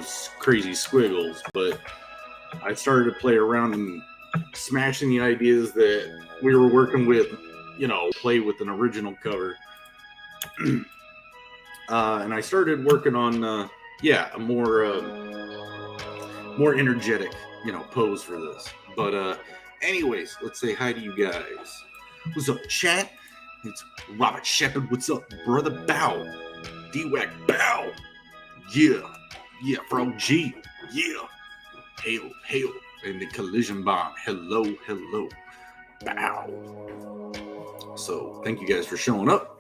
those crazy squiggles, but I started to play around and smashing the ideas that we were working with, play with an original cover. And I started working on, a more energetic, pose for this. But anyways, let's say hi to you guys. What's up, chat? It's Robert Shepard. What's up, brother? Bow. D-Wack, bow. Yeah, Frog G. Yeah. Hail. And the collision bomb. Hello. Bow. So, thank you guys for showing up.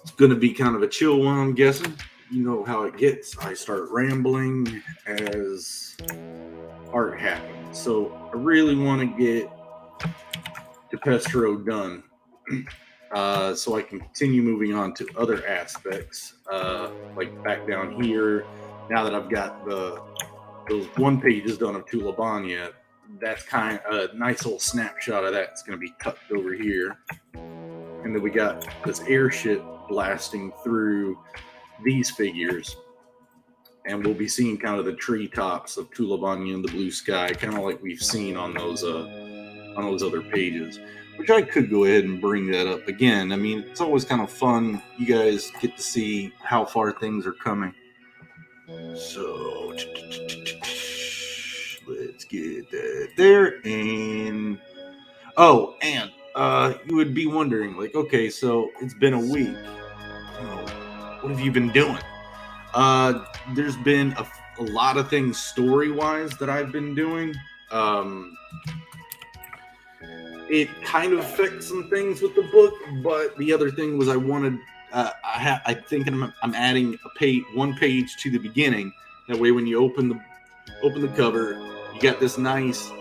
It's going to be kind of a chill one, I'm guessing. You know how it gets. I start rambling as art happens. So, I really want to get DePestro done. So I can continue moving on to other aspects, like back down here. Now that I've got those one pages done of Tulabanya, that's kind of a nice little snapshot of that. It's going to be tucked over here. And then we got this airship blasting through these figures. And we'll be seeing kind of the treetops of Tulabanya in the blue sky, kind of like we've seen on those other pages. Which I could go ahead and bring that up again. I mean, it's always kind of fun. You guys get to see how far things are coming. So, let's get that there. And, you would be wondering, like, okay, so it's been a week. What have you been doing? There's been a lot of things story-wise that I've been doing. It kind of affects some things with the book, but the other thing was I wanted. I think I'm adding one page to the beginning. That way, when you open the cover, you got this nice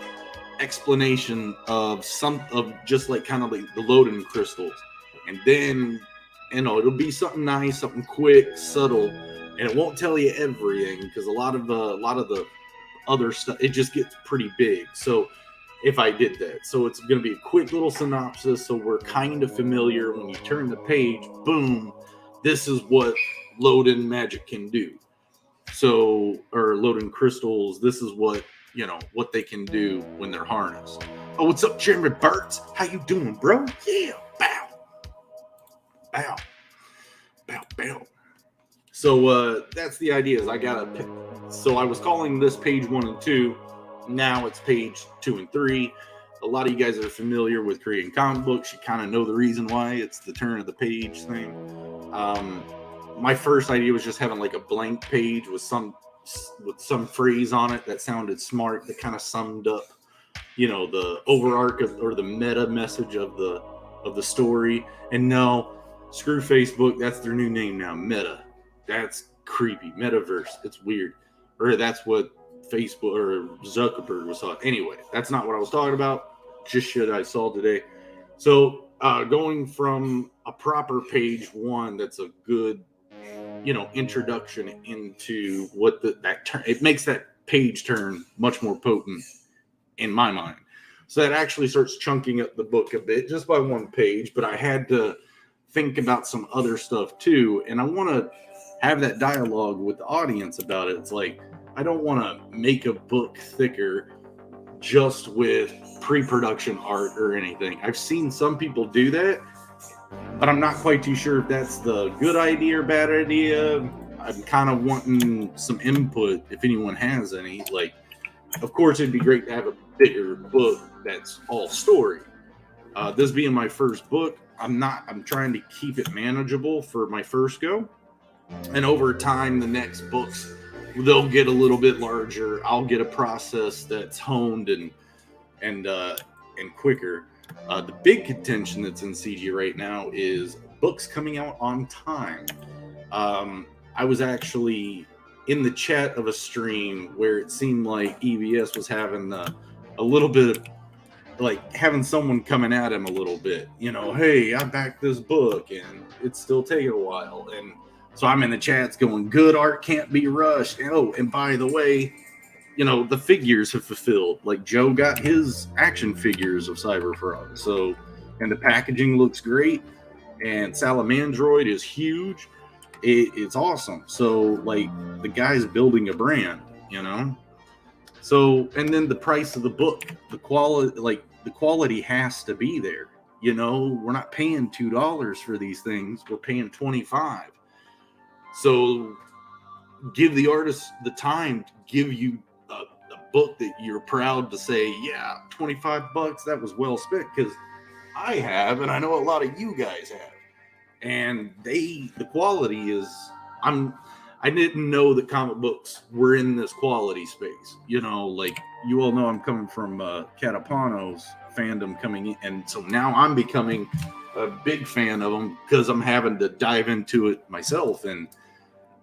explanation of just like kind of like the loading crystals, and then it'll be something nice, something quick, subtle, and it won't tell you everything because a lot of the other stuff it just gets pretty big. So. If I did that. So it's going to be a quick little synopsis so we're kind of familiar. When you turn the page, boom, this is what load-in magic can do. So, or load-in crystals, this is what they can do when they're harnessed. Oh, what's up, Jeremy Burtz? How you doing, bro? Yeah, bow. Bow. Bow, bow. So that's the idea is I got to pick. So I was calling this page 1 and 2. Now it's page 2 and 3. A lot of you guys are familiar with creating comic books. You kind of know the reason why. It's the turn of the page thing. My first idea was just having like a blank page with some phrase on it that sounded smart, that kind of summed up, the overarch or the meta message of the story. And no, screw Facebook. That's their new name now. Meta. That's creepy. Metaverse. It's weird. Or that's what Facebook or Zuckerberg was talking. Anyway, that's not what I was talking about. Just shit I saw today. So going from a proper page 1, that's a good, introduction into what it makes that page turn much more potent in my mind. So that actually starts chunking up the book a bit just by one page. But I had to think about some other stuff too, and I want to have that dialogue with the audience about it. It's like, I don't want to make a book thicker just with pre-production art or anything. I've seen some people do that, but I'm not quite too sure if that's the good idea or bad idea. I'm kind of wanting some input if anyone has any. Like, of course, it'd be great to have a bigger book that's all story. This being my first book, I'm trying to keep it manageable for my first go. And over time, the next books, they'll get a little bit larger. I'll get a process that's honed and quicker. The big contention that's in CG right now is books coming out on time. I was actually in the chat of a stream where it seemed like EVS was having a little bit of, like, having someone coming at him a little bit. Hey, I backed this book and it's still taking a while. And so I'm in the chats going, good art can't be rushed. And by the way, the figures have fulfilled. Like, Joe got his action figures of Cyberfrog. So, and the packaging looks great. And Salamandroid is huge. it's awesome. So like the guy's building a brand, you know. So and then the price of the book, the quality has to be there. You know, we're not paying $2 for these things. We're paying 25. So give the artist the time to give you a book that you're proud to say, yeah, $25, that was well spent, because I have, and I know a lot of you guys have. And the quality is, I didn't know that comic books were in this quality space. You know, like you all know I'm coming from Catapano's fandom coming in, and so now I'm becoming a big fan of them because I'm having to dive into it myself, and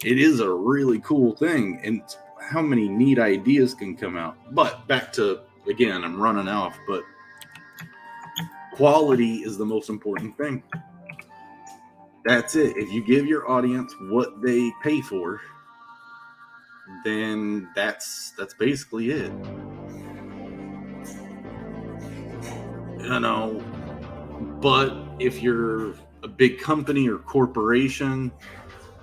it is a really cool thing, and how many neat ideas can come out. But back to, again, I'm running off, but quality is the most important thing. That's it. If you give your audience what they pay for, then that's basically it. You know, but if you're a big company or corporation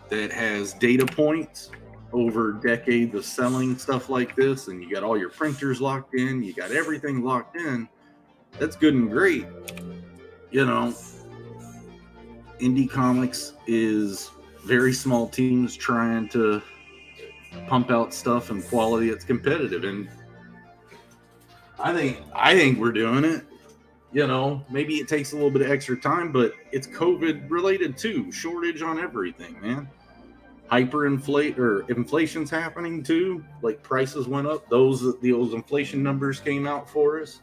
that has data points over decades of selling stuff like this, and you got all your printers locked in, you got everything locked in, that's good and great. You know, indie comics is very small teams trying to pump out stuff and quality that's competitive, and I think we're doing it. You know, maybe it takes a little bit of extra time, but it's COVID related too. Shortage on everything, man. Inflation's happening too. Like prices went up. Those inflation numbers came out for us.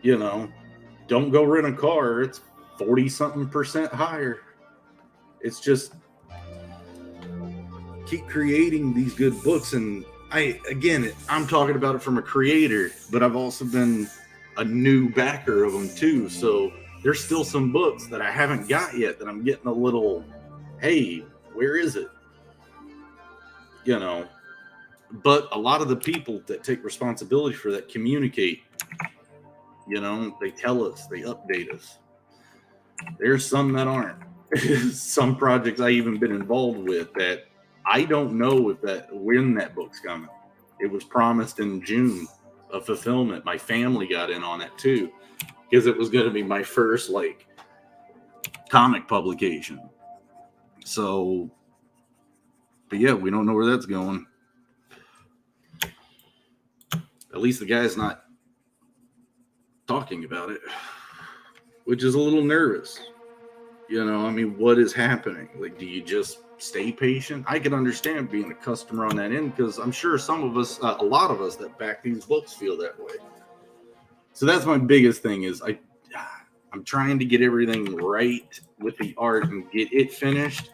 You know, don't go rent a car. It's 40-something% higher. It's just keep creating these good books. And I'm talking about it from a creator, but I've also been a new backer of them too. So there's still some books that I haven't got yet that I'm getting a little, hey, where is it? You know, but a lot of the people that take responsibility for that communicate. You know, they tell us, they update us. There's some that aren't. Some projects I even been involved with that I don't know when that book's coming. It was promised in June of fulfillment. My family got in on it too, because it was going to be my first like comic publication. So, but yeah, we don't know where that's going. At least the guy's not talking about it, which is a little nervous. You know, I mean, what is happening? Like, do you just stay patient? I can understand being a customer on that end, because I'm sure some of us, a lot of us that back these books feel that way. So that's my biggest thing is I'm trying to get everything right with the art and get it finished,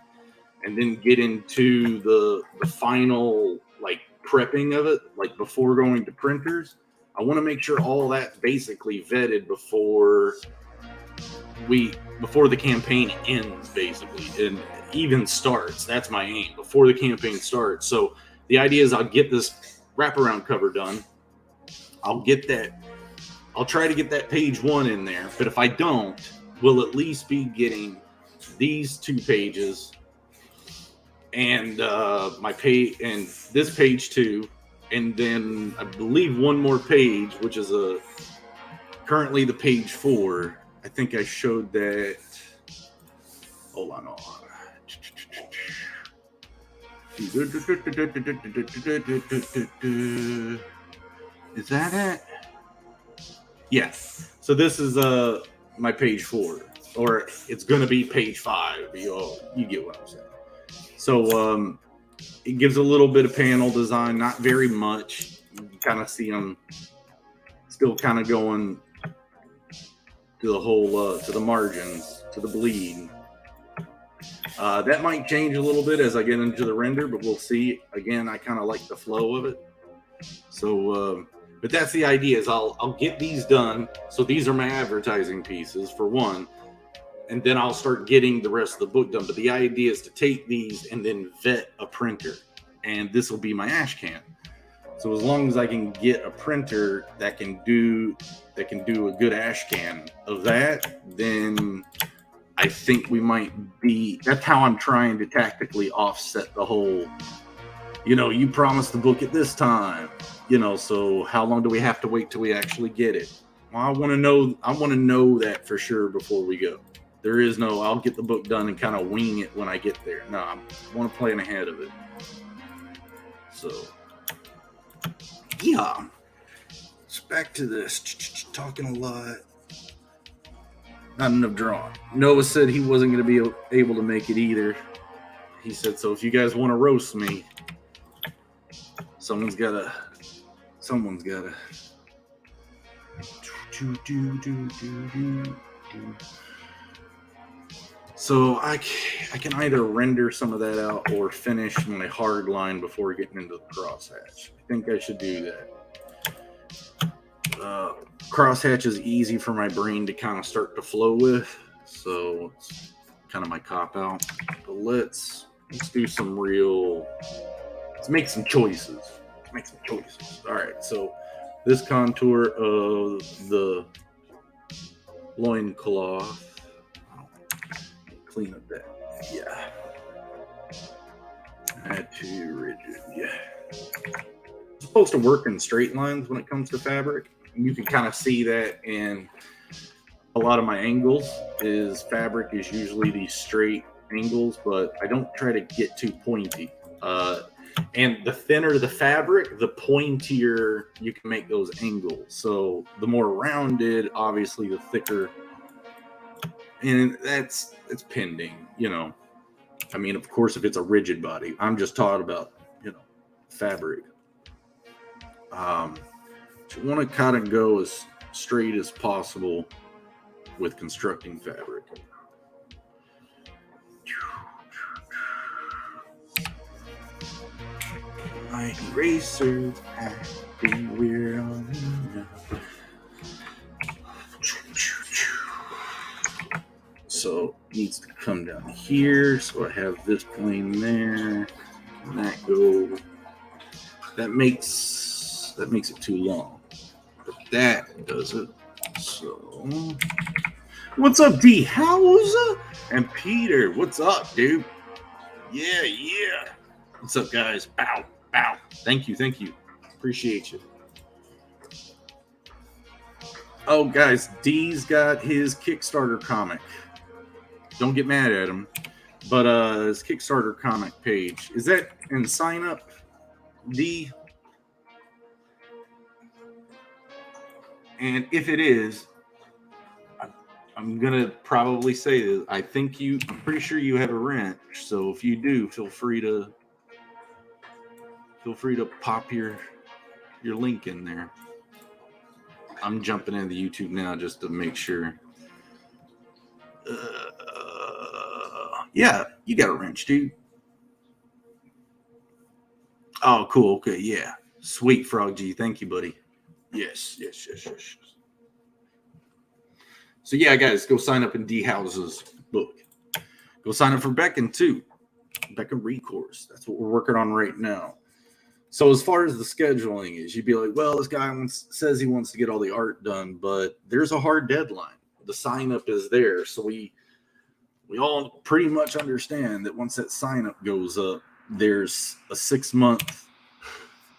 and then get into the final like prepping of it, like before going to printers. I want to make sure all that's basically vetted before the campaign ends, basically, and even starts. That's my aim, before the campaign starts. So the idea is I'll get this wraparound cover done. I'll try to get that page 1 in there, but if I don't, we'll at least be getting these 2 pages and my page, and this page 2, and then I believe one more page, which is currently the page 4. I think I showed that. Hold on. Is that it? Yes. So this is my page 4, or it's going to be page 5. You get what I'm saying. So it gives a little bit of panel design, not very much. You kind of see them still kind of going to the whole, to the margins, to the bleed. That might change a little bit as I get into the render, but we'll see. Again, I kind of like the flow of it. So, but that's the idea, is I'll get these done. So these are my advertising pieces for one, and then I'll start getting the rest of the book done. But the idea is to take these and then vet a printer, and this will be my ash can. So as long as I can get a printer that can do a good ash can of that, then I think we might be. That's how I'm trying to tactically offset the whole. You promised the book at this time. So how long do we have to wait till we actually get it? Well, I want to know. I want to know that for sure before we go. There is no. I'll get the book done and kind of wing it when I get there. No, I want to plan ahead of it. So, yeah. So back to this. Talking a lot. Not enough drawing. Noah said he wasn't going to be able to make it either. He said, so if you guys want to roast me, someone's gotta. So I can either render some of that out or finish my hard line before getting into the crosshatch. I think I should do that. Crosshatch is easy for my brain to kind of start to flow with, so it's kind of my cop out. But let's do some real. Let's make some choices. All right, so this contour of the loincloth. Clean up that. Yeah. Not too rigid. Yeah. It's supposed to work in straight lines when it comes to fabric. You can kind of see that in a lot of my angles. Fabric is usually these straight angles, but I don't try to get too pointy. And the thinner the fabric, the pointier you can make those angles. So the more rounded, obviously, the thicker. And it's pending, I mean, of course, if it's a rigid body, I'm just talking about, fabric. You want to kind of go as straight as possible with constructing fabric. My eraser, happy we're on now. So it needs to come down here. So I have this plane there, and that go. That makes it too long, but that does it. So, what's up, D Howza and Peter? What's up, dude? Yeah. What's up, guys? Bow. Thank you. Appreciate you. Oh, guys, D's got his Kickstarter comic. Don't get mad at him. But his Kickstarter comic page. Is that in sign up, D? And if it is, I'm going to probably say this. I'm pretty sure you have a wrench. So if you do, feel free to pop your link in there. I'm jumping into YouTube now just to make sure. Yeah, you got a wrench, dude. Oh, cool. Okay, yeah. Sweet, Frog G. Thank you, buddy. Yes. So, yeah, guys, go sign up in D House's book. Go sign up for Beckon, too. Beckon Recourse. That's what we're working on right now. So, as far as the scheduling is, you'd be like, well, this guy says he wants to get all the art done, but there's a hard deadline. The sign up is there. So, we all pretty much understand that once that sign up goes up, there's a 6-month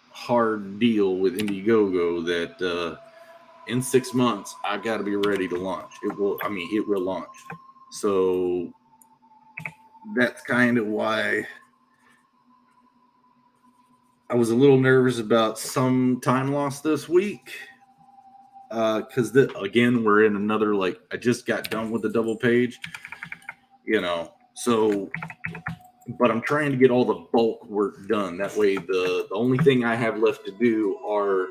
hard deal with Indiegogo that in 6 months I've got to be ready to launch. It will launch. So that's kind of why I was a little nervous about some time loss this week. Because again, we're in another, I just got done with the double page. So, but I'm trying to get all the bulk work done. That way, the only thing I have left to do are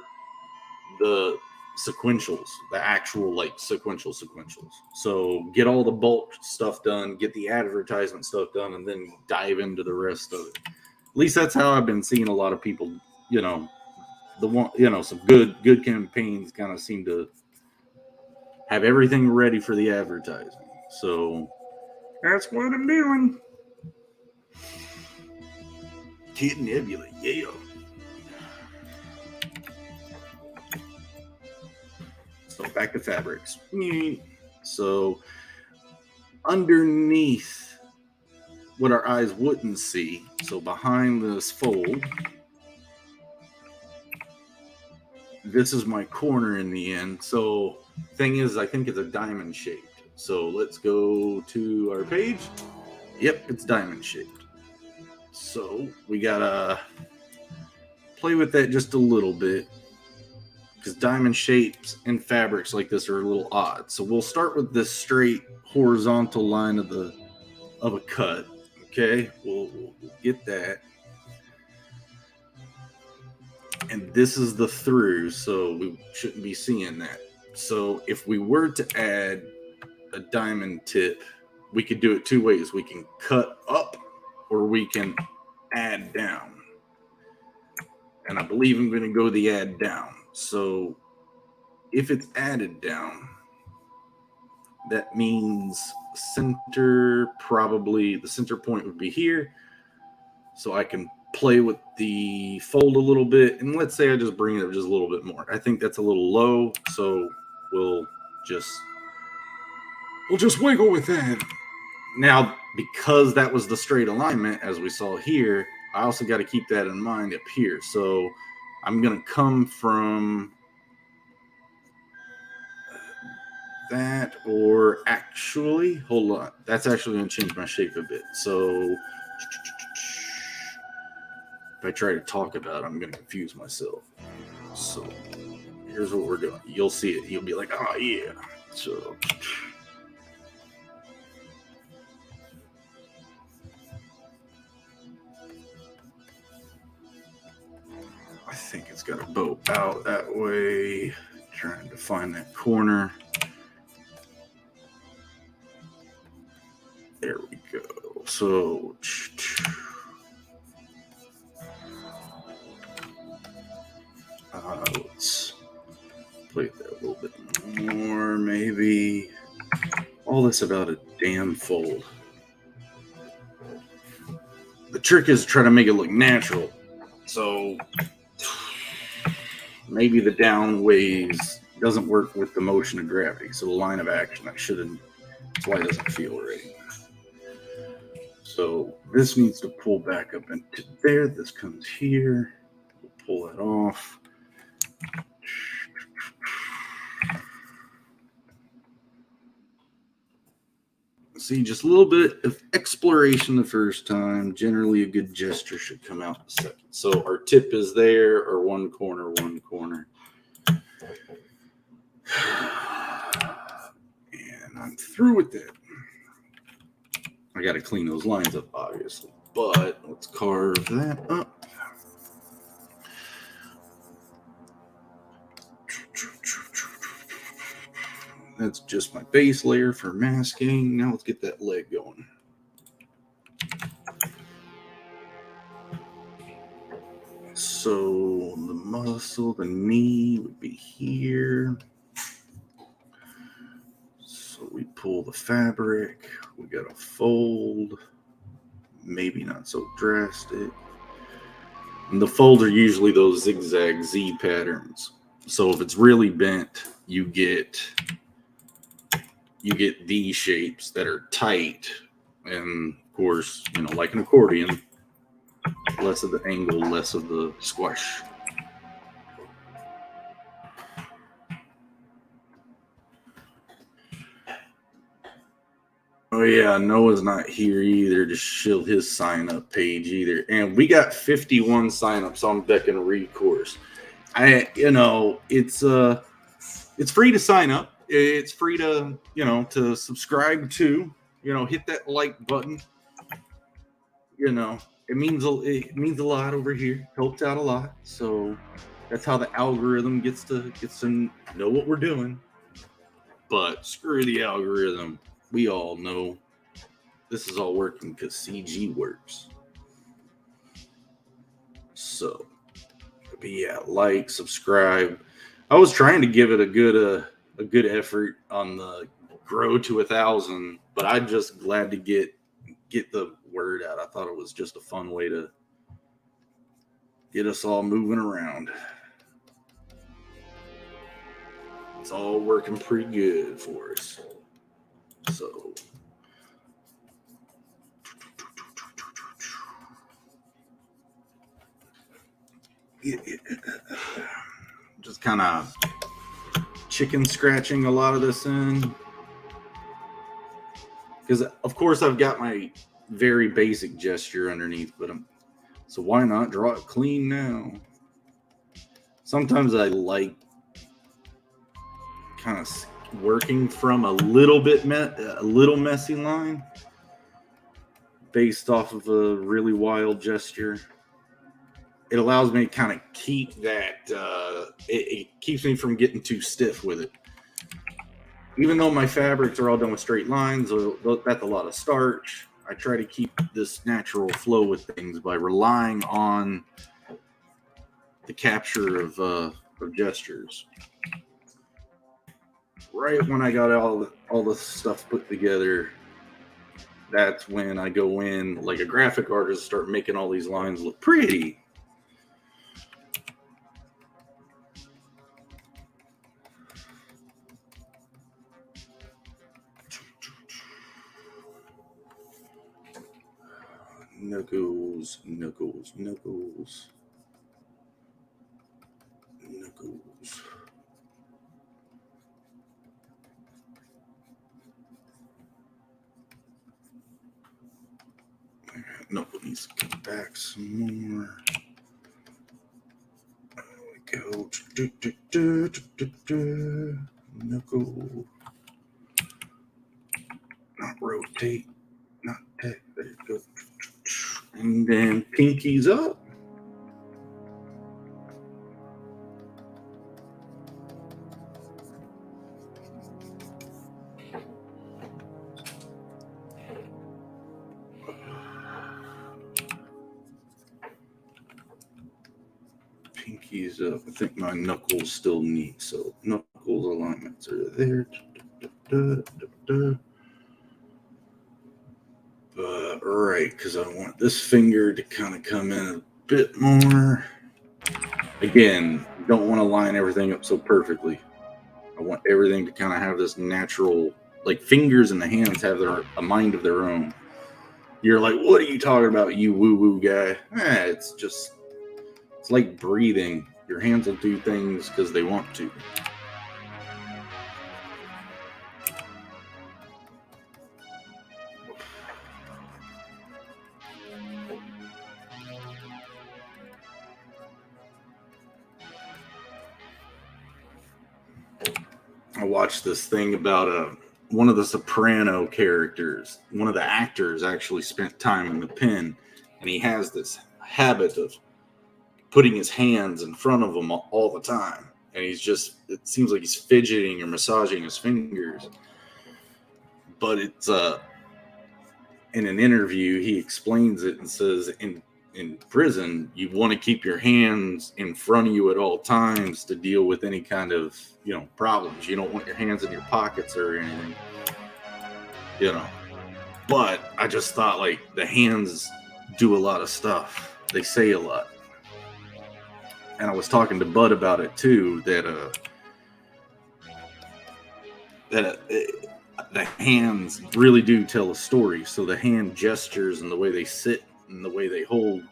the sequentials, the actual sequentials. So get all the bulk stuff done, get the advertisement stuff done, and then dive into the rest of it. At least that's how I've been seeing a lot of people, some good campaigns kind of seem to have everything ready for the advertising. So that's what I'm doing. Kid Nebula, yeah. So back to fabrics. So underneath what our eyes wouldn't see, so behind this fold, this is my corner in the end. So thing is, I think it's a diamond shaped. So let's go to our page. Yep, it's diamond shaped. So we gotta play with that just a little bit, because diamond shapes in fabrics like this are a little odd. So we'll start with this straight horizontal line of a cut. Okay, we'll get that. And this is the through, so we shouldn't be seeing that. So if we were to add a diamond tip, we could do it two ways. We can cut up or we can add down. And I believe I'm going to go the add down. So if it's added down, that means center, probably the center point would be here. So I can play with the fold a little bit. And let's say I just bring it up just a little bit more. I think that's a little low. So we'll just wiggle with that. Now, because that was the straight alignment, as we saw here, I also got to keep that in mind up here. So I'm going to come from that, or actually, hold on. That's actually going to change my shape a bit. So if I try to talk about it, I'm going to confuse myself. So here's what we're doing. You'll see it. You'll be like, oh, yeah. So I think it's got to bow out that way. Trying to find that corner. There we go. So let's play that a little bit more, maybe. All this about a damn fold. The trick is to try to make it look natural. So maybe the down ways doesn't work with the motion of gravity. So the line of action, that's why it doesn't feel right. So this needs to pull back up into there. This comes here. We'll pull that off. See, just a little bit of exploration the first time. Generally, a good gesture should come out the second. So our tip is there, or one corner. And I'm through with it. I got to clean those lines up, obviously. But let's carve that up. That's just my base layer for masking. Now let's get that leg going. So the muscle, the knee would be here. So we pull the fabric. We got a fold. Maybe not so drastic. And the folds are usually those zigzag Z patterns. So if it's really bent, you get these shapes that are tight, and of course, like an accordion, less of the angle, less of the squash. Oh yeah, Noah's not here either to shill his sign up page either, and we got 51 signups on BECKONED course. It's free to sign up. It's free to, to subscribe to, hit that like button. It means a lot over here. Helps out a lot. So that's how the algorithm gets to know what we're doing. But screw the algorithm. We all know this is all working because CG works. So, but yeah, like, subscribe. I was trying to give it a good effort on the grow to 1,000, but I'm just glad to get the word out. I thought it was just a fun way to get us all moving around. It's all working pretty good for us. So just kind of chicken scratching a lot of this in. Because, of course, I've got my very basic gesture underneath, but so why not draw it clean now? Sometimes I like kind of working from a little messy line based off of a really wild gesture. It allows me to kind of keep that. It keeps me from getting too stiff with it. Even though my fabrics are all done with straight lines, that's a lot of starch. I try to keep this natural flow with things by relying on the capture of gestures. Right when I got all the stuff put together, that's when I go in like a graphic artist, start making all these lines look pretty. Knuckles. Knuckle needs to come back some more. There we go. Knuckle. Not rotate. Not that. There you go. And then pinkies up. Pinkies up. I think my knuckles still neat. So knuckles alignments are there. But right, because I want this finger to kind of come in a bit more. Again, don't want to line everything up so perfectly. I want everything to kind of have this natural, like fingers and the hands have a mind of their own. You're like, what are you talking about, you woo-woo guy? It's like breathing. Your hands will do things because they want to. I watched this thing about one of the Soprano characters. One of the actors actually spent time in the pen, and he has this habit of putting his hands in front of him all the time. And it seems like he's fidgeting or massaging his fingers. But it's in an interview, he explains it and says in prison, you want to keep your hands in front of you at all times to deal with any kind of, problems. You don't want your hands in your pockets or anything, But I just thought, like, the hands do a lot of stuff. They say a lot. And I was talking to Bud about it too, that the hands really do tell a story. So the hand gestures and the way they sit and the way they hold,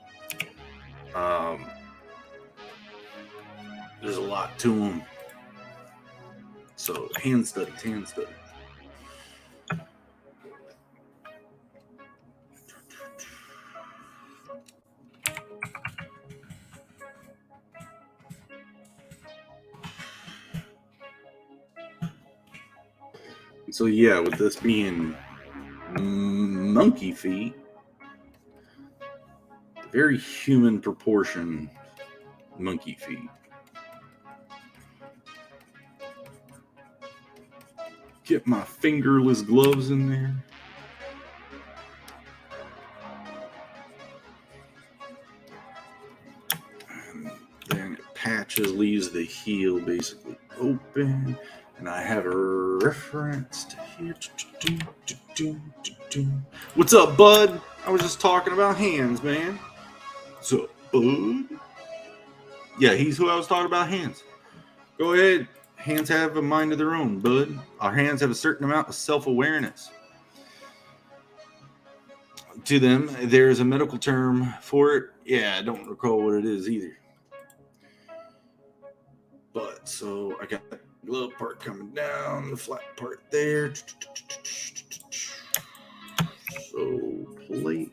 there's a lot to them. So hand study. So yeah, with this being monkey feet, very human proportion monkey feet. Get my fingerless gloves in there. And then it patches, leaves the heel basically open. And I have a reference to here. What's up, bud? I was just talking about hands, man. What's up, bud? Yeah, he's who I was talking about, hands. Go ahead. Hands have a mind of their own, bud. Our hands have a certain amount of self-awareness. To them, there's a medical term for it. Yeah, I don't recall what it is either. But so I got the glove part coming down, the flat part there. So plate.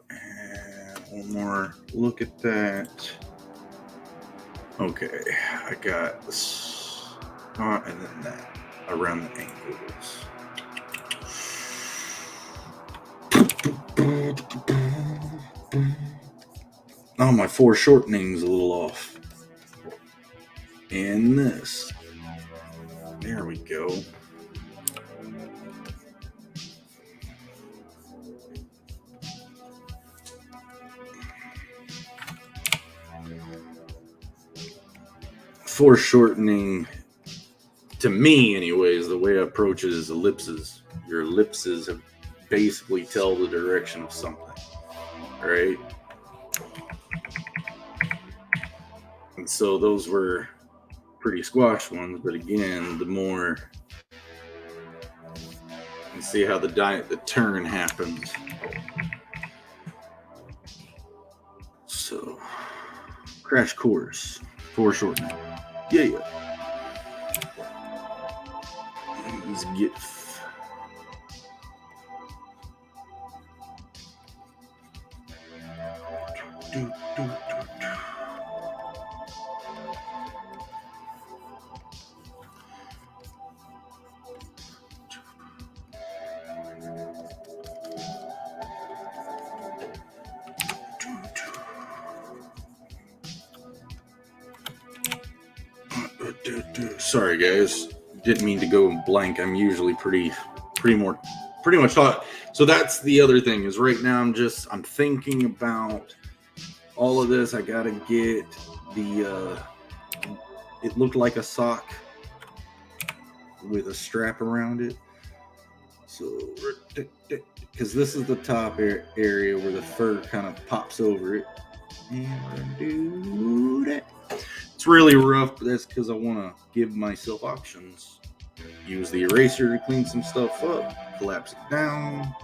And one more look at that. Okay, I got this and then that around the ankles. Oh, my foreshortening's a little off. And this. There we go. Foreshortening, to me anyways, the way I approach it is ellipses. Your ellipses have basically tell the direction of something, right? And so those were pretty squash ones, but again, the more you see how the turn happens. So, crash course, foreshortening. Yeah. These get sorry guys, didn't mean to go blank. I'm usually pretty much thought. So that's the other thing is right now I'm thinking about all of this. I gotta get the it looked like a sock with a strap around it. So because this is the top area where the fur kind of pops over it. And we're gonna do that. It's really rough, but that's because I want to give myself options. Use the eraser to clean some stuff up, collapse it down,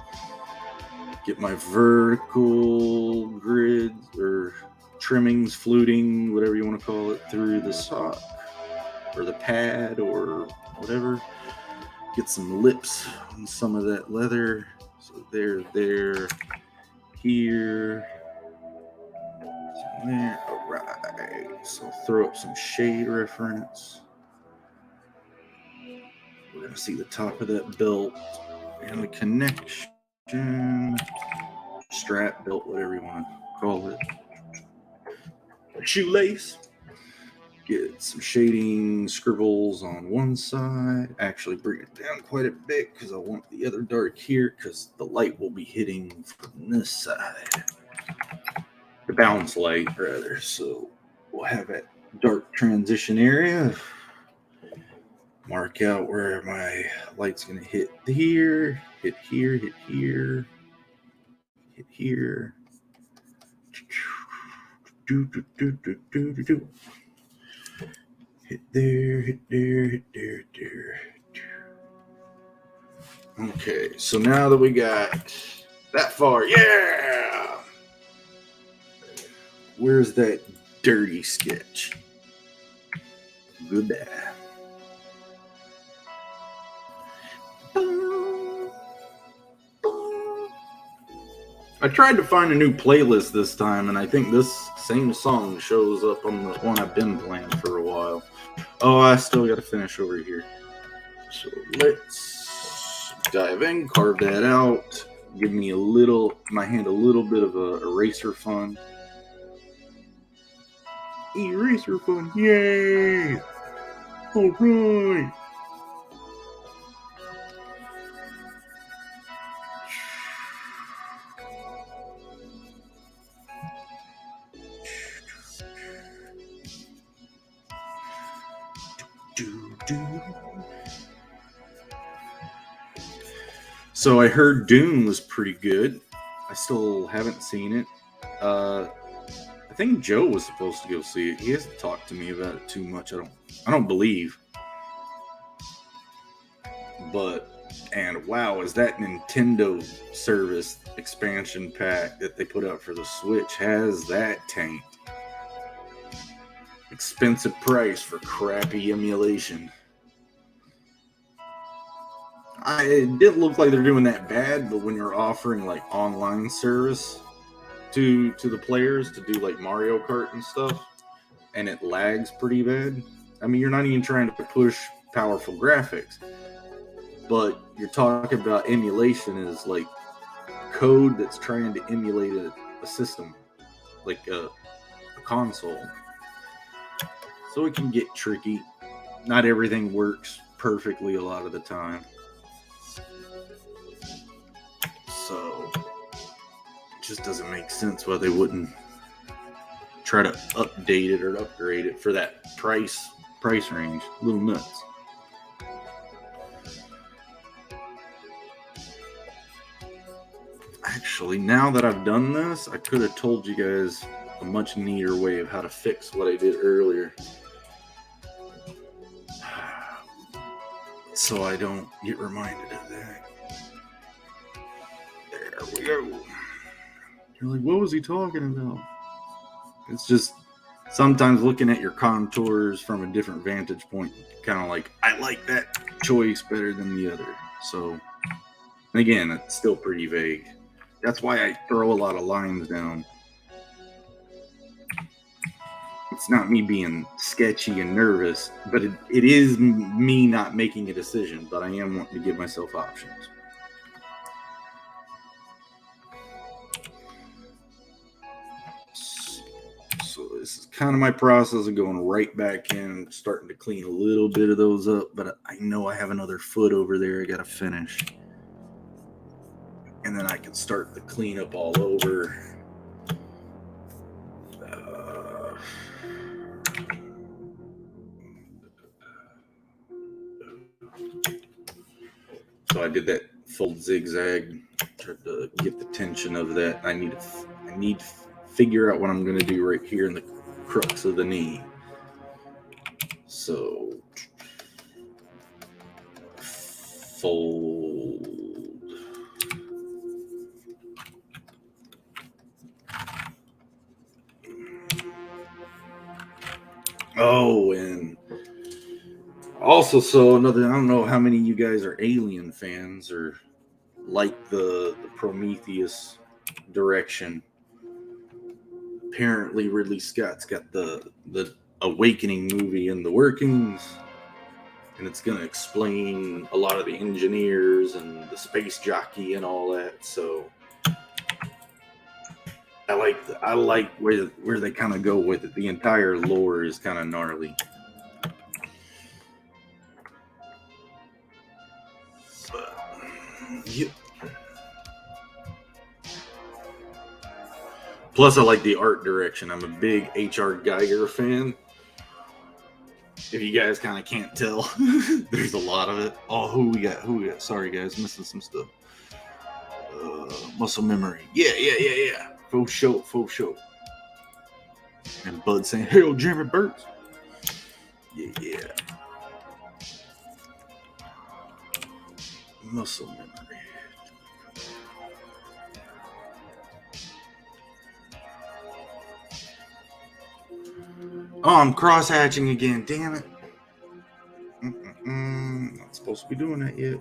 get my vertical grids or trimmings, fluting, whatever you want to call it, through the sock or the pad or whatever. Get some lips on some of that leather. So there, here, there. All right. So throw up some shade reference. We're going to see the top of that belt and the connection, strap, belt, whatever you want to call it. Shoelace. Get some shading scribbles on one side. Actually bring it down quite a bit because I want the other dark here because the light will be hitting from this side. The bounce light, rather. So we'll have that dark transition area. Mark out where my light's going to hit here, hit here, hit here, hit here. Hit there, hit there, hit there, hit there. Okay, so now that we got that far, yeah! Where's that dirty sketch? Goodbye. I tried to find a new playlist this time, and I think this same song shows up on the one I've been playing for a while. Oh, I still got to finish over here. So let's dive in, carve that out, give me my hand a little bit of a eraser fun. Eraser fun, yay! All right. So I heard Dune was pretty good. I still haven't seen it. I think Joe was supposed to go see it. He hasn't talked to me about it too much. I don't believe. And wow, is that Nintendo service expansion pack that they put out for the Switch has that tanked. Expensive price for crappy emulation. It didn't look like they're doing that bad, but when you're offering like online service to the players to do like Mario Kart and stuff, and it lags pretty bad. I mean, you're not even trying to push powerful graphics, but you're talking about emulation is like code that's trying to emulate a system, like a console. So it can get tricky. Not everything works perfectly a lot of the time. So it just doesn't make sense why they wouldn't try to update it or upgrade it for that price range. A little nuts. Actually, now that I've done this, I could have told you guys a much neater way of how to fix what I did earlier. So I don't get reminded of that. There we go. You're like, what was he talking about? It's just sometimes looking at your contours from a different vantage point, kind of like, I like that choice better than the other. So, again, it's still pretty vague. That's why I throw a lot of lines down. It's not me being sketchy and nervous, but it is me not making a decision, but I am wanting to give myself options. So this is kind of my process of going right back in, starting to clean a little bit of those up, but I know I have another foot over there I got to finish. And then I can start the cleanup all over. So I did that full zigzag, tried to get the tension of that. I need to figure out what I'm going to do right here in the crux of the knee. So fold. Oh, and also, so another, I don't know how many of you guys are Alien fans or like the Prometheus direction. Apparently Ridley Scott's got the Awakening movie in the workings, and it's going to explain a lot of the engineers and the space jockey and all that. So I like where they kind of go with it. The entire lore is kind of gnarly. But, yeah. Plus, I like the art direction. I'm a big H.R. Geiger fan. If you guys kind of can't tell, there's a lot of it. Oh, who we got? Sorry, guys, missing some stuff. Muscle memory. Yeah. Faux show. And Bud saying, "Hail Jimmy Burks." Yeah. Muscle memory. Oh, I'm cross-hatching again. Damn it. Not supposed to be doing that yet.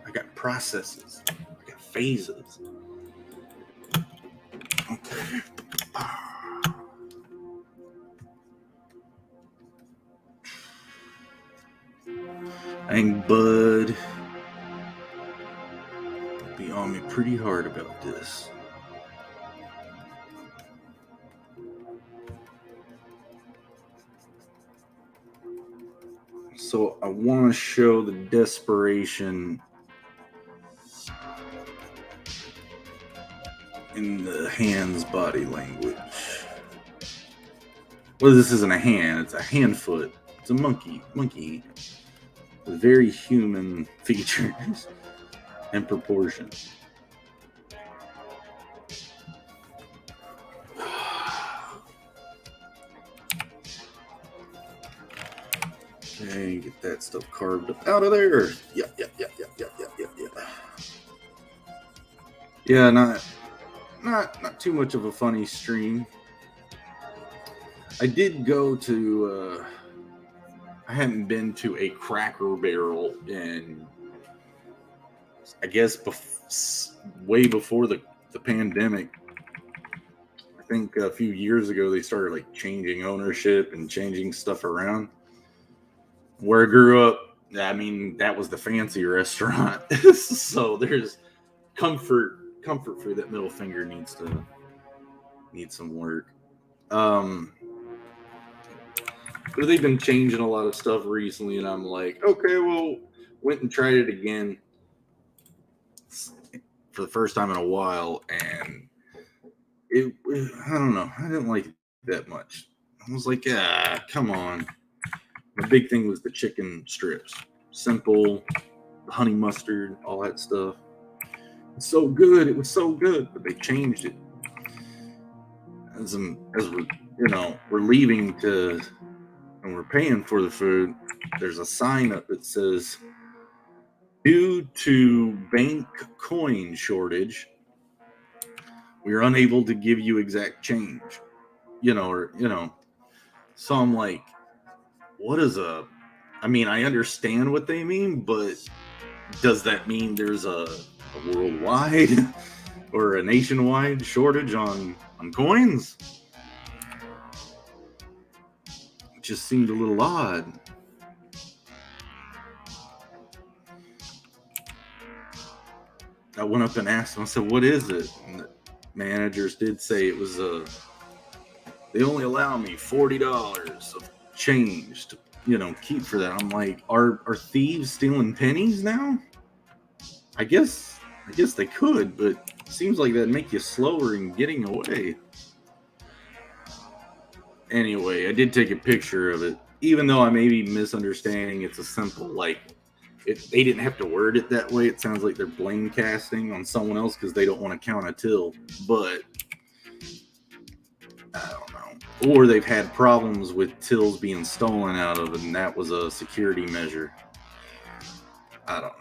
I got processes. I got phases. Okay. Dang, Bud. Be on me pretty hard about this. So I want to show the desperation in the hand's body language. Well, this isn't a hand, it's a hand foot. It's a monkey hand with very human features and proportions. Okay, get that stuff carved up out of there. Yeah. Yeah, not too much of a funny stream. I did go to I hadn't been to a Cracker Barrel in, I guess, way before the pandemic. I think a few years ago they started like changing ownership and changing stuff around. Where I grew up, I mean, that was the fancy restaurant. So there's comfort food. That middle finger needs some work. But they've been changing a lot of stuff recently, and I'm like, okay, well, went and tried it again for the first time in a while, and I don't know, I didn't like it that much. I was like, come on. The big thing was the chicken strips. Simple, honey mustard, all that stuff. It's so good. It was so good, but they changed it. As we're leaving to, and we're paying for the food, there's a sign up that says, due to bank coin shortage, we are unable to give you exact change. So I'm like, what is I mean, I understand what they mean, but does that mean there's a worldwide or a nationwide shortage on coins? It just seemed a little odd. I went up and asked them, I said, what is it? And the managers did say it was they only allow me $40 of change to keep for that. I'm like, are thieves stealing pennies now? I guess they could, but it seems like that'd make you slower in getting away. Anyway, I did take a picture of it, even though I may be misunderstanding. It's a simple, like, they didn't have to word it that way. It sounds like they're blame casting on someone else because they don't want to count a till, but I don't know. Or they've had problems with tills being stolen out of, and that was a security measure. I don't know.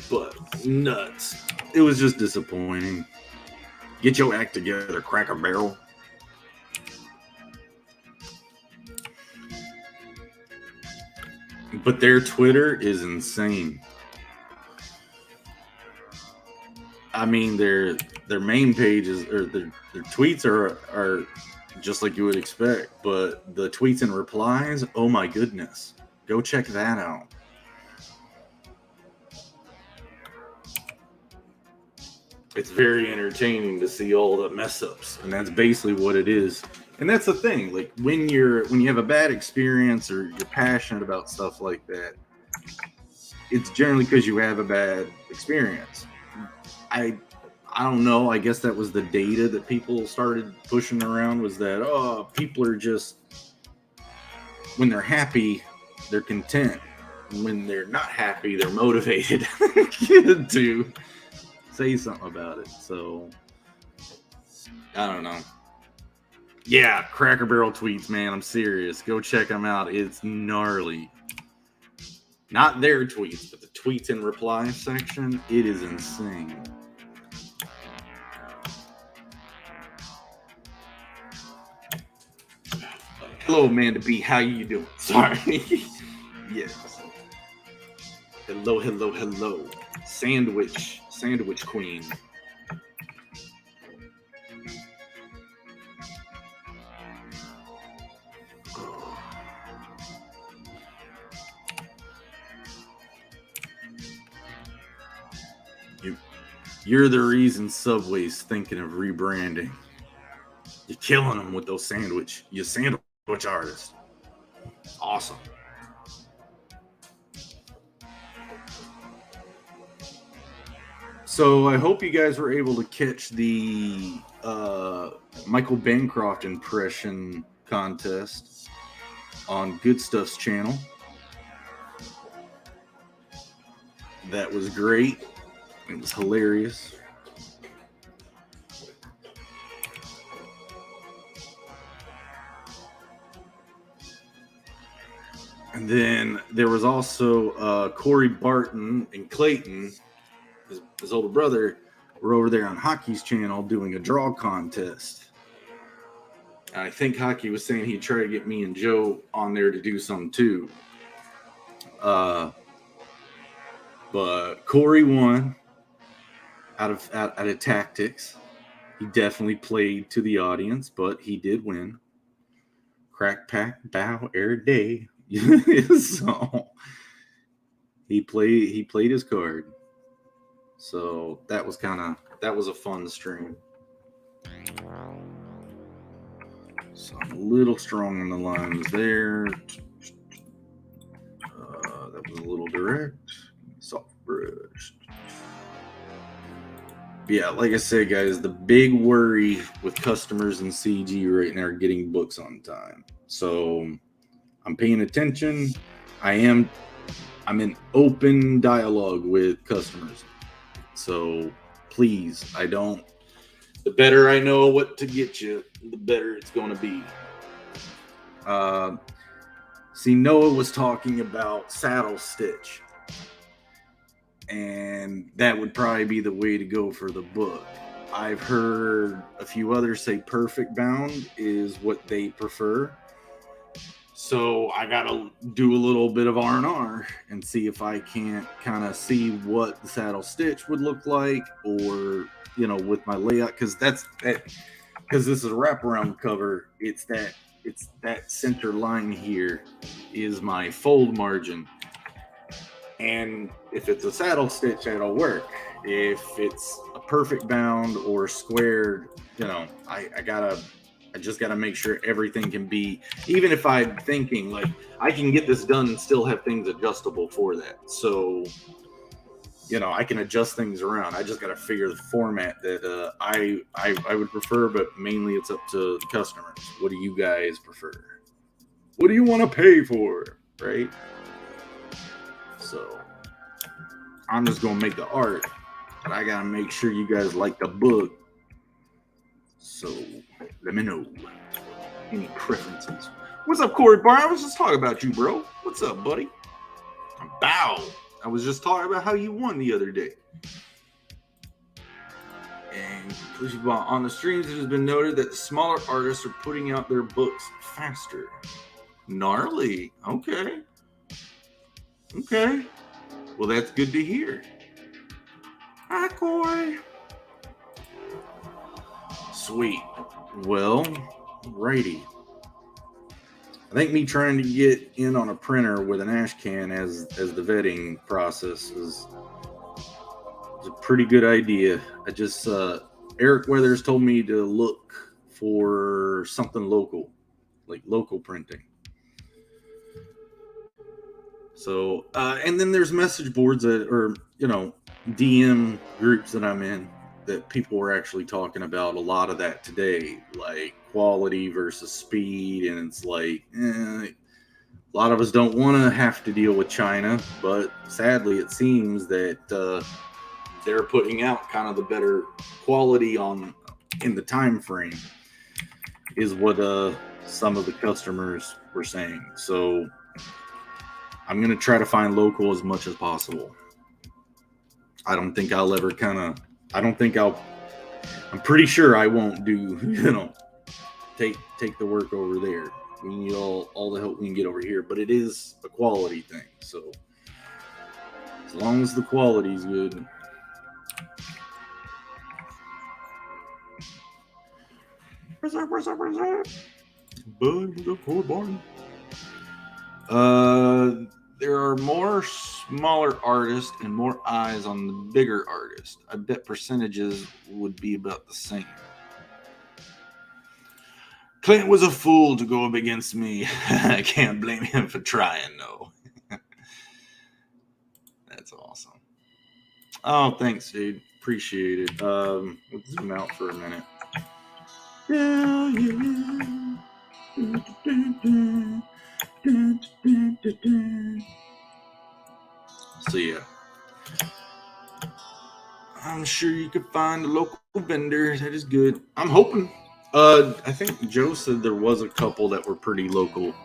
But nuts. It was just disappointing. Get your act together, Cracker Barrel. But their Twitter is insane. I mean, their main pages or their tweets are just like you would expect, but the tweets and replies, oh my goodness, go check that out. It's very entertaining to see all the mess ups, and that's basically what it is. And that's the thing, like when you have a bad experience or you're passionate about stuff like that, it's generally because you have a bad experience. I don't know. I guess that was the data that people started pushing around, was that, people are just, when they're happy, they're content. When they're not happy, they're motivated to say something about it. So I don't know. Yeah, Cracker Barrel tweets, man. I'm serious. Go check them out. It's gnarly. Not their tweets, but the tweets and reply section. It is insane. Hello, Amanda B. How you doing? Sorry. Yes. Hello. Sandwich queen. You're the reason Subway's thinking of rebranding. You're killing them with those sandwich artists. Awesome. So I hope you guys were able to catch the Michael Bancroft impression contest on Good Stuff's channel. That was great. It was hilarious. And then there was also Corey Barton and Clayton, his older brother, were over there on Hockey's channel doing a draw contest. And I think Hockey was saying he'd try to get me and Joe on there to do some too. But Corey won out of tactics. He definitely played to the audience, but he did win. Crack, pack, bow, every day. So he played his card. So that was a fun stream. So I'm a little strong on the lines there. That was a little direct. Soft brush. Yeah, like I said, guys, the big worry with customers in CG right now are getting books on time. So I'm paying attention. I'm in open dialogue with customers. So please, the better I know what to get you, the better it's going to be. See, Noah was talking about saddle stitch, and that would probably be the way to go for the book. I've heard a few others say perfect bound is what they prefer. So I got to do a little bit of R&R and see if I can't kind of see what the saddle stitch would look like, or, with my layout, because this is a wraparound cover. It's that center line here is my fold margin. And if it's a saddle stitch, that'll work. If it's a perfect bound or squared, I just gotta make sure everything can be, even if I'm thinking like I can get this done and still have things adjustable for that. So, I can adjust things around. I just gotta figure the format that I would prefer, but mainly it's up to the customers. What do you guys prefer? What do you want to pay for? Right? So I'm just gonna make the art, but I gotta make sure you guys like the book. So let me know any preferences. What's up, Corey Barr? I was just talking about you, bro. What's up, buddy? Bow. I was just talking about how you won the other day. And on the streams, it has been noted that the smaller artists are putting out their books faster. Gnarly. Okay. Well, that's good to hear. Hi, Corey. Sweet. Well, righty. I think me trying to get in on a printer with an ash can as the vetting process is a pretty good idea. I just Eric Weathers told me to look for something local, like local printing. So and then there's message boards or DM groups that I'm in that people were actually talking about a lot of that today, like quality versus speed. And it's like, a lot of us don't want to have to deal with China, but sadly it seems that they're putting out kind of the better quality in the time frame is what some of the customers were saying. So I'm going to try to find local as much as possible. I don't think I'll ever I'm pretty sure I won't do, take the work over there. We need all the help we can get over here, but it is a quality thing. So as long as the quality is good. Where's that? Bud, what's up, Corey Barton? There are more smaller artists and more eyes on the bigger artist. I bet percentages would be about the same. Clint was a fool to go up against me. I can't blame him for trying, though. That's awesome. Oh, thanks, dude. Appreciate it. Let's zoom out for a minute. So yeah, I'm sure you could find a local vendor. That is good. I'm hoping. I think Joe said there was a couple that were pretty local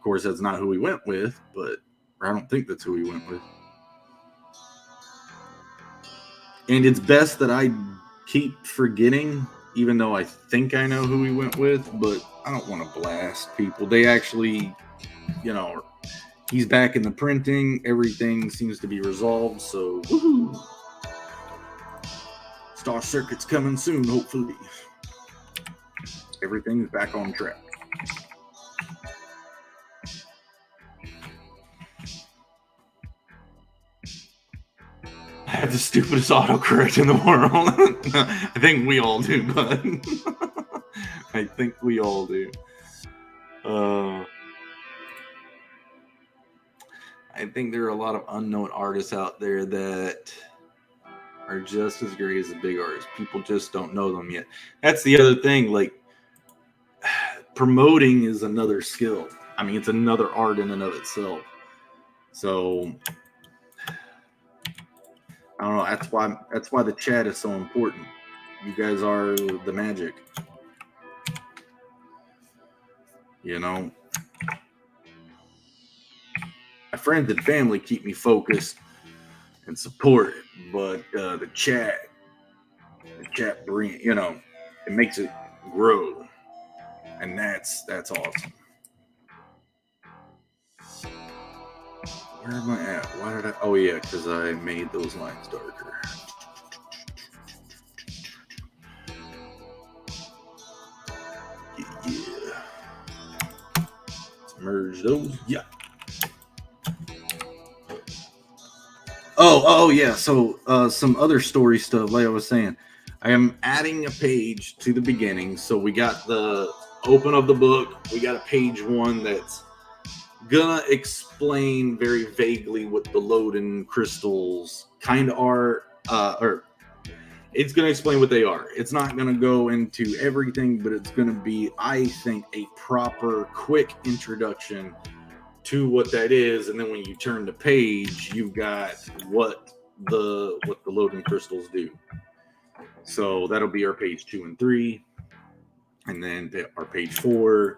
Of course, that's not who we went with, but I don't think that's who we went with. And it's best that I keep forgetting, even though I think I know who we went with, but I don't want to blast people. They actually, he's back in the printing. Everything seems to be resolved, so woohoo! Star Circuit's coming soon, hopefully. Everything's back on track. I have the stupidest autocorrect in the world. I think we all do, but I think we all do. I think there are a lot of unknown artists out there that are just as great as the big artists. People just don't know them yet. That's the other thing. Like, promoting is another skill. I mean, it's another art in and of itself. So I don't know. That's why the chat is so important. You guys are the magic. My friends and family keep me focused and support, but the chat bring, it makes it grow, and that's awesome. Where am I at? Why did I? Oh yeah, because I made those lines darker. Yeah. Let's merge those. Yeah. Oh yeah. So some other story stuff, like I was saying, I am adding a page to the beginning. So we got the open of the book. We got a page 1 that's gonna explain very vaguely what the Loden crystals kind of are, or it's gonna explain what they are. It's not gonna go into everything, but it's gonna be, I think, a proper, quick introduction to what that is, and then when you turn the page, you've got what the Loden crystals do. So that'll be our page 2 and 3, and then our page 4,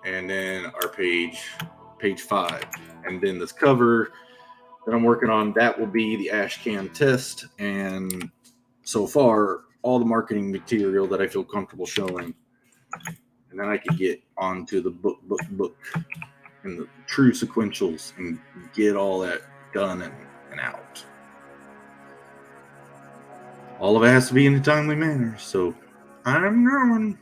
and then our page 5, and then this cover that I'm working on, that will be the Ashcan test, and so far all the marketing material that I feel comfortable showing, and then I could get onto the book and the true sequentials and get all that done and out. All of it has to be in a timely manner, so I'm going.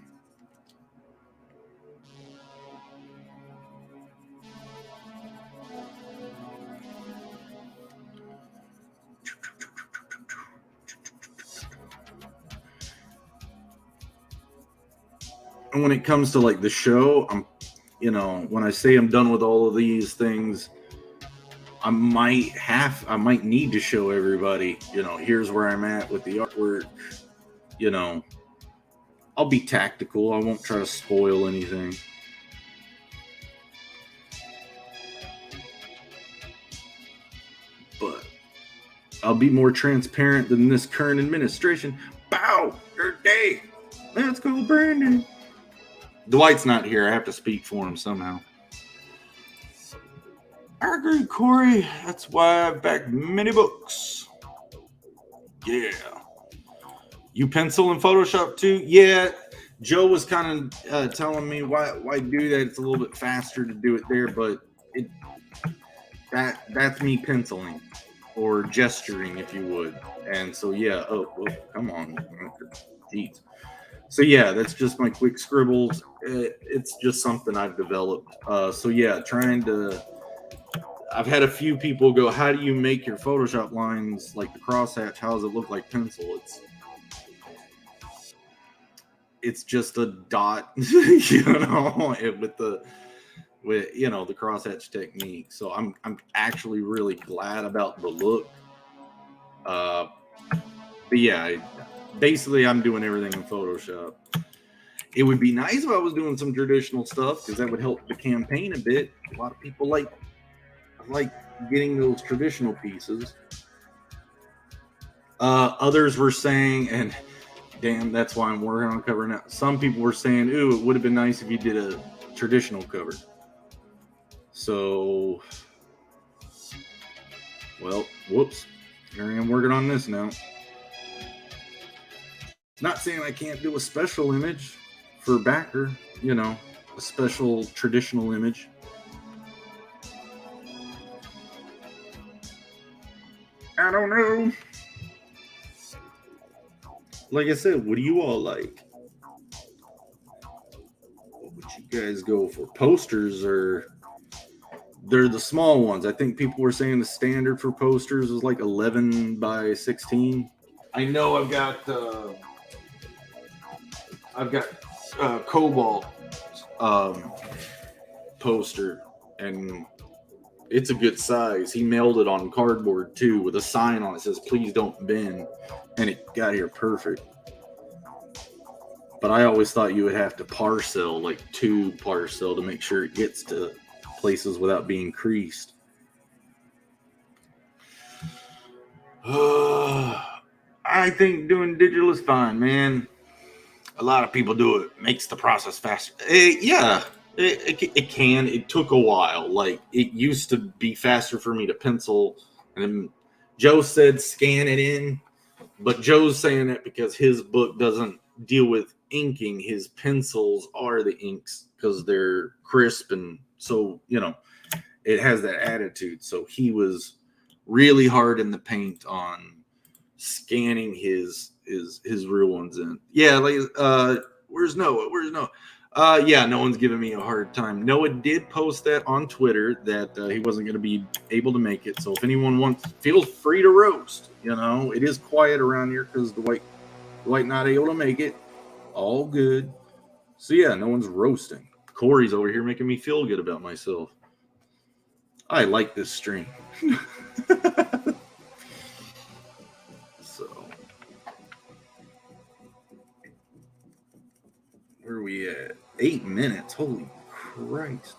And when it comes to like the show, I'm, when I say I'm done with all of these things, I might need to show everybody, here's where I'm at with the artwork. I'll be tactical. I won't try to spoil anything. But I'll be more transparent than this current administration. Bow, your day. Let's go, Brandon. Dwight's not here. I have to speak for him somehow. I agree, Corey. That's why I've backed many books. Yeah. You pencil in Photoshop too? Yeah. Joe was kind of telling me why do that. It's a little bit faster to do it there, but that's me penciling or gesturing, if you would. And so yeah. Oh, come on. Jeez. So yeah, that's just my quick scribbles. It's just something I've developed. So yeah, I've had a few people go, how do you make your Photoshop lines like the crosshatch? How does it look like pencil? It's just a dot, with the crosshatch technique. So I'm actually really glad about the look. But yeah, basically I'm doing everything in Photoshop. It would be nice if I was doing some traditional stuff, because that would help the campaign a bit. A lot of people like getting those traditional pieces. Others were saying, and damn, that's why I'm working on a cover now. Some people were saying, ooh, it would have been nice if you did a traditional cover. So, well, whoops. Here I am working on this now. Not saying I can't do a special image for backer, a special traditional image. I don't know. Like I said, what do you all like? What would you guys go for? Posters, or they're the small ones? I think people were saying the standard for posters is like 11 by 16. I know I've got Cobalt poster, and it's a good size. He mailed it on cardboard too, with a sign on it that says "Please don't bend," and it got here perfect. But I always thought you would have to parcel, like 2 parcel, to make sure it gets to places without being creased. I think doing digital is fine, man. A lot of people do it. Makes the process faster. Yeah, it can. It took a while. Like, it used to be faster for me to pencil. And then Joe said scan it in. But Joe's saying it because his book doesn't deal with inking. His pencils are the inks because they're crisp. And so, it has that attitude. So he was really hard in the paint on scanning his real ones in. Yeah, like where's Noah? Yeah, no one's giving me a hard time. Noah did post that on Twitter that he wasn't going to be able to make it. So if anyone wants, feel free to roast. It is quiet around here because Dwight not able to make it. All good. So yeah, no one's roasting. Corey's over here making me feel good about myself. I like this stream. Where are we at? 8 minutes. Holy Christ.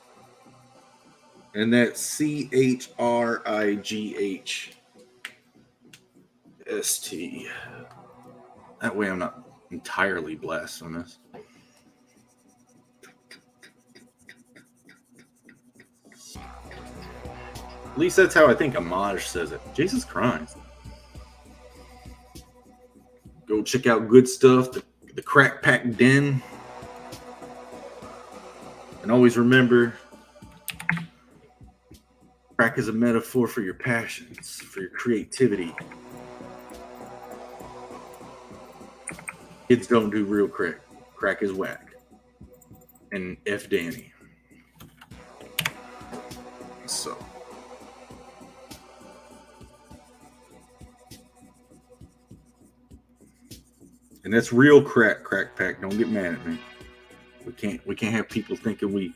And that's CHRIGHST. That way I'm not entirely blasphemous. At least that's how I think Amaj says it. Jesus Christ. Go check out good stuff. The Crack Pack Den. And always remember, crack is a metaphor for your passions, for your creativity. Kids don't do real crack. Crack is whack. And F Danny. So. And that's real crack pack. Don't get mad at me. We can't have people thinking we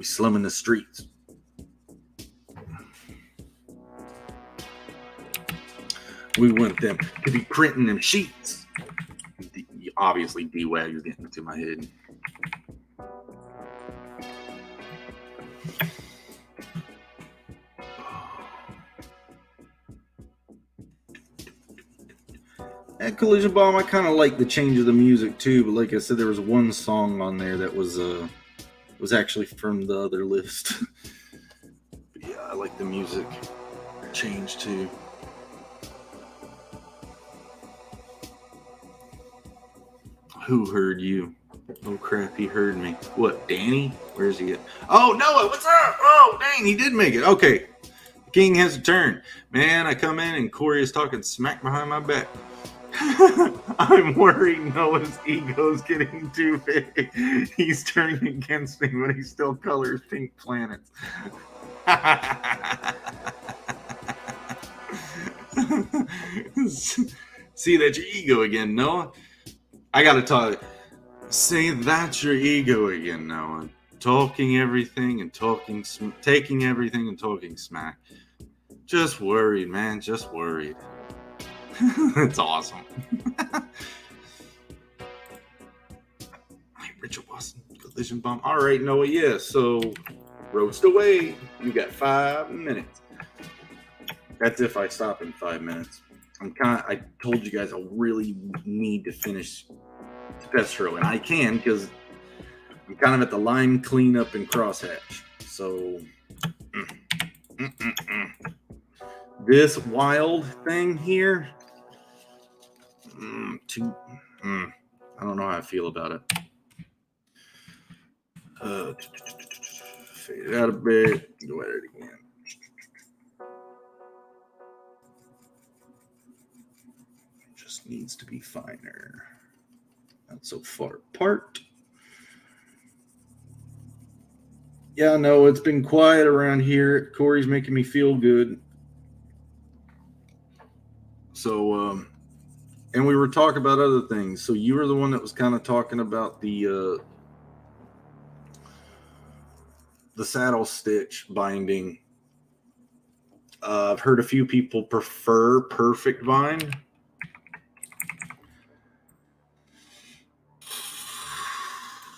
slumming the streets. We want them to be printing them sheets. Obviously, D-Wag is getting into my head. At Collision Bomb, I kind of like the change of the music too, but like I said, there was one song on there that was actually from the other list. But yeah, I like the music change too. Who heard you? Oh crap, he heard me. What, Danny? Where's he at? Oh, Noah, what's up? Oh, dang, he did make it. Okay. The king has a turn. Man, I come in and Corey is talking smack behind my back. I'm worried Noah's ego's getting too big. He's turning against me, but he still colors pink planets. See, that's your ego again, Noah. I gotta talk. Say that's your ego again, Noah. Talking everything and taking everything and talking smack. Just worried, man. Just worried. That's awesome. Richard Watson, Collision Bomb. All right, Noah. Yeah. So roast away. You got 5 minutes. That's if I stop in 5 minutes. I told you guys I really need to finish Destro, and I can because I'm kind of at the line cleanup and crosshatch. So this wild thing here, I don't know how I feel about it. Fade it out a bit. Go at it again. Just needs to be finer. Not so far apart. Yeah, no, it's been quiet around here. Corey's making me feel good. So, and we were talking about other things. So you were the one that was kind of talking about the saddle stitch binding. I've heard a few people prefer perfect bind.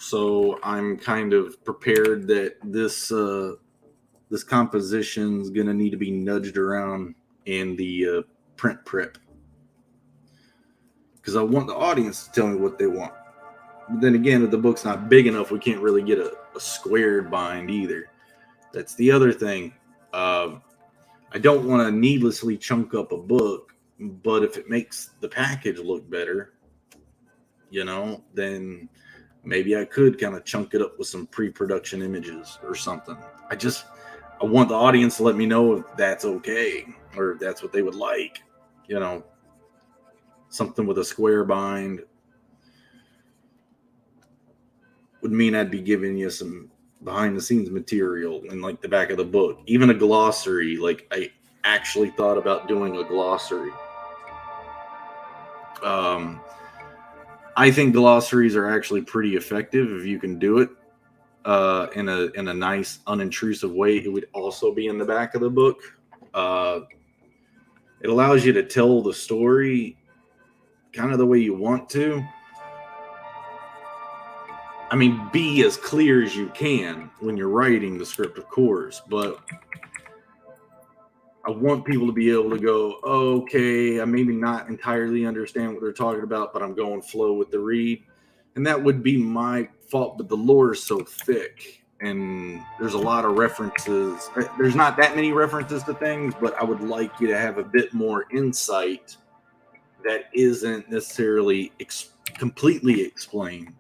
So I'm kind of prepared that this composition is going to need to be nudged around in the print prep, because I want the audience to tell me what they want. But then again, if the book's not big enough, we can't really get a squared bind either. That's the other thing. I don't want to needlessly chunk up a book, but if it makes the package look better, then maybe I could kind of chunk it up with some pre-production images or something. I want the audience to let me know if that's okay or if that's what they would like. Something with a square bind would mean I'd be giving you some behind the scenes material in like the back of the book. Even a glossary. Like I actually thought about doing a glossary. I think glossaries are actually pretty effective if you can do it in a nice, unintrusive way. It would also be in the back of the book. It allows you to tell the story kind of the way you want to. I mean, be as clear as you can when you're writing the script, of course, but I want people to be able to go, okay, I maybe not entirely understand what they're talking about, but I'm going flow with the read. And that would be my fault, but the lore is so thick and there's a lot of references. There's not that many references to things, but I would like you to have a bit more insight that isn't necessarily completely explained.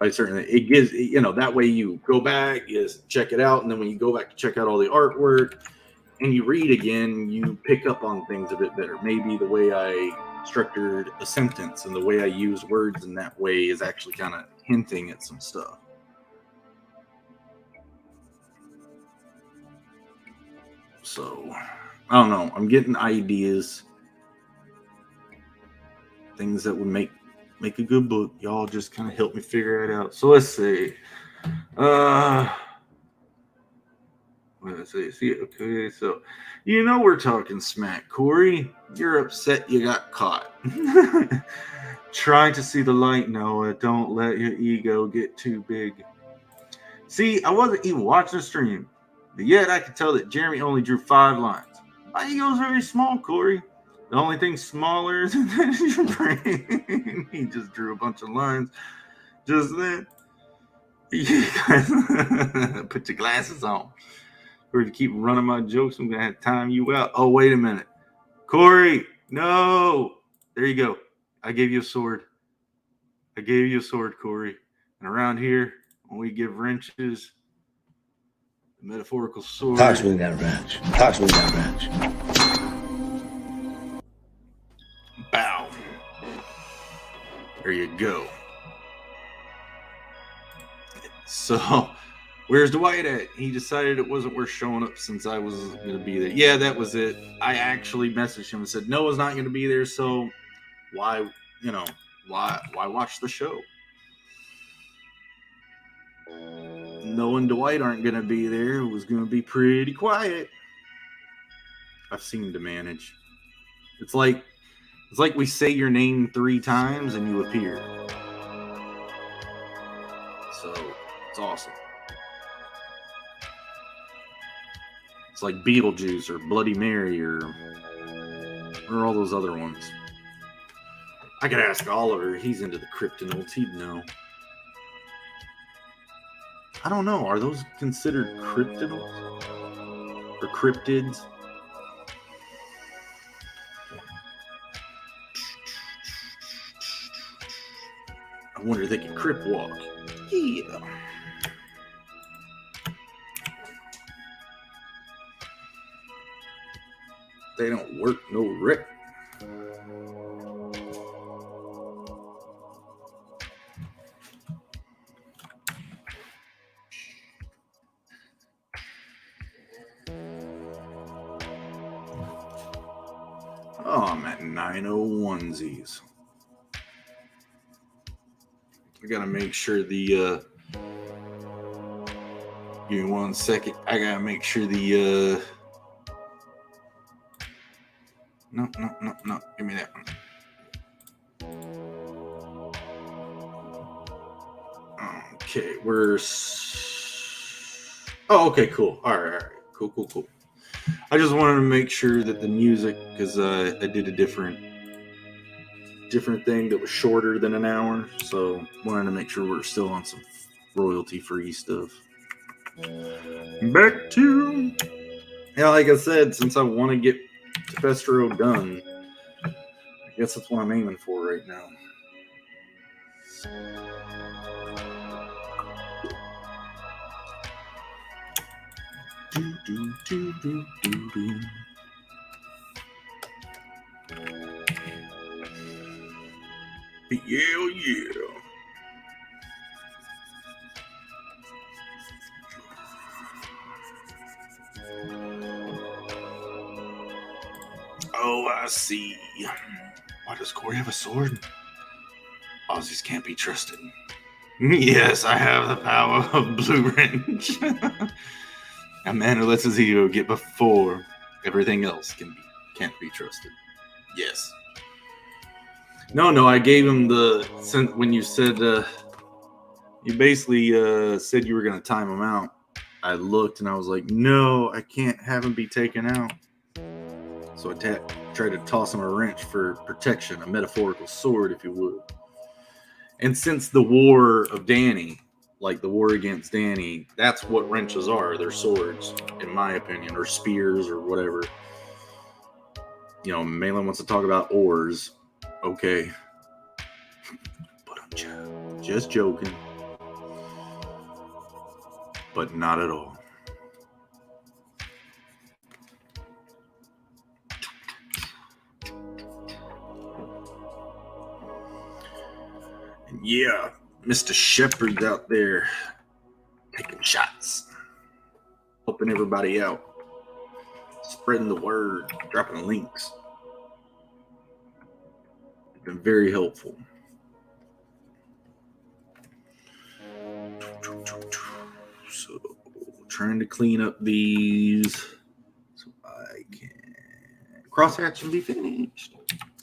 I certainly, it gives, that way you go back, you check it out, and then when you go back to check out all the artwork and you read again, you pick up on things a bit better. Maybe the way I structured a sentence and the way I use words in that way is actually kind of hinting at some stuff. So, I don't know. I'm getting ideas, things that would make a good book. Y'all just kind of help me figure it out. So let's see. Let's see. Okay, so we're talking smack, Corey. You're upset you got caught. Trying to see the light, Noah. Don't let your ego get too big. See, I wasn't even watching the stream, but yet I could tell that Jeremy only drew 5 lines. My ego's very small, Corey. The only thing smaller is your brain. He just drew a bunch of lines just then. Put your glasses on. Or to keep running my jokes, I'm going to have to time you out. Oh, wait a minute. Corey, no. There you go. I gave you a sword. Corey. And around here, when we give wrenches, the metaphorical sword. Toss me that wrench. Bow. There you go. So, where's Dwight at? He decided it wasn't worth showing up since I was going to be there. Yeah, that was it. I actually messaged him and said, Noah's not going to be there, so why watch the show? Noah and Dwight aren't going to be there. It was going to be pretty quiet. I've seen to manage. It's like we say your name 3 times and you appear. So, it's awesome. It's like Beetlejuice or Bloody Mary or all those other ones. I could ask Oliver. He's into the Kryptonites. He'd know. I don't know. Are those considered cryptids or cryptids? I wonder if they can crypt walk. Yeah. They don't work no rip. Oh, I'm at 901sies. I gotta make sure the give me 1 second. I gotta make sure the no. Give me that one. Okay, oh, okay, cool. All right. Cool. I just wanted to make sure that the music, because I did a different thing that was shorter than an hour, so wanted to make sure we're still on some royalty-free stuff. Back to, yeah, like I said, since I want to get Tepestro done, I guess that's what I'm aiming for right now. Do. Yeah. Oh, I see. Why does Corey have a sword? Aussies can't be trusted. Yes, I have the power of Blue Wrench. A man who lets his ego get before everything else can't be trusted. Yes. No, I gave him when you said you basically said you were going to time him out. I looked and I was like, no, I can't have him be taken out. So I tried to toss him a wrench for protection, a metaphorical sword, if you would. And since the war of Danny, like the war against Danny, that's what wrenches are. They're swords, in my opinion, or spears or whatever. You know, Malin wants to talk about oars. Okay. But I'm just joking. But not at all. And yeah, Mr. Shepherd's out there taking shots, helping everybody out, spreading the word, dropping links. It's been very helpful. So, trying to clean up these so I can crosshatch and be finished,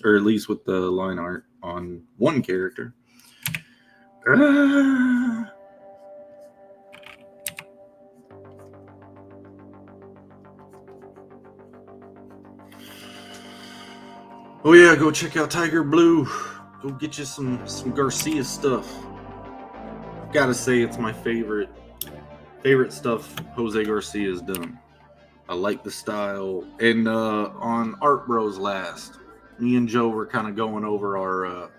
or at least with the line art on one character. Oh yeah, go check out Tiger Blue. Go get you some Garcia stuff. Gotta say, it's my favorite stuff Jose Garcia's done. I like the style. And on Art Bros last, me and Joe were kind of going over our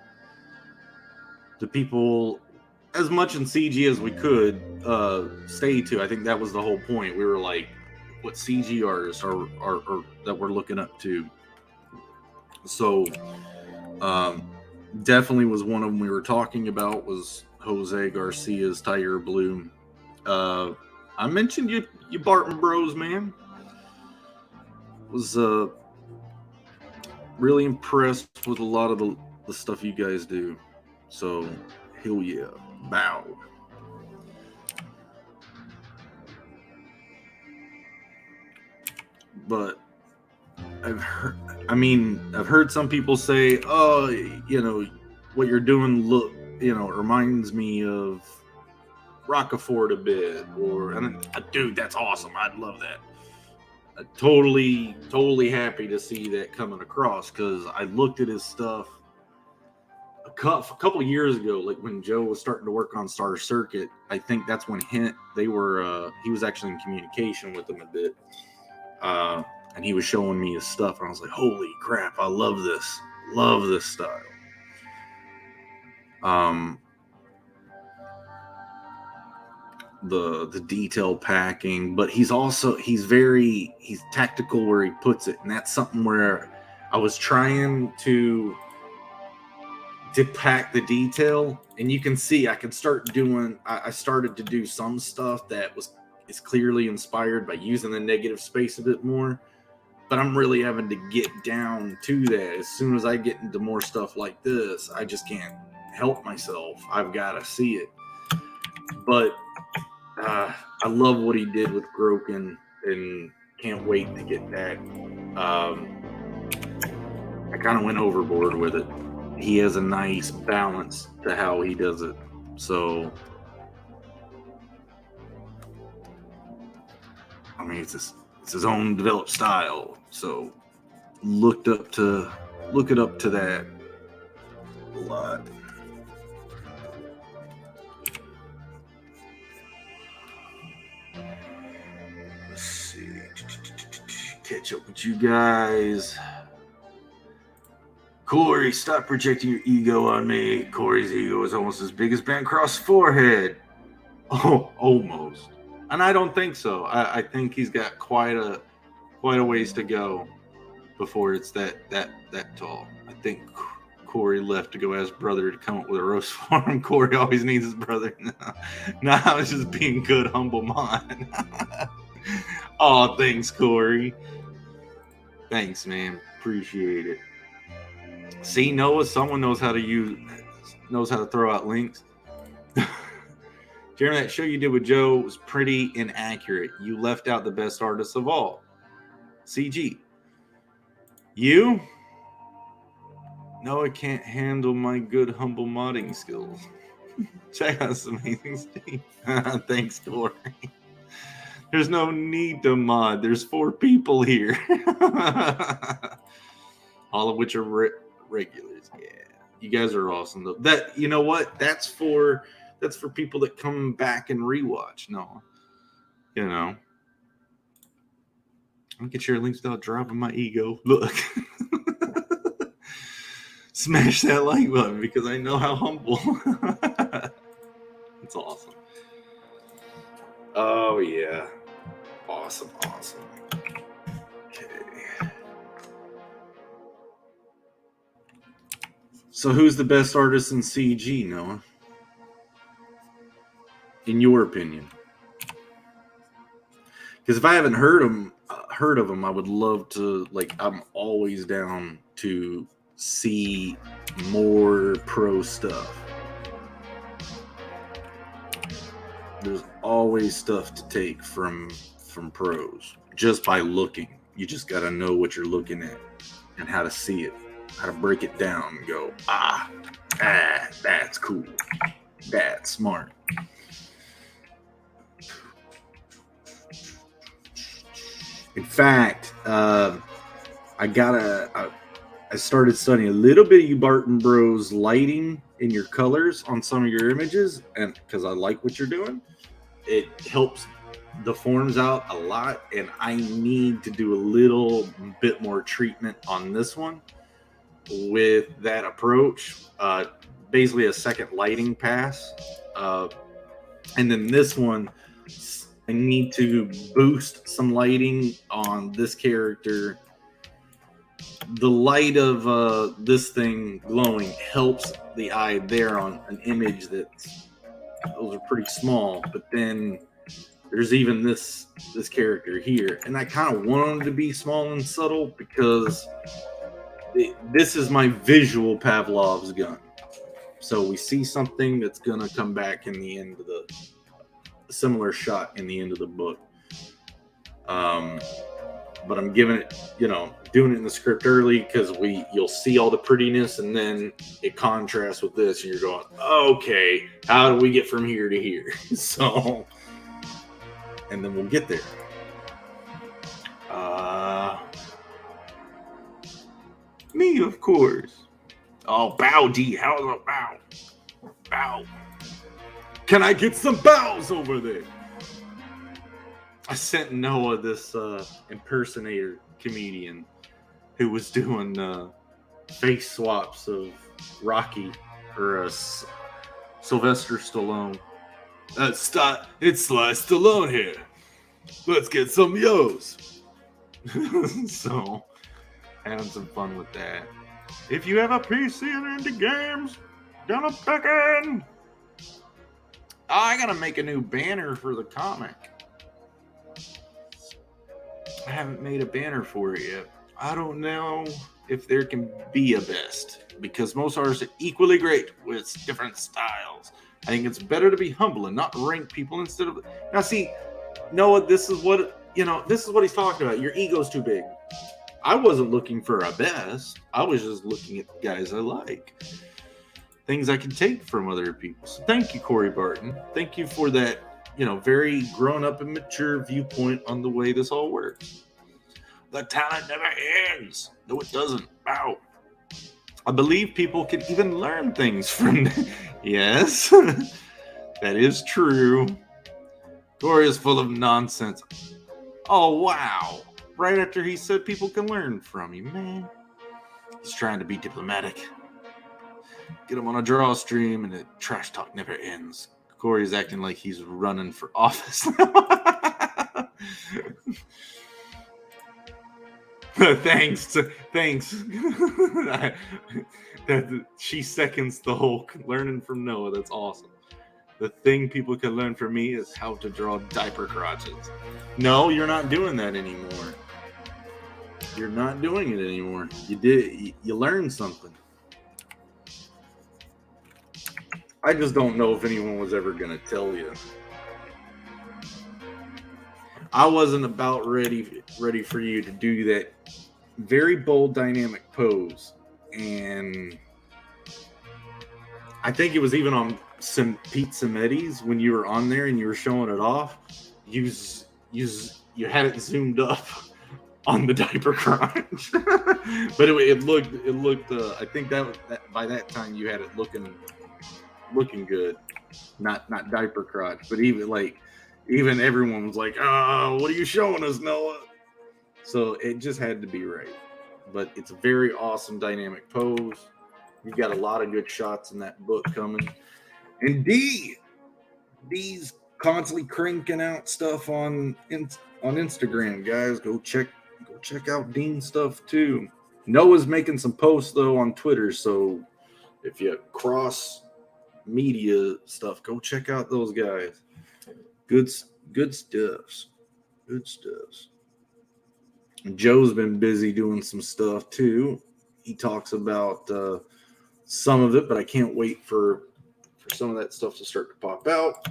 the people as much in CG as we could stay to. I think that was the whole point. We were like, what CG artists are that we're looking up to. So definitely was one of them we were talking about was Jose Garcia's Tiger Blue. I mentioned you Barton Bros, man. Was really impressed with a lot of the stuff you guys do. So, hell yeah. Bow. But I've heard some people say, oh, you know, what you're doing reminds me of Rockafort a bit, dude, that's awesome. I'd love that. Totally happy to see that coming across, because I looked at his stuff a couple years ago, like when Joe was starting to work on Star Circuit, I think that's when he was actually in communication with them a bit, and he was showing me his stuff, and I was like, holy crap, I love this style. The detail packing, but he's tactical where he puts it, and that's something where I was trying to pack the detail, and you can see I started to do some stuff that is clearly inspired by using the negative space a bit more, but I'm really having to get down to that. As soon as I get into more stuff like this, I just can't help myself. I've got to see it. But I love what he did with Broken, and can't wait to get that. I kind of went overboard with it. He has a nice balance to how he does it. So, I mean, it's his own developed style. So, look it up to that a lot. Let's see. Catch up with you guys. Corey, stop projecting your ego on me. Corey's ego is almost as big as Bancroft's forehead. Oh, almost. And I don't think so. I think he's got quite a ways to go before it's that tall. I think Corey left to go ask brother to come up with a roast for him. Corey always needs his brother. No, I was just being good, humble mind. Oh, thanks, Corey. Thanks, man. Appreciate it. See, Noah, someone knows how to throw out links. Jeremy, that show you did with Joe was pretty inaccurate. You left out the best artist of all. CG. You? Noah can't handle my good, humble modding skills. Check out this amazing Steve. Thanks, Corey. There's no need to mod. There's 4 people here. All of which are regulars. Yeah. You guys are awesome though. That, you know what? That's for people that come back and rewatch. No. You know. I can share links without dropping my ego. Look. Smash that like button because I know how humble. It's awesome. Oh yeah. Awesome. Okay. So who's the best artist in CG, Noah? In your opinion? Because if I haven't heard of them, I would love to. Like, I'm always down to see more pro stuff. There's always stuff to take from pros just by looking. You just got to know what you're looking at and how to see it, how to break it down and go, that's cool. That's smart. In fact, I started studying a little bit of you Barton Bros lighting in your colors on some of your images, and because I like what you're doing, it helps the forms out a lot, and I need to do a little bit more treatment on this one with that approach. Basically a second lighting pass, and then this one I need to boost some lighting on this character. The light of this thing glowing helps the eye there on an image those are pretty small, but then there's even this character here, and I kind of want them to be small and subtle because this is my visual Pavlov's gun. So we see something that's gonna come back in the end of the similar shot in the end of the book. But I'm giving it, doing it in the script early because you'll see all the prettiness, and then it contrasts with this, and you're going, okay, how do we get from here to here? So, and then we'll get there. Me, of course. Oh, bow, D. How's a bow? Bow. Can I get some bows over there? I sent Noah this impersonator comedian who was doing face swaps of Rocky or Sylvester Stallone. It's Sly Stallone here. Let's get some yos. So, having some fun with that. If you have a PC and indie games, gonna beckon. I gotta make a new banner for the comic. I haven't made a banner for it yet. I don't know if there can be a best, because most artists are equally great with different styles. I think it's better to be humble and not rank people instead of... Now see, Noah, this is what he's talking about. Your ego's too big. I wasn't looking for a best. I was just looking at the guys I like. Things I can take from other people. So thank you, Corey Barton. Thank you for that, very grown-up and mature viewpoint on the way this all works. The talent never ends. No, it doesn't. Wow. I believe people can even learn things from... Yes, that is true. Corey is full of nonsense. Oh, wow. Right after he said people can learn from you, man. He's trying to be diplomatic. Get him on a draw stream and the trash talk never ends. Corey's acting like he's running for office. Thanks. She seconds the whole learning from Noah. That's awesome. The thing people can learn from me is how to draw diaper crotches. No, you're not doing that anymore. You're not doing it anymore. You learned something. I just don't know if anyone was ever going to tell you. I wasn't about ready for you to do that very bold dynamic pose. And I think it was even on some Pete Samedis when you were on there and you were showing it off. You had it zoomed up on the diaper crotch. But it looked I think that by that time you had it looking good. Not diaper crotch, but even everyone was like, "Oh, what are you showing us, Noah?" So it just had to be right. But it's a very awesome dynamic pose. You've got a lot of good shots in that book coming. And D's constantly cranking out stuff on Instagram, guys. Go check out Dean's stuff too. Noah's making some posts though on Twitter, so if you cross media stuff, go check out those guys. Good stuffs. And Joe's been busy doing some stuff too. He talks about some of it, but I can't wait for some of that stuff to start to pop out.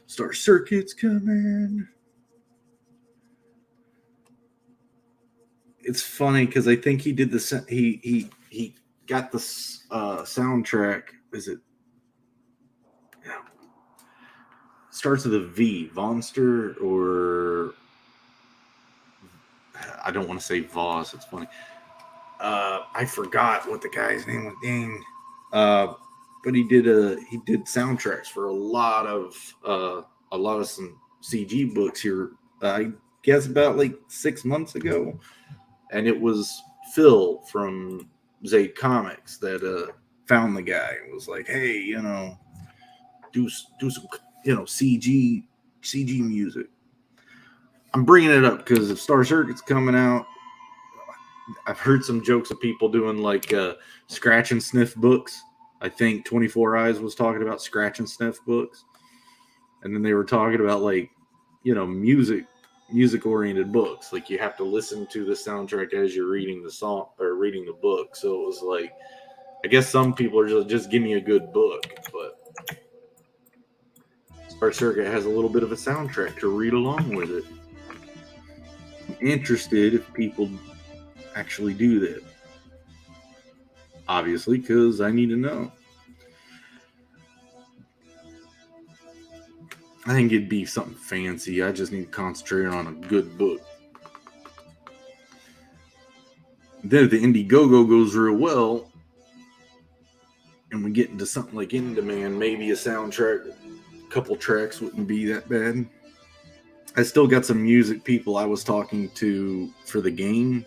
Star Circuit's coming. It's funny because I think he did he got the soundtrack. Is it? Yeah. Starts with a V. Vonster, or I don't want to say Voss. It's funny. I forgot what the guy's name was. Dang. But he did soundtracks for a lot of some CG books here. I guess about like 6 months ago, and it was Phil from Zade Comics that found the guy and was like, "Hey, do some CG music." I'm bringing it up because if Star Circuit's coming out, I've heard some jokes of people doing like scratch and sniff books. I think 24 Eyes was talking about scratch and sniff books. And then they were talking about like, music oriented books. Like you have to listen to the soundtrack as you're reading the song or reading the book. So it was like, I guess some people are just give me a good book, but Star Circuit has a little bit of a soundtrack to read along with it. I'm interested if people actually do that. Obviously, because I need to know. I think it'd be something fancy. I just need to concentrate on a good book. Then if the Indiegogo goes real well, and we get into something like In Demand, maybe a soundtrack, a couple tracks wouldn't be that bad. I still got some music people I was talking to for the game.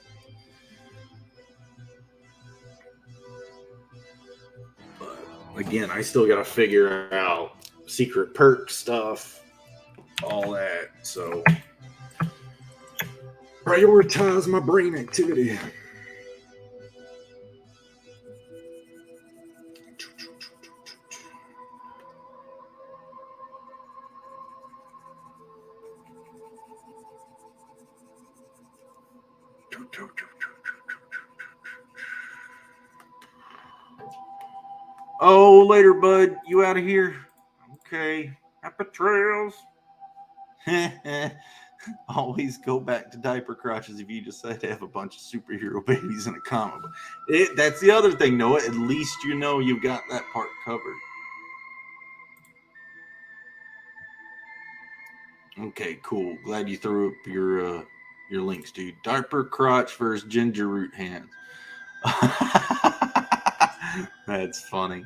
But again, I still got to figure out secret perk stuff, all that. So prioritize my brain activity. Oh, later, bud. You out of here? Okay. Happy trails. Always go back to diaper crotches if you decide to have a bunch of superhero babies in a comic book. That's the other thing, Noah. At least you know you've got that part covered. Okay, cool. Glad you threw up your links, dude. Diaper crotch versus ginger root hands. That's funny.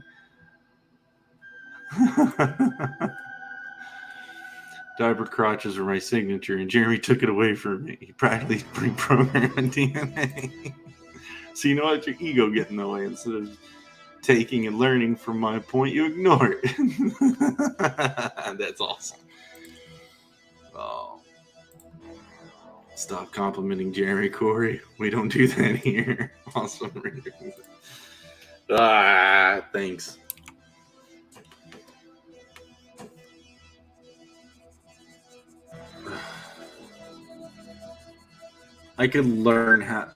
Diaper crotches are my signature, and Jeremy took it away from me. He practically reprogrammed DNA. So you know what? Your ego get in the way. Instead of taking and learning from my point, you ignore it. That's awesome. Oh. Stop complimenting Jeremy, Corey. We don't do that here. Awesome. Thanks. I could learn how.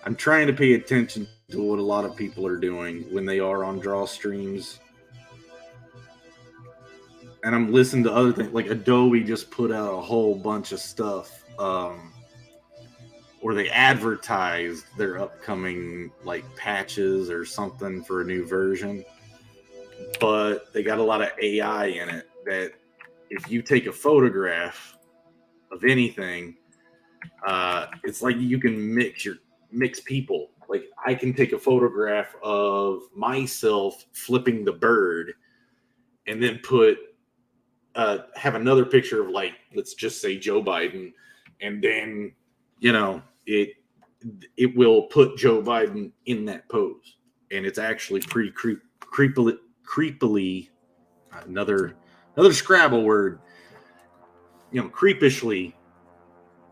I'm trying to pay attention to what a lot of people are doing when they are on draw streams. And I'm listening to other things. Like Adobe just put out a whole bunch of stuff. Or they advertised their upcoming like patches or something for a new version. But they got a lot of AI in it that if you take a photograph of anything, it's like you can mix people. Like I can take a photograph of myself flipping the bird and then have another picture of, like, let's just say Joe Biden, and then it will put Joe Biden in that pose, and it's actually pretty creepily another Scrabble word, creepishly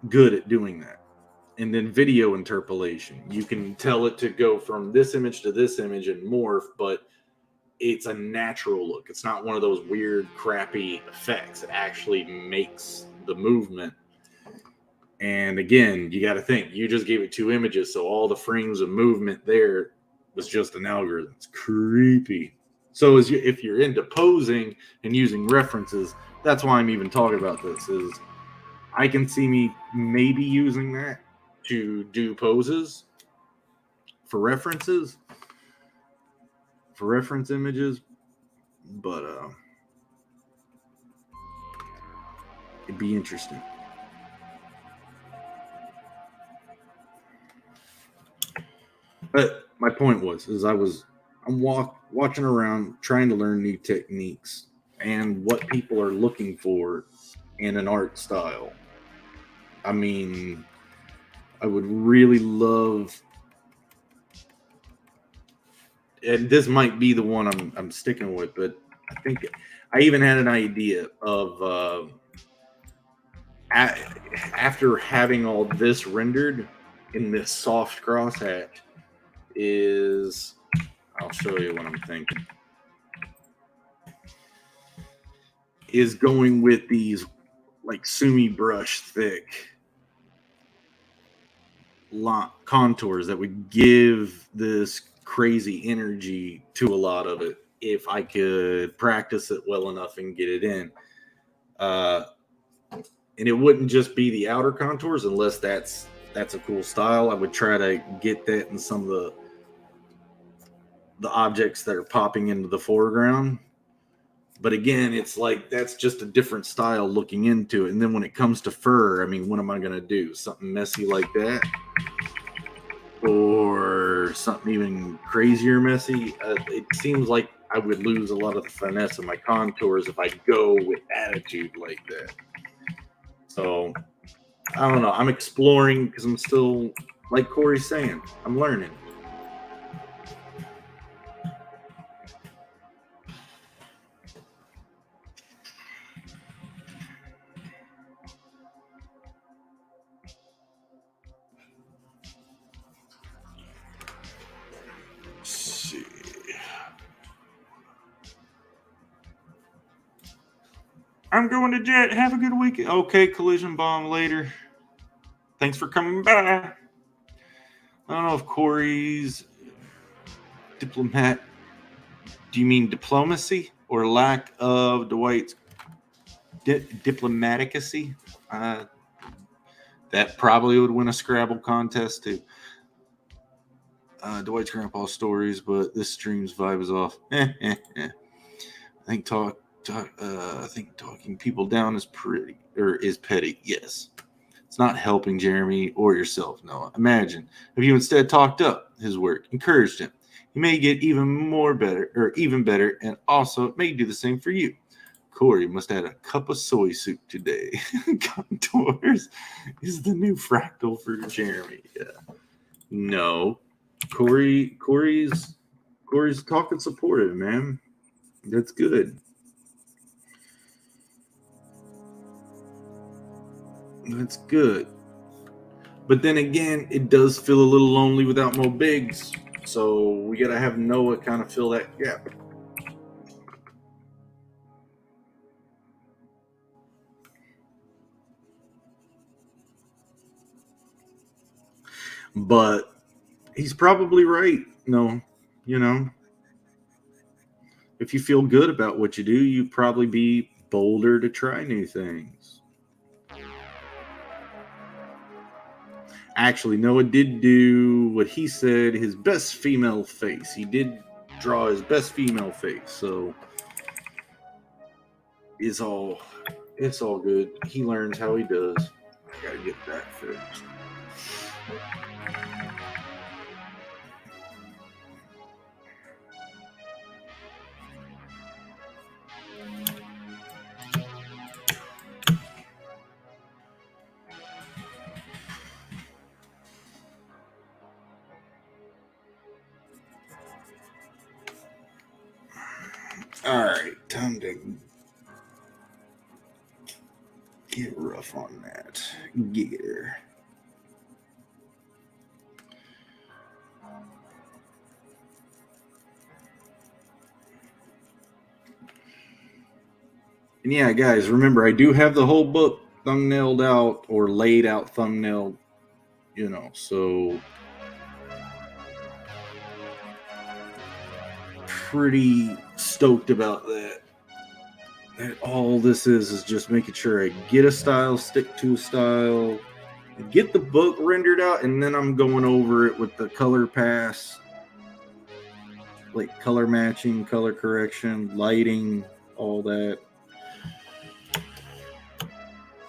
good at doing that. And then video interpolation, you can tell it to go from this image to this image and morph, but it's a natural look. It's not one of those weird, crappy effects. It actually makes the movement. And again, you got to think, you just gave it 2 images, so all the frames of movement there was just an algorithm. It's creepy. So if you're into posing and using references, that's why I'm even talking about this, is I can see me maybe using that to do poses for references, for reference images, but it'd be interesting. But my point I'm watching around, trying to learn new techniques and what people are looking for in an art style. I mean, I would really love, and this might be the one I'm sticking with, but I think I even had an idea of after having all this rendered in this soft crosshatch is, I'll show you what I'm thinking, is going with these like sumi brush thick contours that would give this crazy energy to a lot of it if I could practice it well enough and get it in. And it wouldn't just be the outer contours, unless that's a cool style. I would try to get that in some of the objects that are popping into the foreground. But again, it's like that's just a different style looking into it. And then when it comes to fur, I mean, what am I going to do? Something messy like that? or something even crazier messy, it seems like I would lose a lot of the finesse of my contours if I go with attitude like that. So I don't know. I'm exploring because I'm still, like Corey's saying, I'm learning. Let's see. I'm going to jet. Have a good weekend. Okay, collision bomb later. Thanks for coming by. I don't know if Corey's diplomat. Do you mean diplomacy or lack of Dwight's diplomaticacy? That probably would win a Scrabble contest too. Dwight's grandpa stories, but this stream's vibe is off. I think I think talking people down is petty. Yes. It's not helping Jeremy or yourself, Noah. Imagine if you instead talked up his work, encouraged him. He may get even better, and also it may do the same for you. Corey must add a cup of soy soup today. Contours is the new fractal for Jeremy. Yeah. No. Corey's talking supportive, man. That's good. That's good. But then again, it does feel a little lonely without Mo Biggs. So we got to have Noah kind of fill that gap. But he's probably right. No, if you feel good about what you do, you'd probably be bolder to try new things. Actually, Noah did do what he said, his best female face. He did draw his best female face, so it's all good. He learns how he does. I gotta get that fixed. All right, time to get rough on that gear. And yeah, guys, remember I do have the whole book thumbnailed out or laid out thumbnailed, so pretty stoked about that. And all this is just making sure I get a style, stick to a style, get the book rendered out, and then I'm going over it with the color pass, like color matching, color correction, lighting, all that.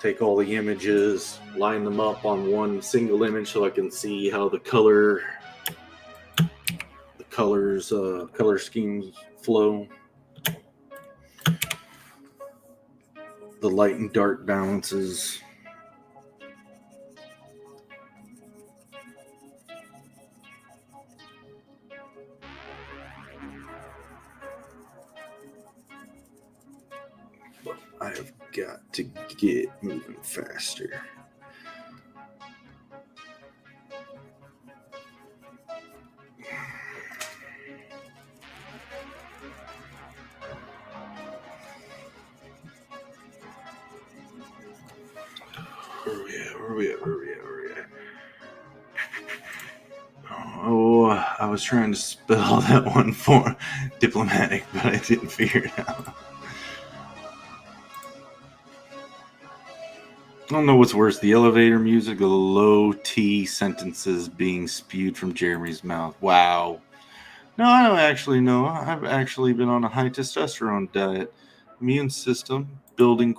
Take all the images, line them up on one single image so I can see how the color schemes flow. The light and dark balances. But I have got to get moving faster. Where we at? Oh, I was trying to spell that one for diplomatic, but I didn't figure it out. I don't know what's worse, the elevator music or the low T sentences being spewed from Jeremy's mouth. Wow. No, I don't actually know. I've actually been on a high testosterone diet. Immune system building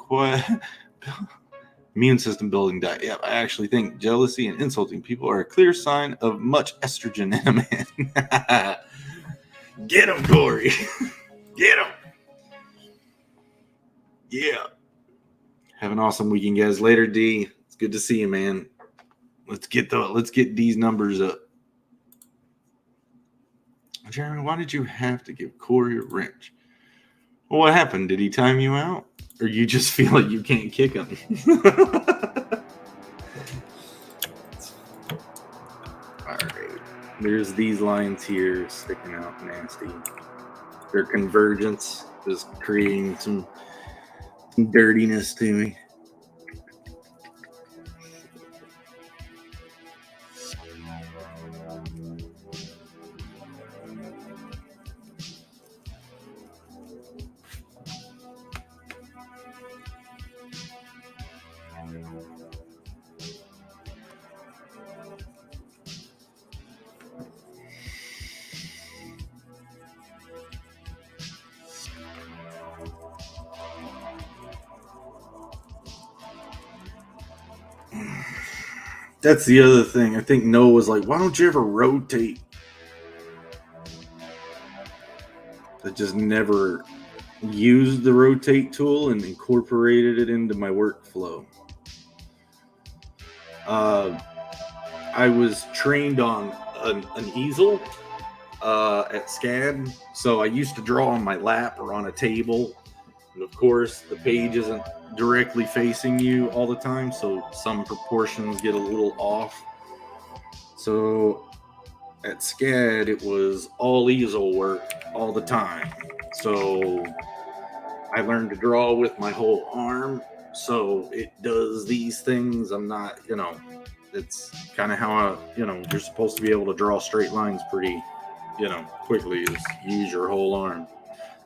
immune system building diet. Yeah, I actually think jealousy and insulting people are a clear sign of much estrogen in a man. Get him, Corey. Get him. Yeah. Have an awesome weekend, guys. Later, D. It's good to see you, man. Let's get these numbers up. Jeremy, why did you have to give Corey a wrench? Well, what happened? Did he time you out? Or you just feel like you can't kick him? Alright. There's these lines here sticking out nasty. Their convergence is creating some dirtiness to me. That's the other thing. I think Noah was like, why don't you ever rotate? I just never used the rotate tool and incorporated it into my workflow. I was trained on an easel at SCAD, so I used to draw on my lap or on a table. And of course, the page isn't directly facing you all the time, so some proportions get a little off. So at SCAD, it was all easel work all the time. So I learned to draw with my whole arm, so it does these things. I'm not, it's kind of how you're supposed to be able to draw straight lines pretty, quickly, is use your whole arm.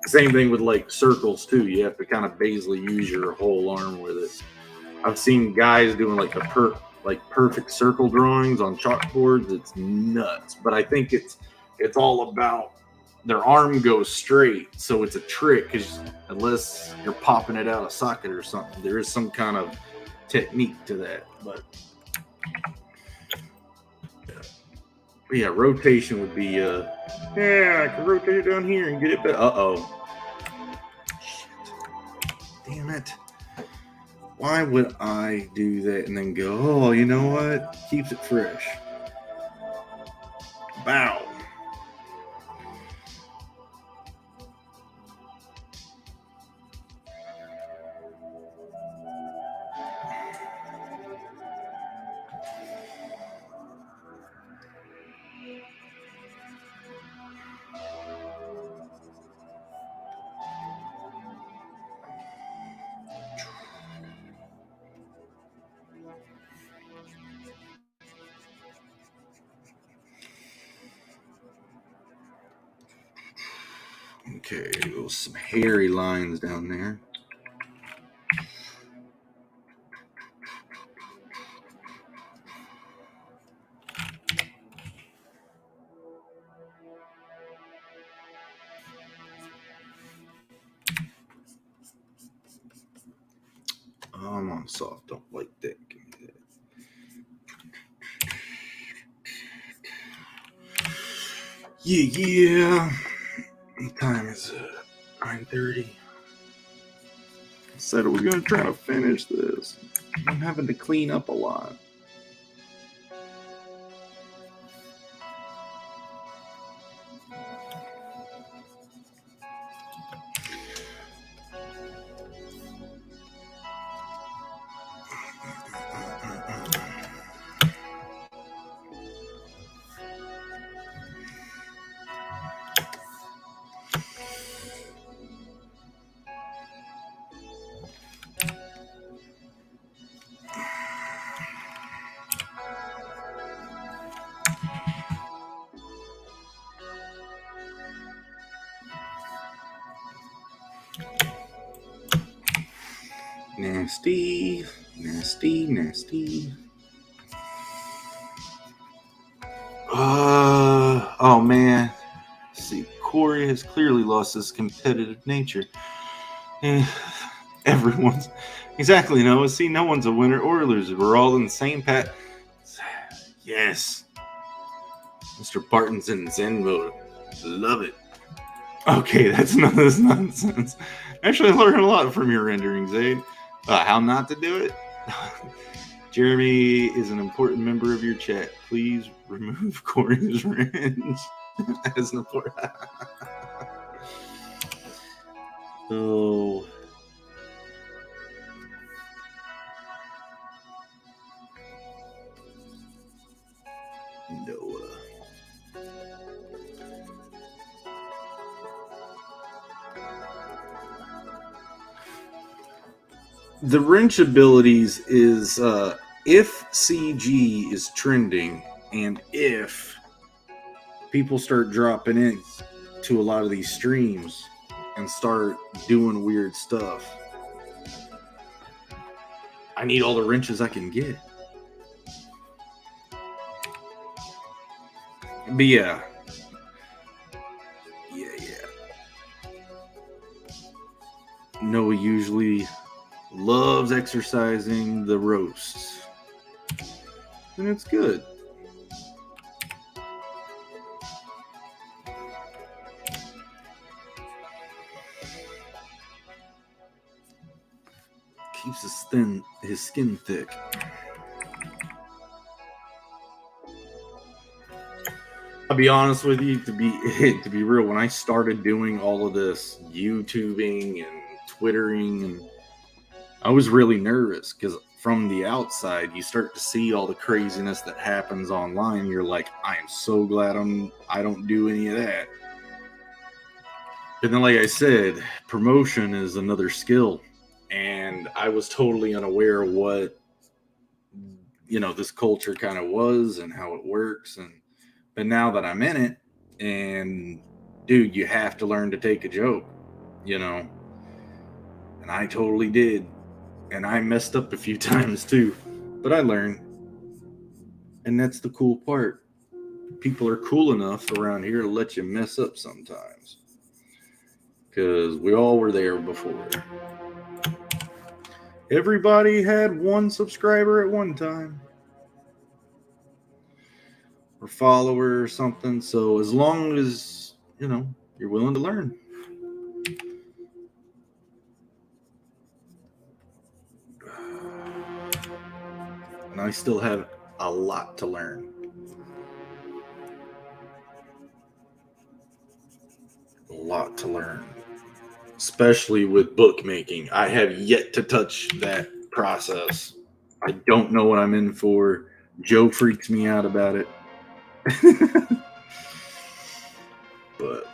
Same thing with like circles too. You have to kind of basically use your whole arm with it. I've seen guys doing like perfect circle drawings on chalkboards. It's nuts. But I think it's all about their arm goes straight, so it's a trick. Because unless you're popping it out of socket or something, there is some kind of technique to that. But yeah, rotation would be I can rotate it down here and get it back. Shit. Damn it. Why would I do that and then go, oh, you know what? Keeps it fresh. Bow. Okay, some hairy lines down there. I'm on soft, don't like that. Give me that. Yeah. What time is it? 9:30. I said I was going to try to finish this. I'm having to clean up a lot. Nasty, nasty, nasty. Oh man. Let's see, Corey has clearly lost his competitive nature. Everyone's exactly, Noah. See, no one's a winner or a loser. We're all in the same path. Yes, Mr. Barton's in Zen mode. Love it. Okay, that's none of this nonsense. Actually, I learned a lot from your rendering, Zade. How not to do it? Jeremy is an important member of your chat. Please remove Corey's wrench as an important. Oh. Noah. The wrench abilities is if CG is trending and if people start dropping in to a lot of these streams and start doing weird stuff, I need all the wrenches I can get. But yeah. Noah usually loves exercising the roasts. And it's good. Keeps his skin thick. I'll be honest with you, to be real, when I started doing all of this YouTubing and Twittering, and I was really nervous because from the outside, you start to see all the craziness that happens online. You're like, I am so glad I don't do any of that. And then, like I said, promotion is another skill, and I was totally unaware of what this culture kind of was and how it works. But now that I'm in it, and dude, you have to learn to take a joke, and I totally did. And I messed up a few times too, but I learned. And that's the cool part. People are cool enough around here to let you mess up sometimes. Because we all were there before. Everybody had one subscriber at one time. Or follower or something. So as long as, you're willing to learn. And I still have a lot to learn. A lot to learn. Especially with bookmaking. I have yet to touch that process. I don't know what I'm in for. Joe freaks me out about it. But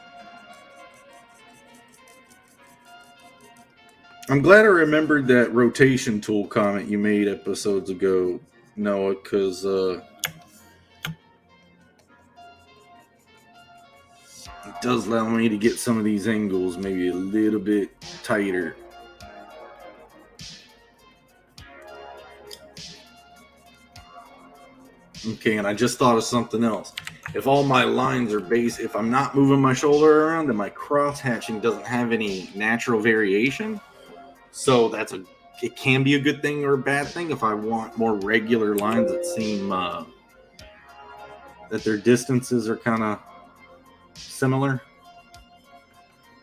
I'm glad I remembered that rotation tool comment you made episodes ago, Noah, because it does allow me to get some of these angles maybe a little bit tighter. Okay, and I just thought of something else. If all my lines are based, if I'm not moving my shoulder around, then my cross hatching doesn't have any natural variation. So it can be a good thing or a bad thing if I want more regular lines that seem that their distances are kind of similar.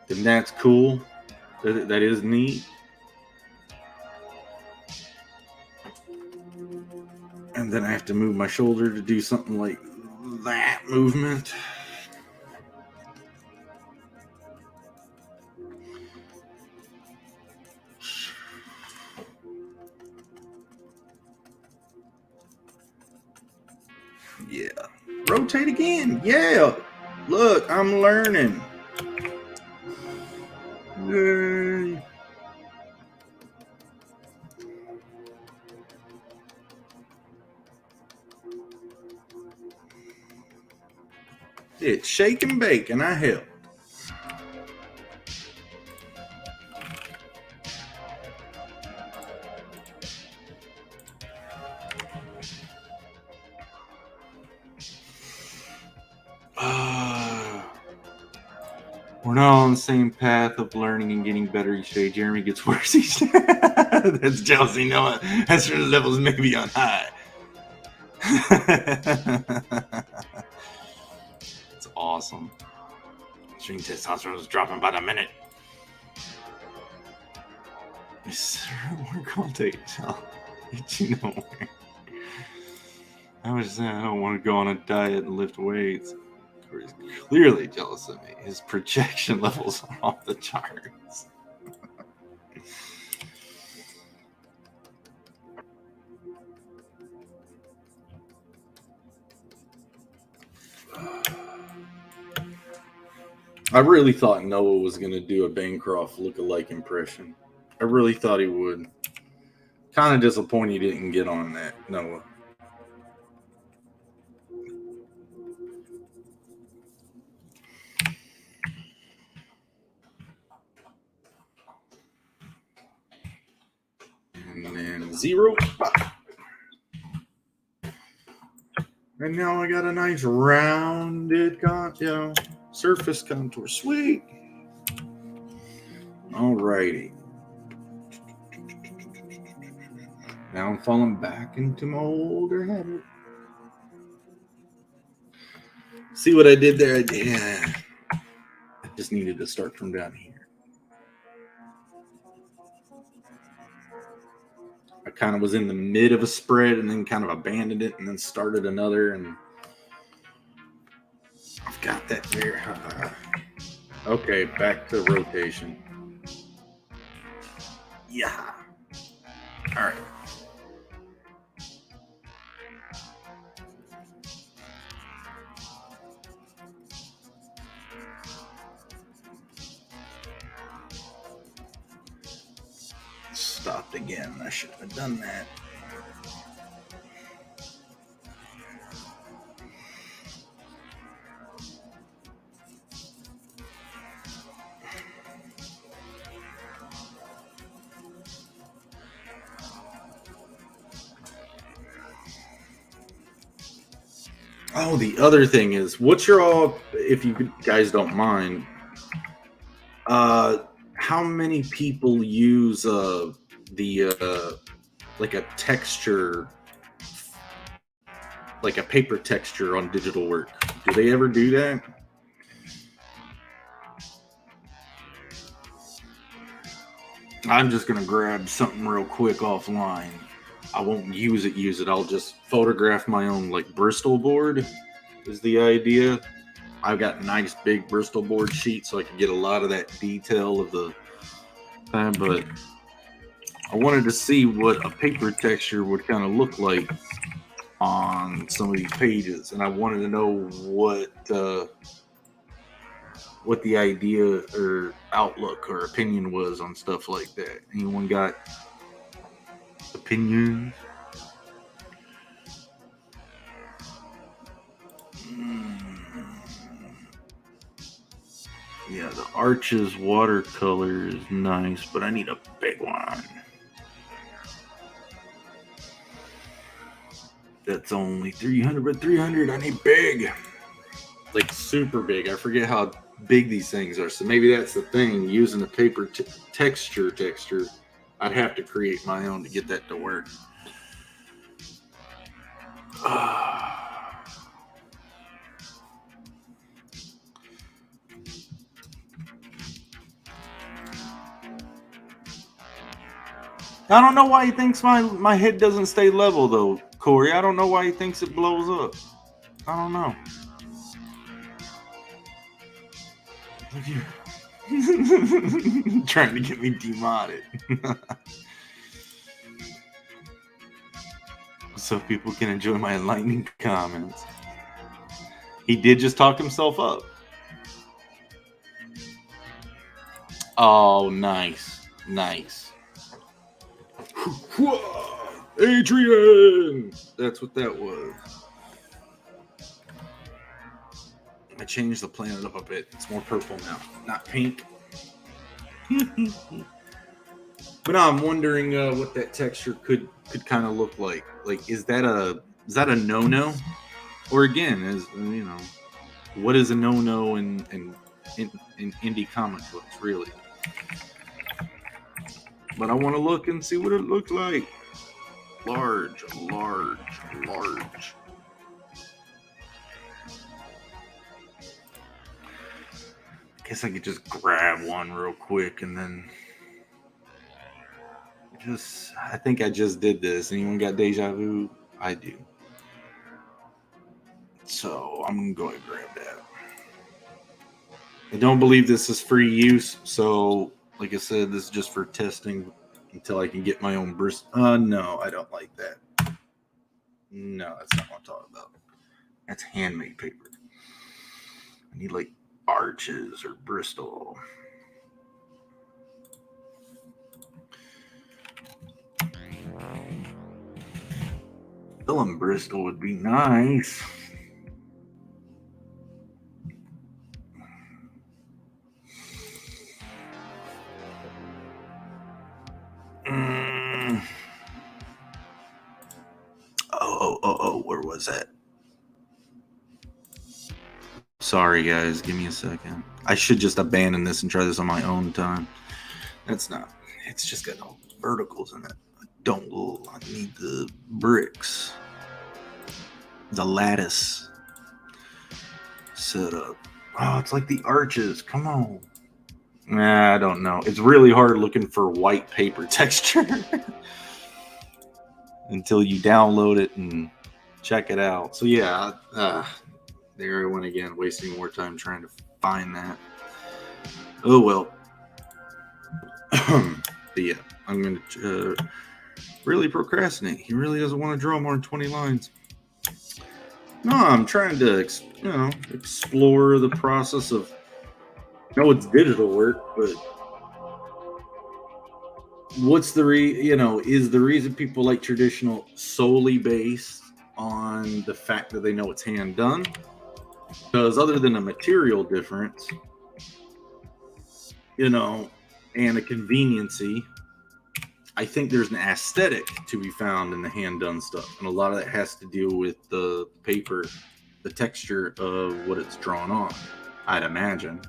Then that's cool. That is neat. And then I have to move my shoulder to do something like that movement. Yeah. Rotate again. Yeah. Look, I'm learning. Yay. It's shake and bake, and I help. We're not on the same path of learning and getting better each day. Jeremy gets worse each day. That's jealousy, Noah. That's your levels maybe on high. It's awesome. Extreme testosterone is dropping by the minute. Work all day. You know, I was saying I don't want to go on a diet and lift weights. He's clearly jealous of me. His projection levels are off the charts. I really thought Noah was going to do a Bancroft look-alike impression. I really thought he would. Kind of disappointed he didn't get on that, Noah. And then 0. And now I got a nice rounded surface contour. Sweet. Alrighty. Now I'm falling back into my older habit. See what I did there? Yeah. I just needed to start from down here. I kind of was in the mid of a spread and then kind of abandoned it and then started another, and I've got that there. Okay, back to rotation. Yeah. All right. Stopped again. I shouldn't have done that. Oh, the other thing is, what's your all, if you guys don't mind, how many people use like a texture, like a paper texture on digital work? Do they ever do that? I'm just gonna grab something real quick offline. I won't use it. I'll just photograph my own like Bristol board is the idea. I've got nice big Bristol board sheets so I can get a lot of that detail of the thing, but I wanted to see what a paper texture would kind of look like on some of these pages, and I wanted to know what the idea or outlook or opinion was on stuff like that. Anyone got opinions? Yeah, the Arches watercolor is nice, but I need a big one. That's only 300, but 300, I need big. Like super big. I forget how big these things are. So maybe that's the thing. Using the paper texture, I'd have to create my own to get that to work. I don't know why he thinks my head doesn't stay level, though, Corey. I don't know why he thinks it blows up. I don't know. Trying to get me demodded. So people can enjoy my enlightening comments. He did just talk himself up. Oh, nice. Adrian! That's what that was. I changed the planet up a bit. It's more purple now, not pink. But now I'm wondering what that texture could kind of look like. Like, is that a no-no? Or again, what is a no-no and in indie comic books, really. But I want to look and see what it looks like. Large. Guess I could just grab one real quick and then I think I just did this. Anyone got deja vu? I do. So I'm gonna go ahead and grab that. I don't believe this is free use, so like I said, this is just for testing until I can get my own Bristol. No, I don't like that. No, that's not what I'm talking about. That's handmade paper. I need like Arches or Bristol. Film Bristol would be nice. Oh, where was that? Sorry, guys. Give me a second. I should just abandon this and try this on my own time. That's not. It's just got all verticals in it. I need the bricks. The lattice setup. Oh, it's like the Arches. Come on. Nah, I don't know. It's really hard looking for white paper texture until you download it and check it out. So yeah, there I went again, wasting more time trying to find that. Oh well. But yeah, I'm going to really procrastinate. He really doesn't want to draw more than 20 lines. No, I'm trying to, explore the process of. I know it's digital work, but what's the is the reason people like traditional solely based on the fact that they know it's hand done? Because other than a material difference, and a conveniency, I think there's an aesthetic to be found in the hand done stuff. And a lot of that has to do with the paper, the texture of what it's drawn on, I'd imagine.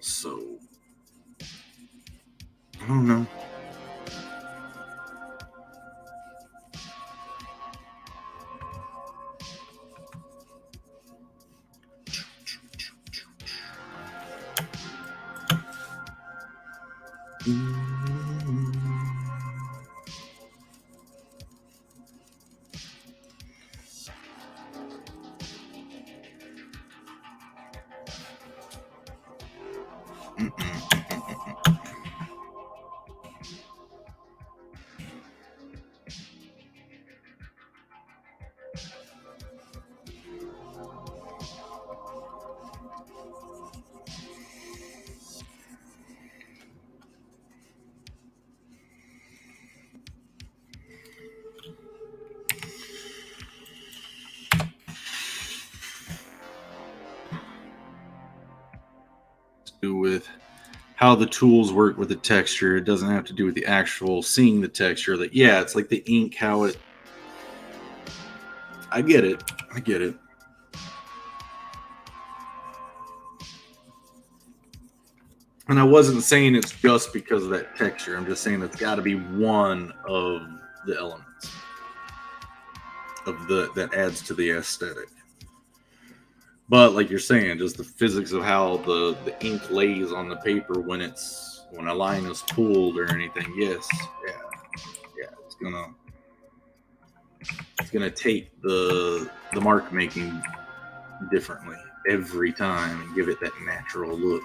So, I don't know. With how the tools work with the texture. It doesn't have to do with the actual seeing the texture. That it's like the ink, how it. I get it. And I wasn't saying it's just because of that texture. I'm just saying it's got to be one of the elements of that adds to the aesthetic. But like you're saying, just the physics of how the ink lays on the paper when a line is pulled or anything. Yes, yeah, it's gonna take the mark making differently every time and give it that natural look.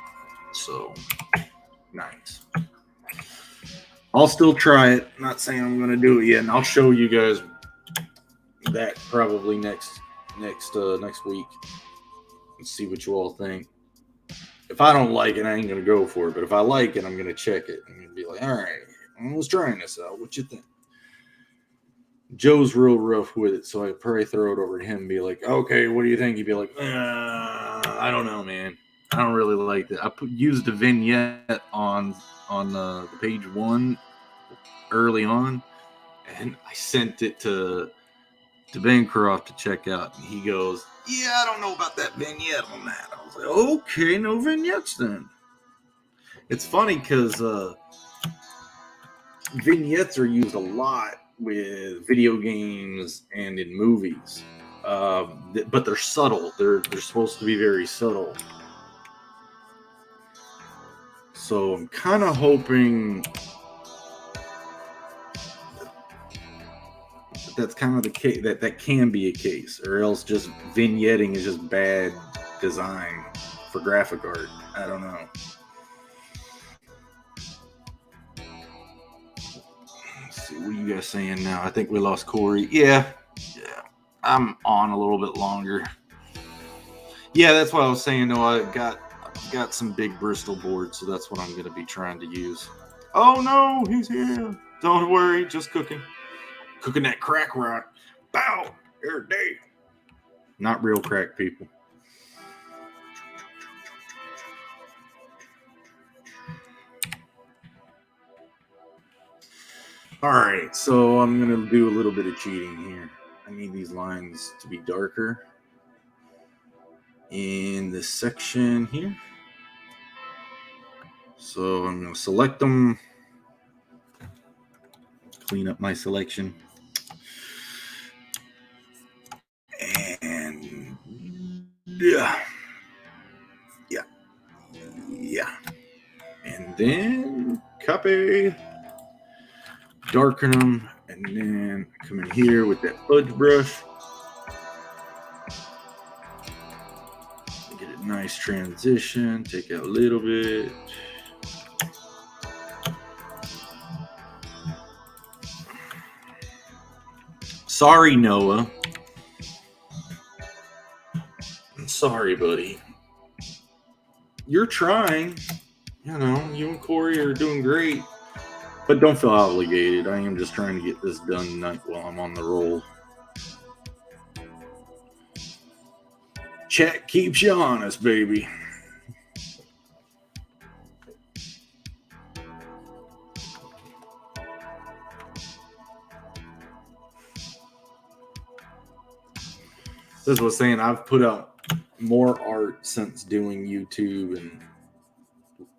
So nice. I'll still try it. Not saying I'm gonna do it yet, and I'll show you guys that probably next week. And see what you all think. If I don't like it, I ain't gonna go for it. But if I like it, I'm gonna check it and be like, all right, I was trying this out. What you think? Joe's real rough with it, so I'd probably throw it over to him and be like, okay, what do you think? He'd be like, I don't know, man. I don't really like that. I used a vignette on the page 1 early on, and I sent it to to Bancroft to check out, and he goes, "Yeah, I don't know about that vignette on that." I was like, "Okay, no vignettes then." It's funny because vignettes are used a lot with video games and in movies, but they're subtle. They're supposed to be very subtle. So I'm kind of hoping that's kind of the case, that can be a case, or else just vignetting is just bad design for graphic art. I don't know. Let's see, what are you guys saying now? I think we lost Corey. Yeah, I'm on a little bit longer. Yeah, that's what I was saying. No, I've got some big Bristol boards, so that's what I'm going to be trying to use. Oh no, he's here. Don't worry, just cooking that crack rock. Bow every day. Not real crack, people. All right, so I'm going to do a little bit of cheating here. I need these lines to be darker in this section here. So I'm going to select them, clean up my selection, and yeah, and then copy, darken them, and then come in here with that fudge brush, get a nice transition, take out a little bit. Sorry, Noah. Sorry, buddy. You're trying. You know, you and Corey are doing great. But don't feel obligated. I am just trying to get this done tonight while I'm on the roll. Chat keeps you honest, baby. This was saying I've put out more art since doing YouTube and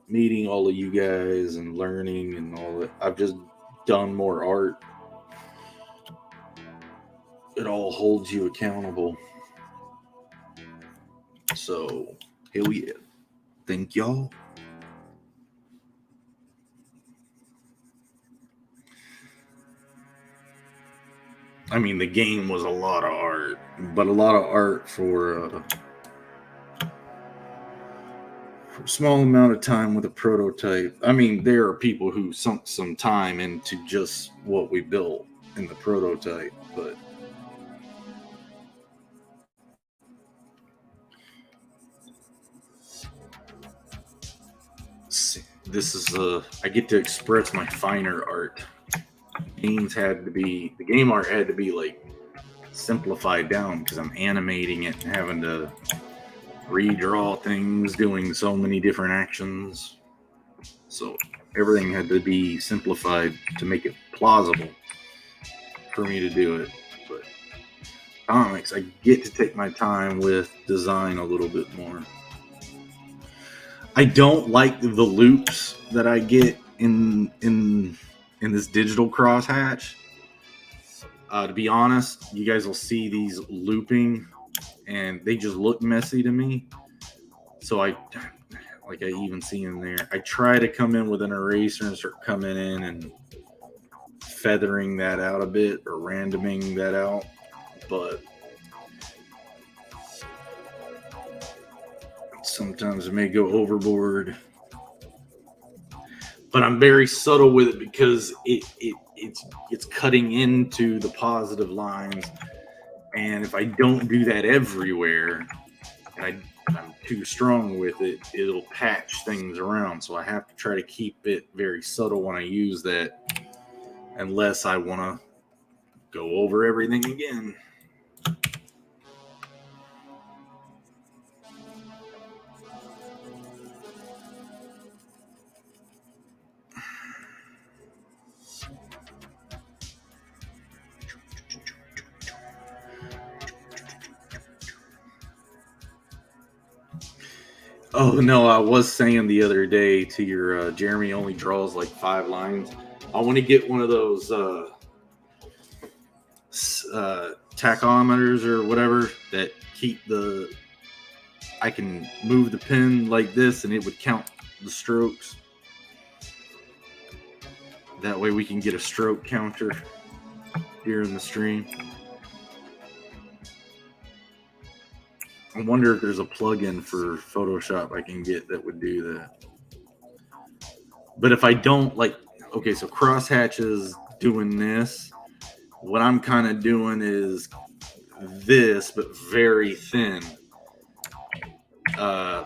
meeting all of you guys and learning and all that. I've just done more art. It all holds you accountable. So, hell yeah. Thank y'all. I mean, the game was a lot of art, but a lot of art for a small amount of time with a prototype. I mean, there are people who sunk some time into just what we built in the prototype, but this is I get to express my finer art. The game art had to be like simplified down because I'm animating it and having to redraw things, doing so many different actions. So everything had to be simplified to make it plausible for me to do it. But comics, I get to take my time with design a little bit more. I don't like the loops that I get in this digital crosshatch. To be honest, you guys will see these looping, and they just look messy to me. So I even see in there. I try to come in with an eraser and start coming in and feathering that out a bit or randoming that out, but sometimes it may go overboard. But I'm very subtle with it because it's cutting into the positive lines, and if I don't do that everywhere, and I'm too strong with it, it'll patch things around. So I have to try to keep it very subtle when I use that, unless I want to go over everything again. Oh no, I was saying the other day to your Jeremy only draws like 5 lines. I want to get one of those tachometers or whatever that keep the. I can move the pen like this and it would count the strokes. That way we can get a stroke counter here in the stream. I wonder if there's a plugin for Photoshop I can get that would do that. But if I don't okay, so crosshatches doing this. What I'm kind of doing is this, but very thin. I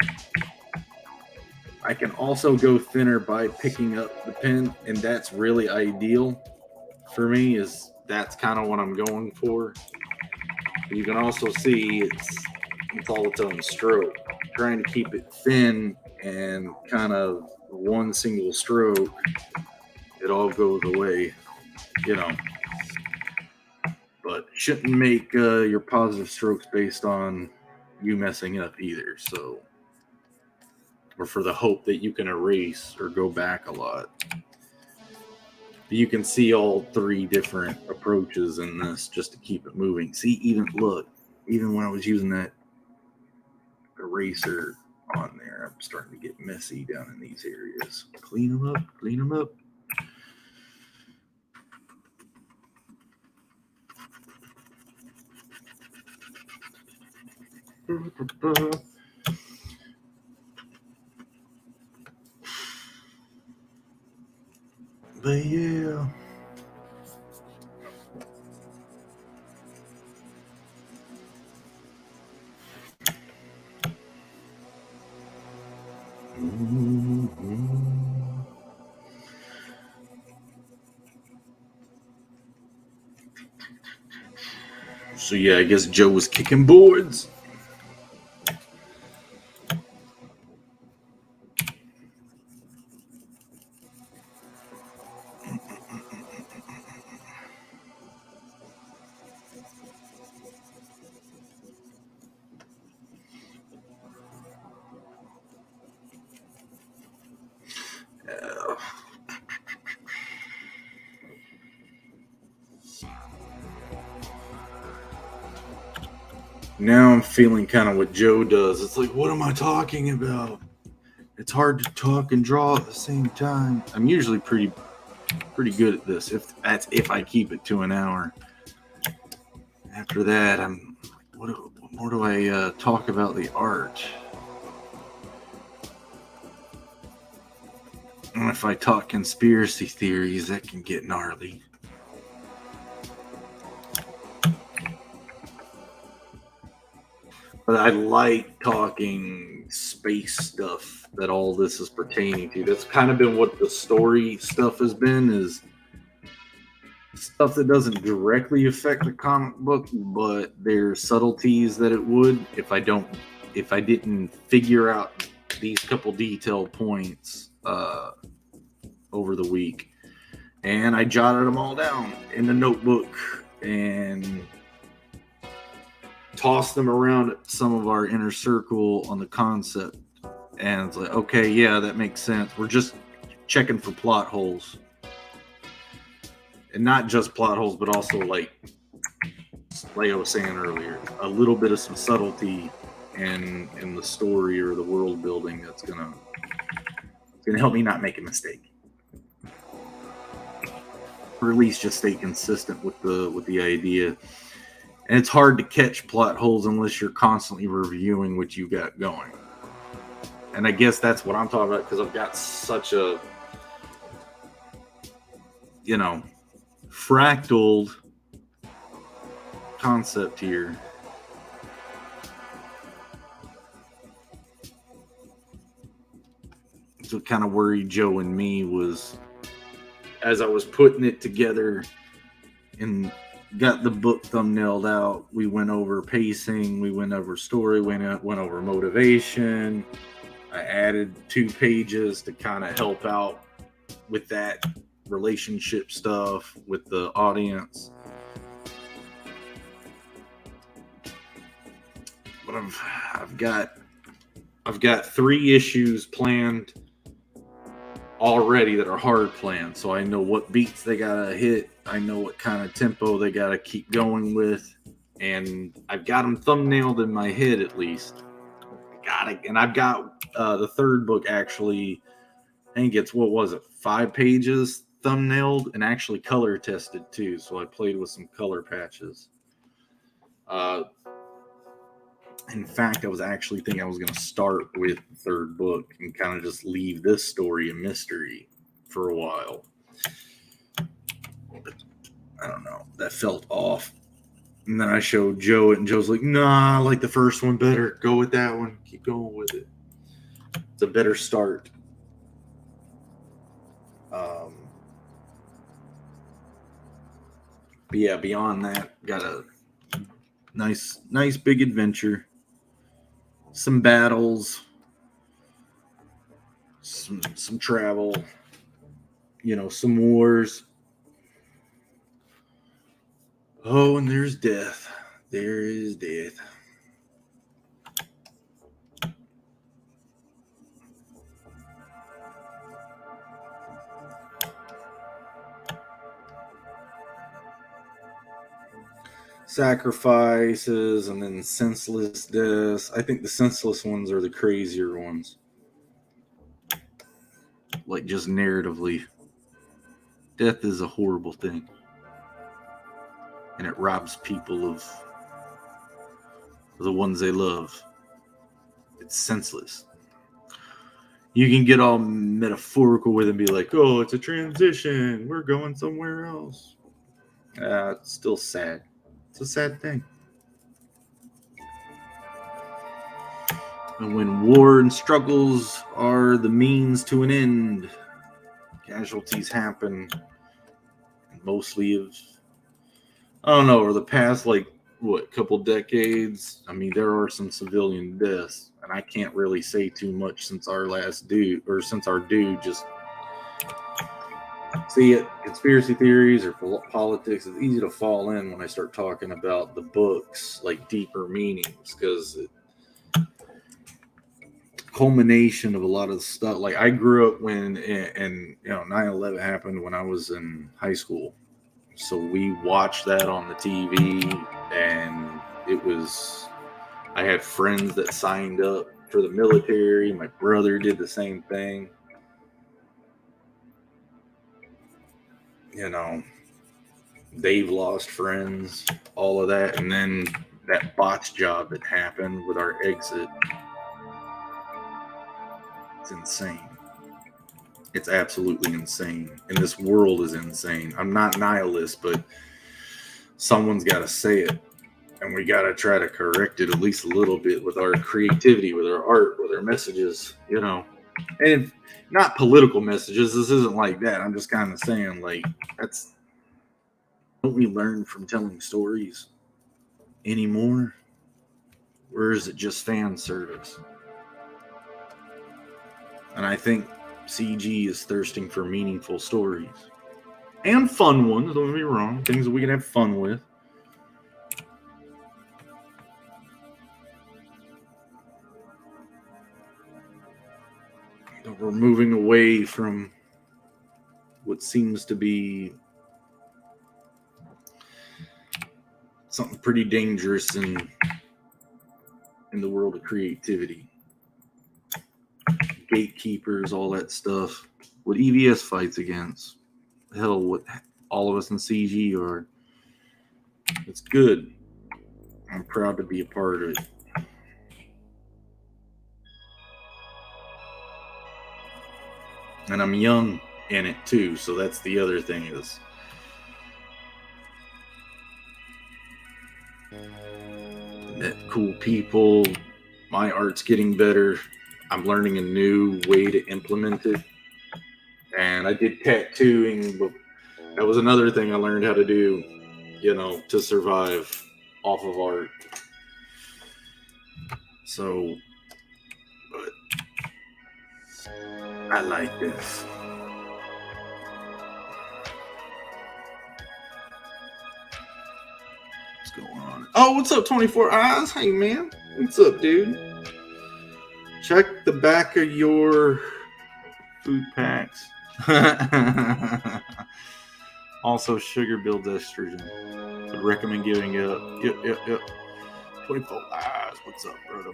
can also go thinner by picking up the pen, and that's really ideal for me. That's kind of what I'm going for. But you can also see it's all its own stroke. Trying to keep it thin and kind of one single stroke, it all goes away, But shouldn't make your positive strokes based on you messing up either. So, or for the hope that you can erase or go back a lot. You can see all 3 different approaches in this just to keep it moving. See, even when I was using that eraser on there, I'm starting to get messy down in these areas. Clean them up. But yeah. So yeah, I guess Joe was kicking boards. Now I'm feeling kind of what Joe does. It's like, what am I talking about? It's hard to talk and draw at the same time. I'm usually pretty good at this. If I keep it to an hour. After that, what more do I talk about the art? And if I talk conspiracy theories, that can get gnarly. But I like talking space stuff that all this is pertaining to. That's kind of been what the story stuff has been, is stuff that doesn't directly affect the comic book, but there's subtleties that it would if I didn't figure out these couple detail points over the week. And I jotted them all down in the notebook and tossed them around at some of our inner circle on the concept. And it's like, okay, yeah, that makes sense. We're just checking for plot holes. And not just plot holes, but also like I was saying earlier, a little bit of some subtlety in the story or the world building that's gonna help me not make a mistake, or at least just stay consistent with the idea. And it's hard to catch plot holes unless you're constantly reviewing what you got going. And I guess that's what I'm talking about, because I've got such a fractaled concept here. So what kind of worried Joe and me was, as I was putting it together and got the book thumbnailed out, we went over pacing, we went over story, went over motivation. I added 2 pages to kind of help out with that relationship stuff with the audience. But I've got I've got 3 issues planned already that are hard planned, so I know what beats they gotta hit. I know what kind of tempo they gotta keep going with, and I've got them thumbnailed in my head at least. Got it, and I've got the 3rd book actually. I think it's 5 pages thumbnailed and actually color tested too. So I played with some color patches. In fact, I was actually thinking I was going to start with the 3rd book and kind of just leave this story a mystery for a while. But I don't know. That felt off. And then I showed Joe it, and Joe's like, nah, I like the first one better. Go with that one. Keep going with it. It's a better start. But yeah, beyond that, got a nice big adventure. Some battles. Some travel. Some wars. Oh, and there's death. There is death. Sacrifices and then senseless deaths. I think the senseless ones are the crazier ones. Like, just narratively. Death is a horrible thing. And it robs people of the ones they love. It's senseless. You can get all metaphorical with it and be like, oh, it's a transition. We're going somewhere else. It's still sad. It's a sad thing. And when war and struggles are the means to an end, casualties happen. Mostly over the past, couple decades. I mean, there are some civilian deaths, and I can't really say too much since our dude just see it. Conspiracy theories or politics, it's easy to fall in when I start talking about the books, like deeper meanings, because culmination of a lot of stuff. Like, I grew up when 9/11 happened when I was in high school, so we watched that on the TV, and I had friends that signed up for the military. My brother did the same thing. They've lost friends, all of that. And then that botch job that happened with our exit. It's insane. It's absolutely insane. And this world is insane. I'm not nihilist, but someone's got to say it. And we got to try to correct it at least a little bit with our creativity, with our art, with our messages, And not political messages. This isn't like that. I'm just kind of saying, don't we learn from telling stories anymore? Or is it just fan service? And I think CG is thirsting for meaningful stories. And fun ones, don't get me wrong. Things that we can have fun with. But we're moving away from what seems to be something pretty dangerous in the world of creativity. Gatekeepers, all that stuff. What EVS fights against. Hell, what all of us in CG are. It's good. I'm proud to be a part of it. And I'm young in it too, so that's the other thing is met cool people. My art's getting better. I'm learning a new way to implement it. And I did tattooing, but that was another thing I learned how to do, to survive off of art. So, but I like this. What's going on? Oh, what's up, 24 Eyes? Hey, man. What's up, dude? Check the back of your food packs. Also, sugar builds estrogen. Would recommend giving it up. Yep. 24 hours. What's up, brother?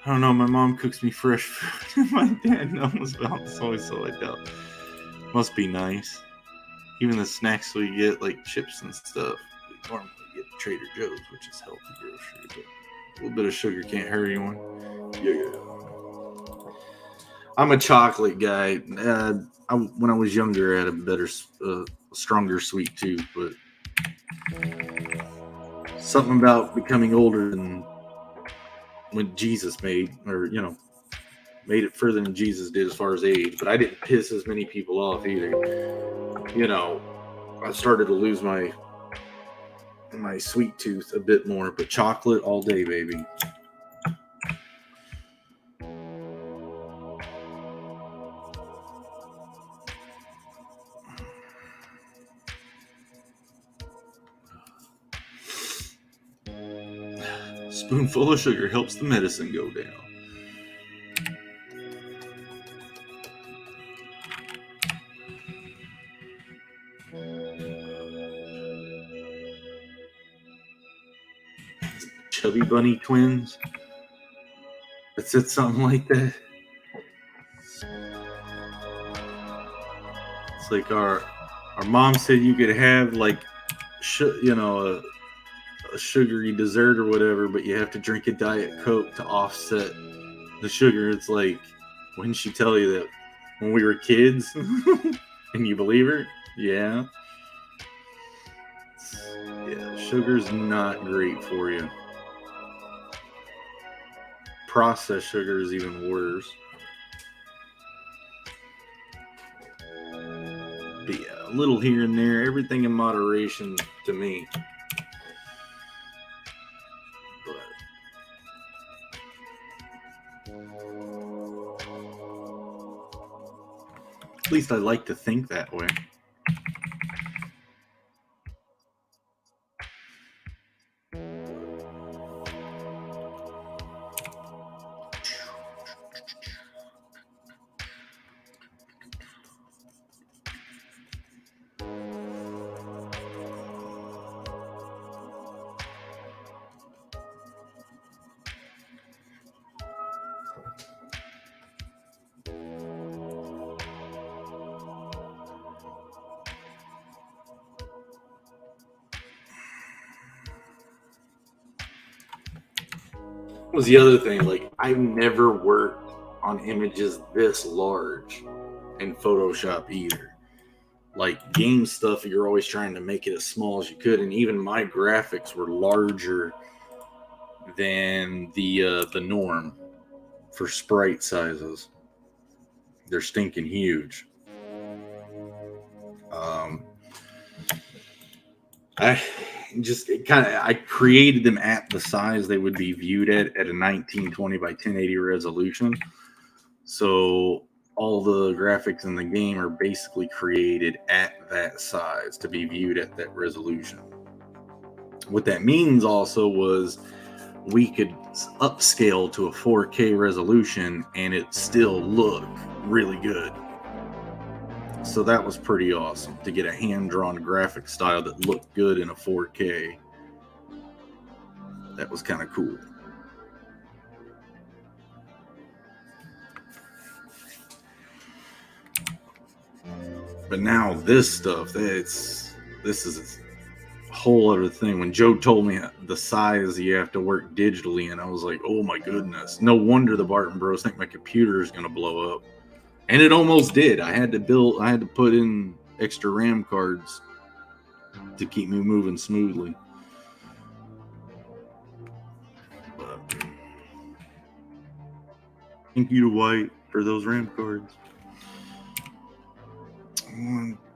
I don't know. My mom cooks me fresh food. My dad knows about soy, so I doubt. Must be nice. Even the snacks we get, like chips and stuff, we normally get Trader Joe's, which is healthy grocery. But a little bit of sugar can't hurt anyone. Yeah. I'm a chocolate guy. When I was younger, I had a better, stronger sweet tooth, but something about becoming older than when Jesus made it further than Jesus did as far as age. But I didn't piss as many people off either. I started to lose my sweet tooth a bit more, but chocolate all day, baby. Spoonful of sugar helps the medicine go down. Chubby Bunny twins. It said something like that. It's like our mom said you could have like a sugary dessert or whatever, but you have to drink a Diet Coke to offset the sugar. It's like, when did she tell you that? When we were kids? And you believe her? Yeah. Yeah, sugar's not great for you. Processed sugar is even worse. But yeah, a little here and there, everything in moderation to me. At least I like to think that way. Was the other thing, like, I've never worked on images this large in Photoshop either. Like, game stuff, you're always trying to make it as small as you could, and even my graphics were larger than the norm for sprite sizes. They're stinking huge. I created them at the size they would be viewed at a 1920 by 1080 resolution. So all the graphics in the game are basically created at that size to be viewed at that resolution. What that means also was we could upscale to a 4K resolution and it still look really good. So that was pretty awesome to get a hand-drawn graphic style that looked good in a 4K. That was kind of cool. But now this stuff, this is a whole other thing. When Joe told me the size you have to work digitally, and I was like, oh my goodness. No wonder the Barton Bros think my computer is going to blow up. And it almost did. I had to put in extra RAM cards to keep me moving smoothly. But thank you to White for those RAM cards.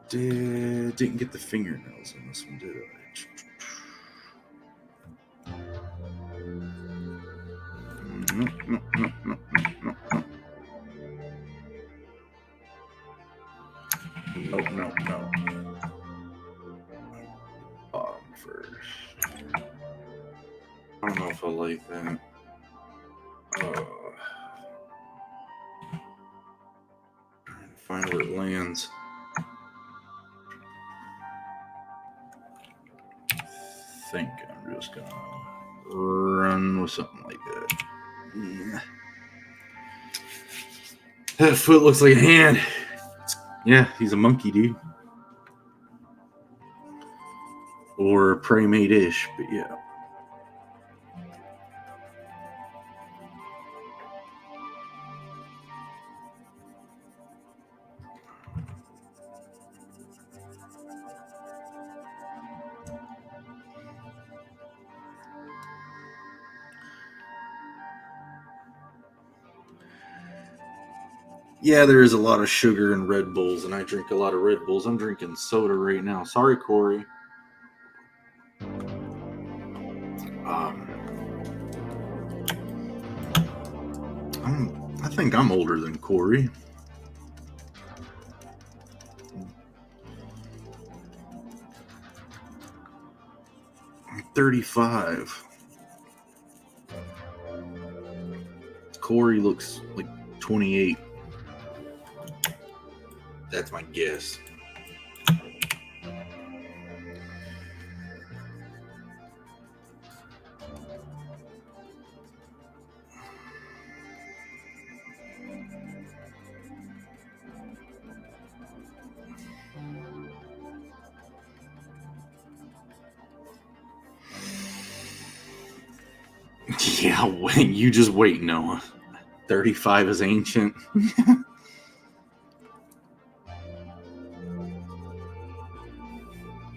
Didn't get the fingernails on this one, did I? No. No. Bottom first. I don't know if I like that. Find where it lands. I think I'm just gonna run with something like that. Yeah. That foot looks like a hand. Yeah, he's a monkey, dude. Or primate-ish, but yeah. Yeah, there is a lot of sugar in Red Bulls, and I drink a lot of Red Bulls. I'm drinking soda right now. Sorry, Corey. I think I'm older than Corey. I'm 35. Corey looks like 28. That's my guess. Yeah, you just wait, Noah. 35 is ancient.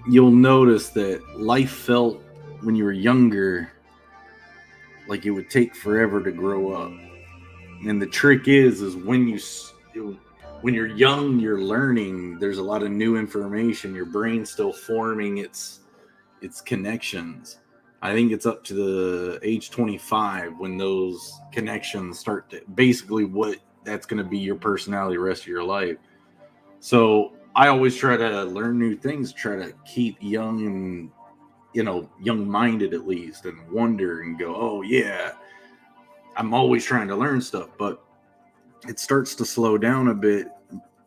You'll notice that life felt when you were younger like it would take forever to grow up. And the trick is when you're young, you're learning. There's a lot of new information. Your brain's still forming its connections. I think it's up to the age 25 when those connections start to basically that's going to be your personality the rest of your life. So I always try to learn new things, try to keep young and, young-minded at least, and wonder and go, oh yeah, I'm always trying to learn stuff, but it starts to slow down a bit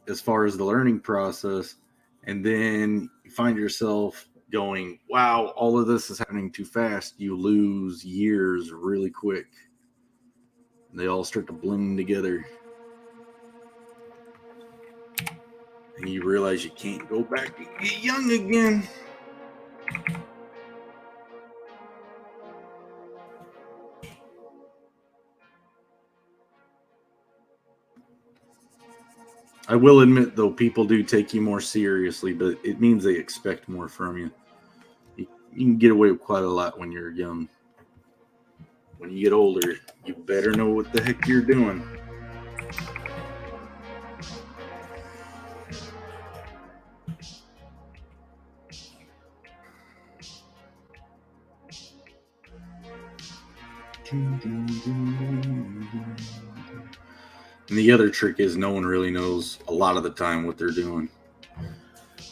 as far as the learning process. And then you find yourself going, wow, all of this is happening too fast. You lose years really quick. They all start to blend together. And you realize you can't go back and get young again. I will admit, though, people do take you more seriously, but it means they expect more from you. You can get away with quite a lot when you're young. When you get older, you better know what the heck you're doing. And the other trick is no one really knows a lot of the time what they're doing.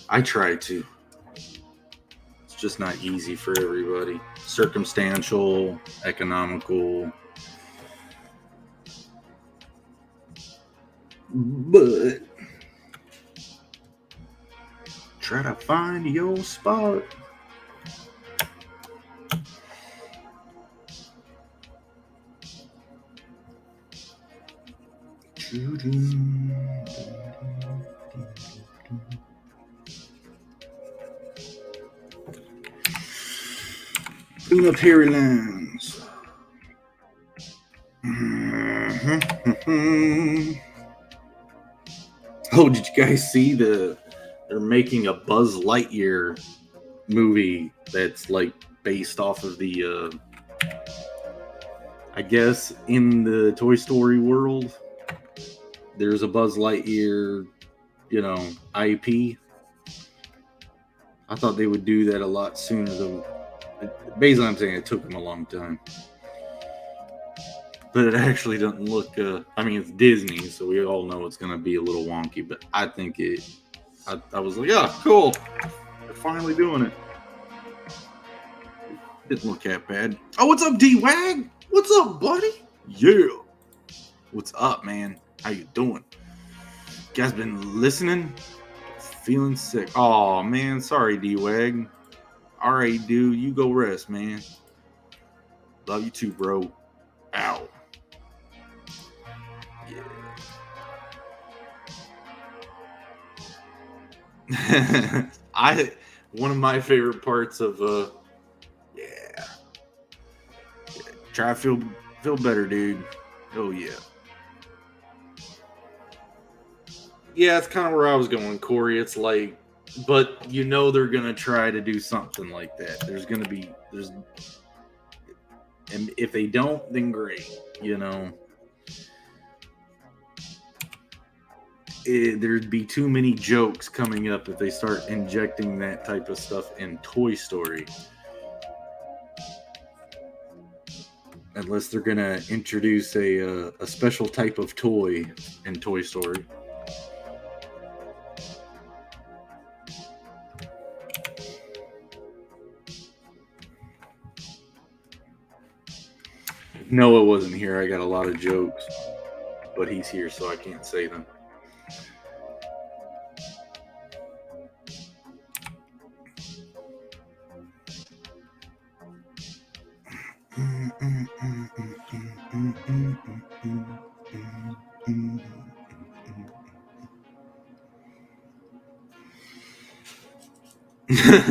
I try to. It's just not easy for everybody. Circumstantial, economical. But try to find your spot. Clean up hairy lines. Oh, did you guys see they're making a Buzz Lightyear movie that's like based off of the I guess in the Toy Story world, there's a Buzz Lightyear, IP. I thought they would do that a lot sooner though. Basically, I'm saying it took them a long time. But it actually doesn't look, it's Disney, so we all know it's going to be a little wonky, but I think I was like, yeah, cool. They're finally doing it. Didn't look that bad. Oh, what's up, D-Wag? What's up, buddy? Yeah. What's up, man? How you doing? guys been listening? Feeling sick. Oh man, sorry, D-Wag. Alright, dude, you go rest, man. Love you too, bro. Ow. Yeah. One of my favorite parts of try to feel better, dude. Oh yeah. Yeah, it's kind of where I was going, Corey. It's like, but you know they're gonna try to do something like that. And if they don't, then great. You know, there'd be too many jokes coming up if they start injecting that type of stuff in Toy Story. Unless they're gonna introduce a special type of toy in Toy Story. Noah wasn't here. I got a lot of jokes, but he's here, so I can't say them.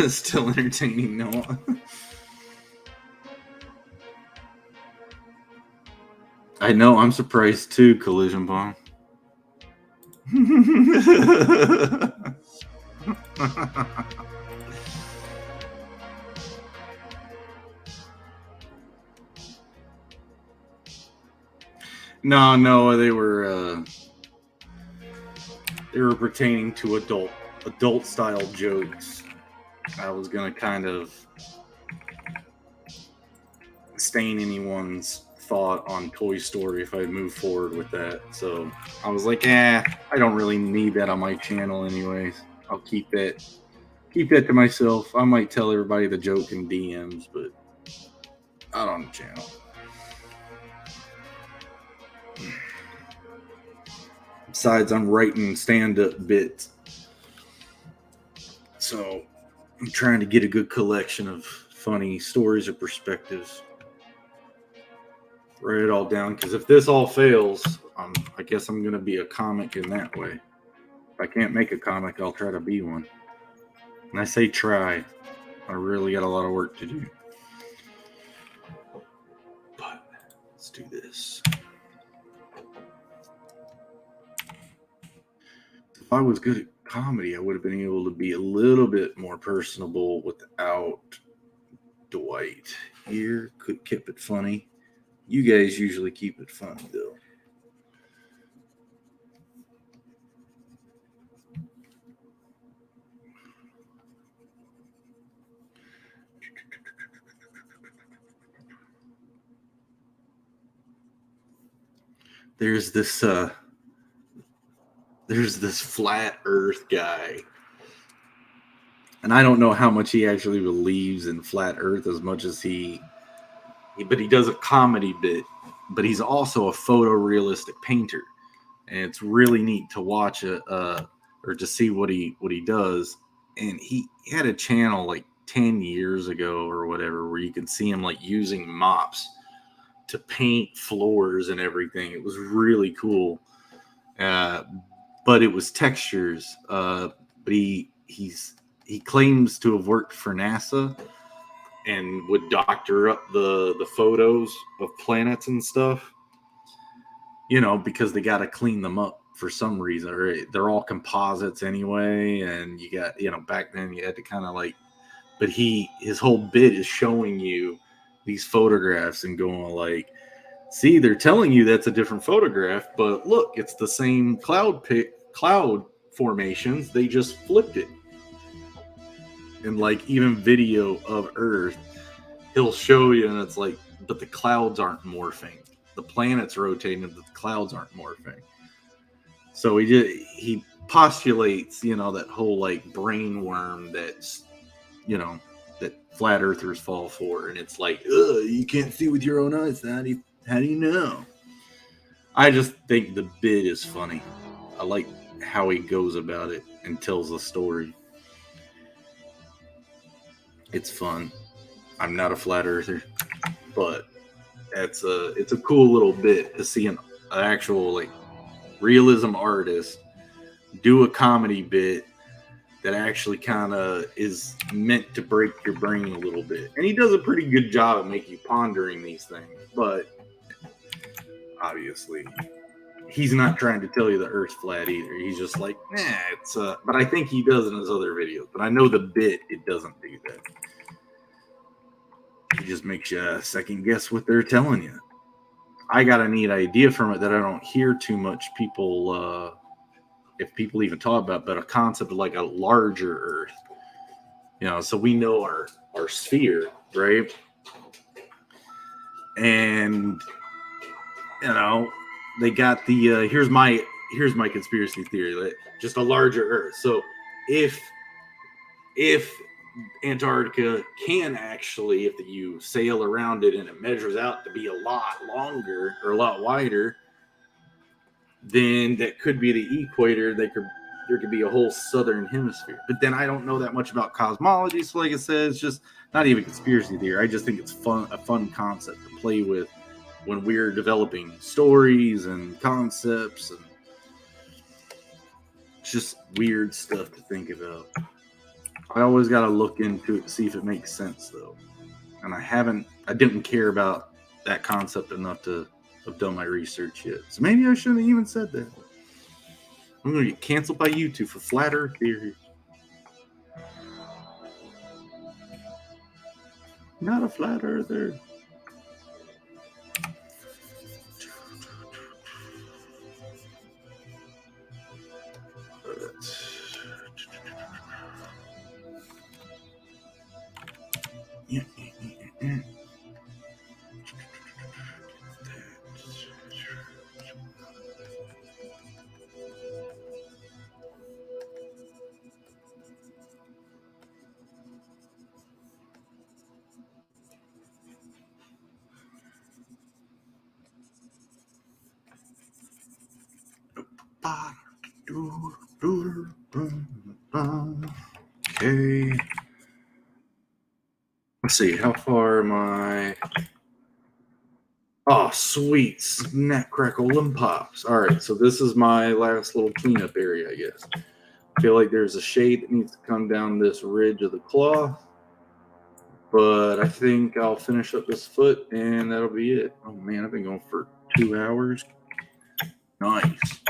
Still entertaining, Noah. I know, I'm surprised too, Collision Bomb. No, they were pertaining to adult style jokes. I was gonna kind of stain anyone's thought on Toy Story if I move forward with that. So I was like, I don't really need that on my channel anyways. I'll keep that to myself. I might tell everybody the joke in DMs, but not on the channel. Besides, I'm writing stand-up bits. So I'm trying to get a good collection of funny stories or perspectives. Write it all down, because if this all fails, I guess I'm going to be a comic in that way. If I can't make a comic, I'll try to be one. And I say try. I really got a lot of work to do. But let's do this. If I was good at comedy, I would have been able to be a little bit more personable without Dwight here. Could keep it funny. You guys usually keep it funny, though. There's this flat Earth guy, and I don't know how much he actually believes in flat Earth as much as but he does a comedy bit, but he's also a photorealistic painter, and it's really neat to watch or to see what he does. And he had a channel like 10 years ago or whatever where you could see him like using mops to paint floors and everything. It was really cool, but it was textures. But he claims to have worked for NASA and would doctor up the photos of planets and stuff, because they got to clean them up for some reason, or they're all composites anyway. And you got, back then you had to kind of like, but his whole bit is showing you these photographs and going like, see, they're telling you that's a different photograph, but look, it's the same cloud formations. They just flipped it. And like even video of Earth, he'll show you, and it's like, but the clouds aren't morphing. The planet's rotating, but the clouds aren't morphing. So he postulates, that whole like brain worm that's, that flat earthers fall for, and it's like, you can't see with your own eyes. How do you know? I just think the bit is funny. I like how he goes about it and tells the story. It's fun. I'm not a flat earther, but it's a cool little bit to see an actual like realism artist do a comedy bit that actually kind of is meant to break your brain a little bit. And he does a pretty good job of making you pondering these things, but obviously he's not trying to tell you the Earth's flat either. He's just like, it's but I think he does in his other videos. But I know the bit, it doesn't do that. It just makes you second guess what they're telling you. I got a neat idea from it that I don't hear too much people, if people even talk about, but a concept of like a larger Earth. You know, so we know our sphere, right? And you know, they got the here's my conspiracy theory, just a larger Earth. So if Antarctica can actually, if you sail around it and it measures out to be a lot longer or a lot wider, then that could be the equator. There could be a whole southern hemisphere. But then I don't know that much about cosmology, so like I said, it's just not even conspiracy theory. I just think it's a fun concept to play with when we're developing stories and concepts, and it's just weird stuff to think about. I always got to look into it to see if it makes sense, though. And I didn't care about that concept enough to have done my research yet. So maybe I shouldn't have even said that. I'm going to get canceled by YouTube for flat earth theory. Not a flat earther. Okay. Let's see, how far am I? Oh, sweet. Snap, crackle, and pops. All right, so this is my last little cleanup area, I guess. I feel like there's a shade that needs to come down this ridge of the cloth, but I think I'll finish up this foot, and that'll be it. Oh, man, I've been going for 2 hours. Nice.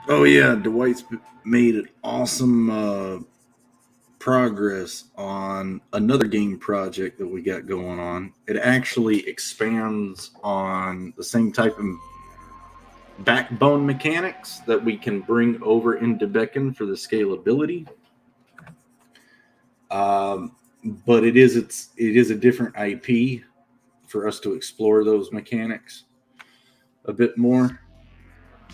Oh yeah, Dwight's made an awesome progress on another game project that we got going on. It actually expands on the same type of backbone mechanics that we can bring over into Beckon for the scalability. But it is a different IP for us to explore those mechanics a bit more.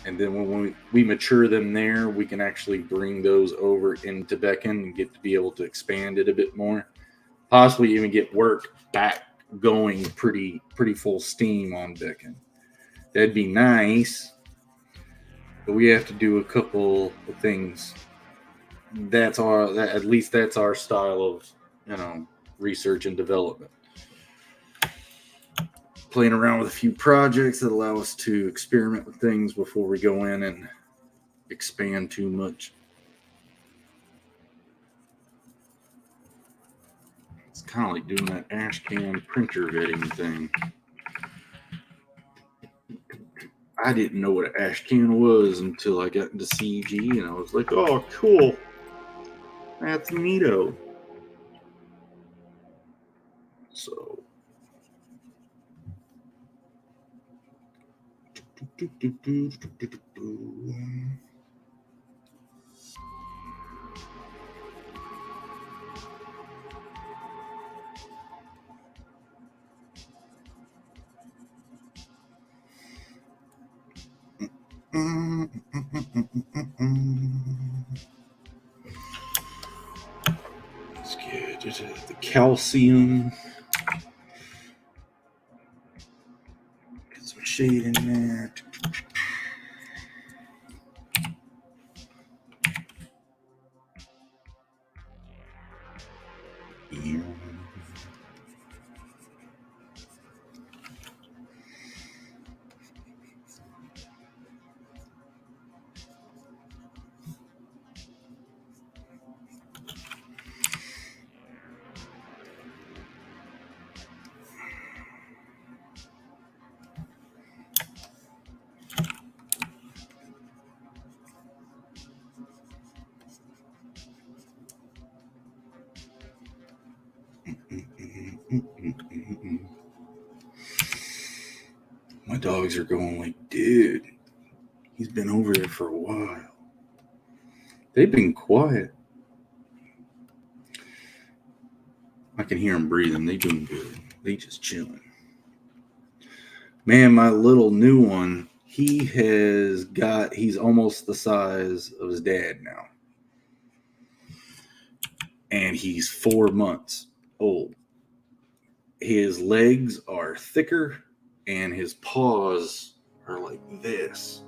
And then when we mature them there, we can actually bring those over into Beckon and get to be able to expand it a bit more. Possibly even get work back going pretty full steam on Beckon. That'd be nice. But we have to do a couple of things. At least that's our style of, research and development. Playing around with a few projects that allow us to experiment with things before we go in and expand too much. It's kind of like doing that ashcan printer vetting thing. I didn't know what an ashcan was until I got into CG, and I was like, oh, cool. That's neato. So. Let's get the calcium. Get some shade in there. My dogs are going like, dude, he's been over there for a while. They've been quiet. I can hear them breathing. They doing good. They just chilling. Man, my little new one, he's almost the size of his dad now. And he's 4 months old. His legs are thicker and his paws are like this.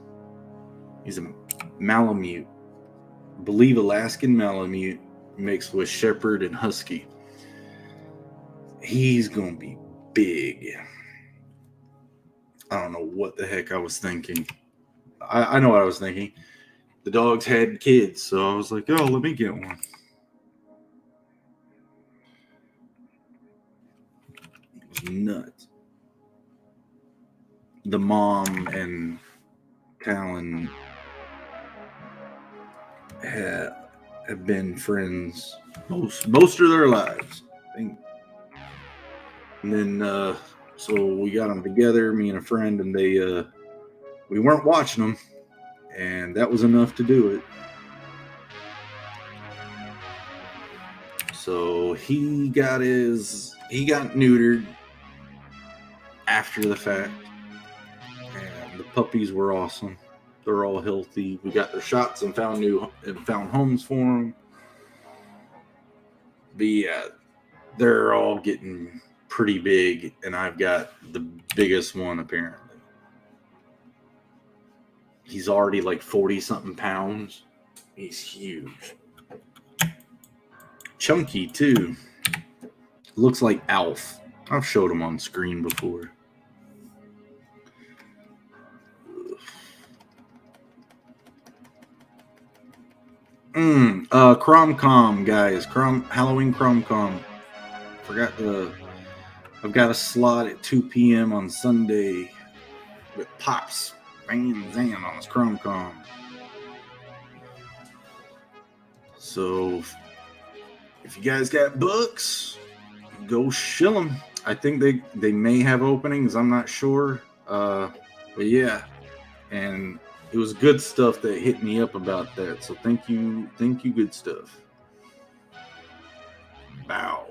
He's a Malamute. I believe Alaskan Malamute mixed with Shepherd and Husky. He's going to be big. I don't know what the heck I was thinking. I know what I was thinking. The dogs had kids, so I was like, oh, let me get one. It was nuts. The mom and Talon have been friends most of their lives. And then, so we got them together, me and a friend, and we weren't watching them, and that was enough to do it. So he got neutered after the fact, and the puppies were awesome. They're all healthy. We got their shots and found homes for them. But yeah, they're all getting pretty big, and I've got the biggest one apparently. He's already like 40-something pounds. He's huge. Chunky too. Looks like Alf. I've showed him on screen before. Cromcom, guys. Halloween Cromcom. I've got a slot at 2 p.m. on Sunday with Pops Van Zan on his Cromcom. So if you guys got books, go shill them. I think they may have openings. I'm not sure. But yeah. And it was good stuff that hit me up about that. So thank you, good stuff. Bow.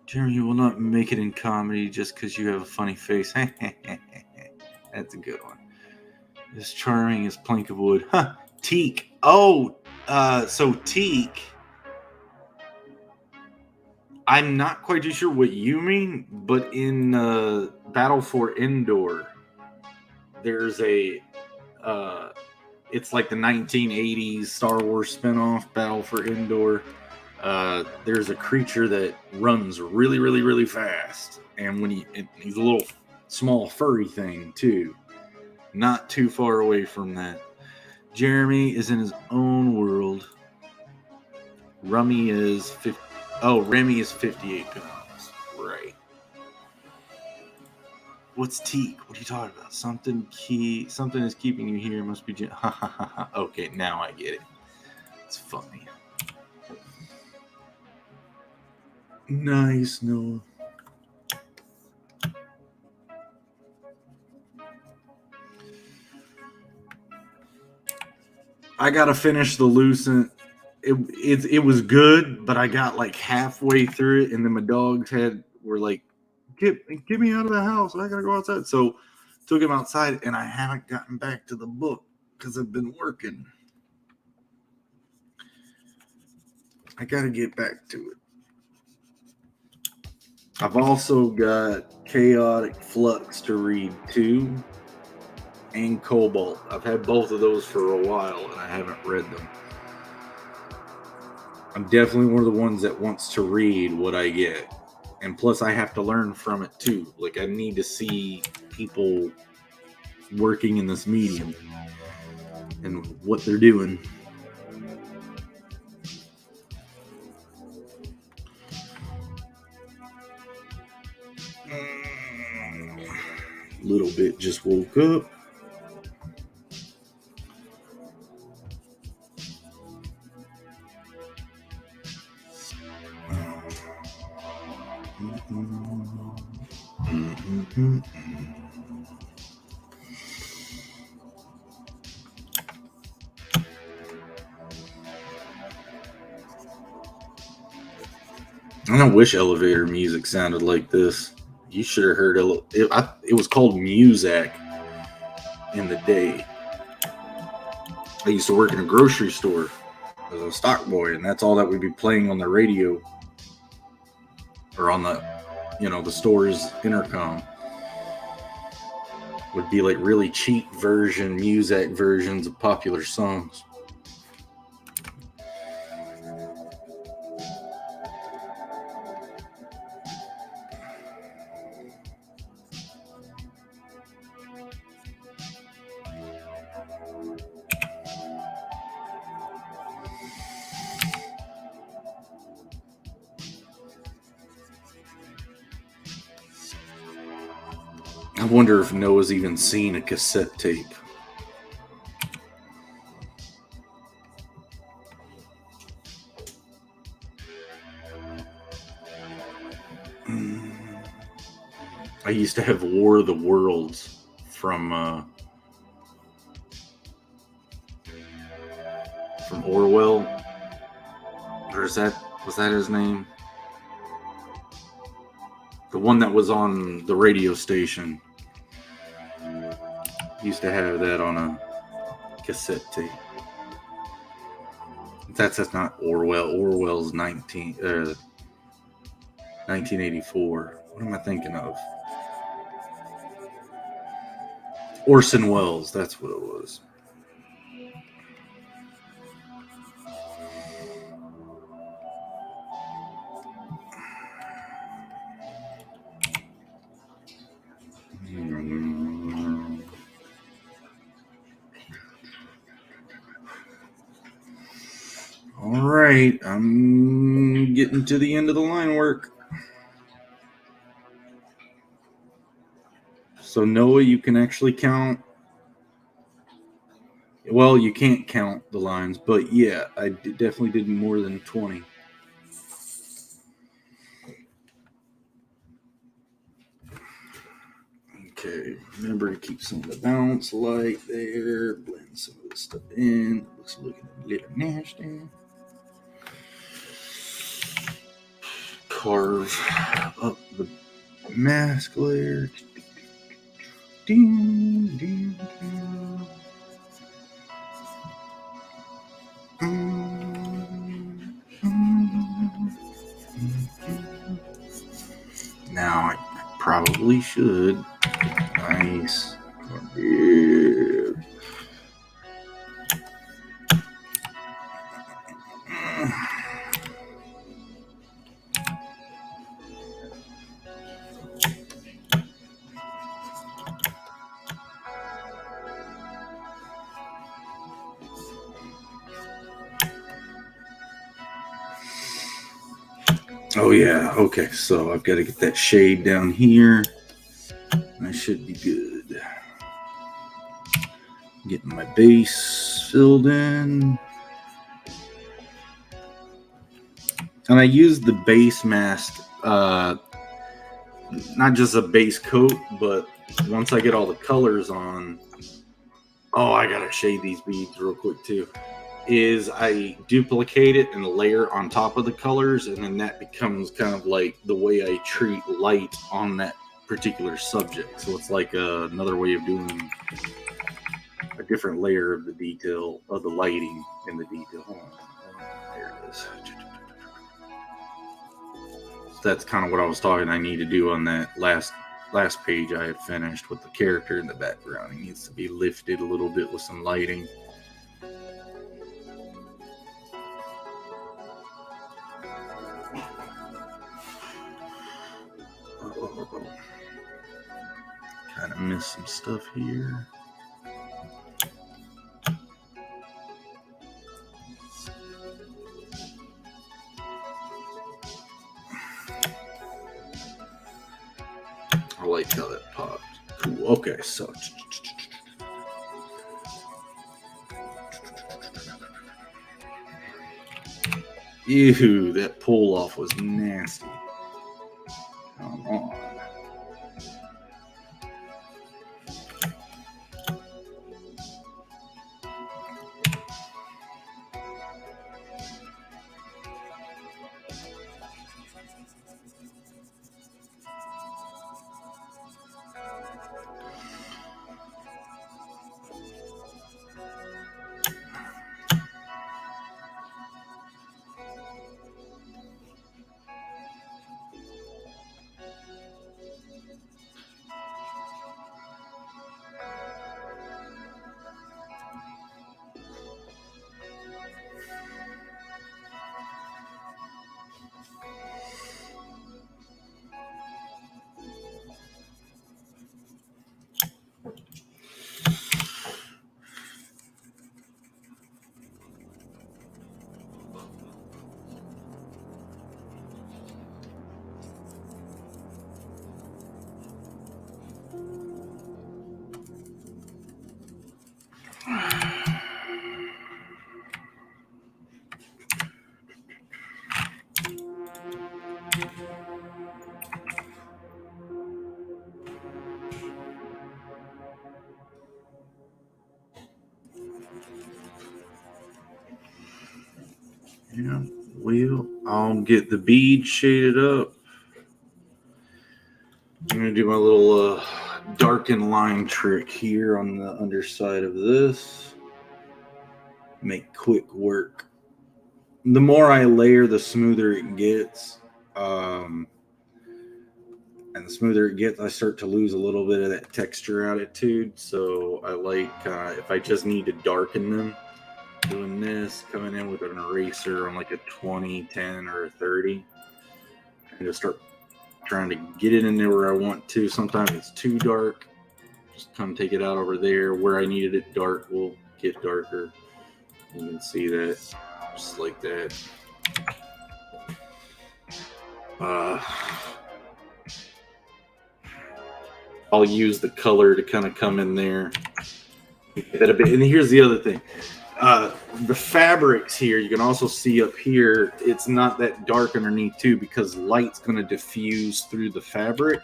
Jeremy will not make it in comedy just because you have a funny face. That's a good one. As charming as plank of wood. Huh. Teak. Oh, so Teak. I'm not quite too sure what you mean, but in Battle for Endor, there's a it's like the 1980s Star Wars spinoff, Battle for Endor. There's a creature that runs really, really, really fast, and when he's a little small furry thing too. Not too far away from that. Jeremy is in his own world. Remy is 58 pounds. Right. What's Teak? What are you talking about? Something is keeping you here. Must be. Okay, now I get it. It's funny. Nice, Noah. I gotta finish the Lucent. It was good, but I got like halfway through it, and then my dogs were like get me out of the house. I gotta go outside. So took him outside, and I haven't gotten back to the book because I've been working. I gotta get back to it. I've also got Chaotic Flux to read too, and Cobalt. I've had both of those for a while, and I haven't read them. I'm definitely one of the ones that wants to read what I get. And plus, I have to learn from it too. Like, I need to see people working in this medium and what they're doing. Little bit just woke up. And I wish elevator music sounded like this. You should have heard it was called Muzak in the day. I used to work in a grocery store as a stock boy, and that's all that would be playing on the radio or on the, the store's intercom. Would be like really cheap Muzak versions of popular songs. I wonder if Noah's even seen a cassette tape. I used to have War of the Worlds from Orwell. Or was that his name? The one that was on the radio station. Used to have that on a cassette tape. That's not Orwell. Orwell's 1984. What am I thinking of? Orson Welles. That's what it was. All right, I'm getting to the end of the line work. So Noah, you can actually count. Well, you can't count the lines, but yeah, I definitely did more than 20. Okay, remember to keep some of the bounce light there. Blend some of this stuff in. It looks looking a little nasty. Carve up the mask layer. Ding, ding, ding. Now I probably should. Nice. Yeah. Oh yeah, okay, so I've got to get that shade down here. I should be good. Getting my base filled in. And I used the base mask, not just a base coat, but once I get all the colors on, I gotta shade these beads real quick too. is I duplicate it and layer on top of the colors, and then that becomes kind of like the way I treat light on that particular subject. So it's like another way of doing a different layer of the detail of the lighting in the detail. Hold on. There it is. So that's kind of what I was talking I need to do on that last page I had finished with the character in the background. He needs to be lifted a little bit with some lighting. Kind of missed some stuff here. I like how that popped. Cool. Okay, so ew, that pull off was nasty. Come on. Yeah, well, I'll get the bead shaded up. I'm going to do my little darken line trick here on the underside of this. Make quick work. The more I layer, the smoother it gets. And the smoother it gets, I start to lose a little bit of that texture attitude. So I like, if I just need to darken them, doing this, coming in with an eraser on like a 20, 10, or a 30. And just start trying to get it in there where I want to. Sometimes it's too dark. Just kind of take it out over there. Where I needed it dark will get darker. You can see that, just like that. I'll use the color to kind of come in there. That a bit. And here's the other thing. The fabrics here, you can also see up here, it's not that dark underneath too, because light's going to diffuse through the fabric.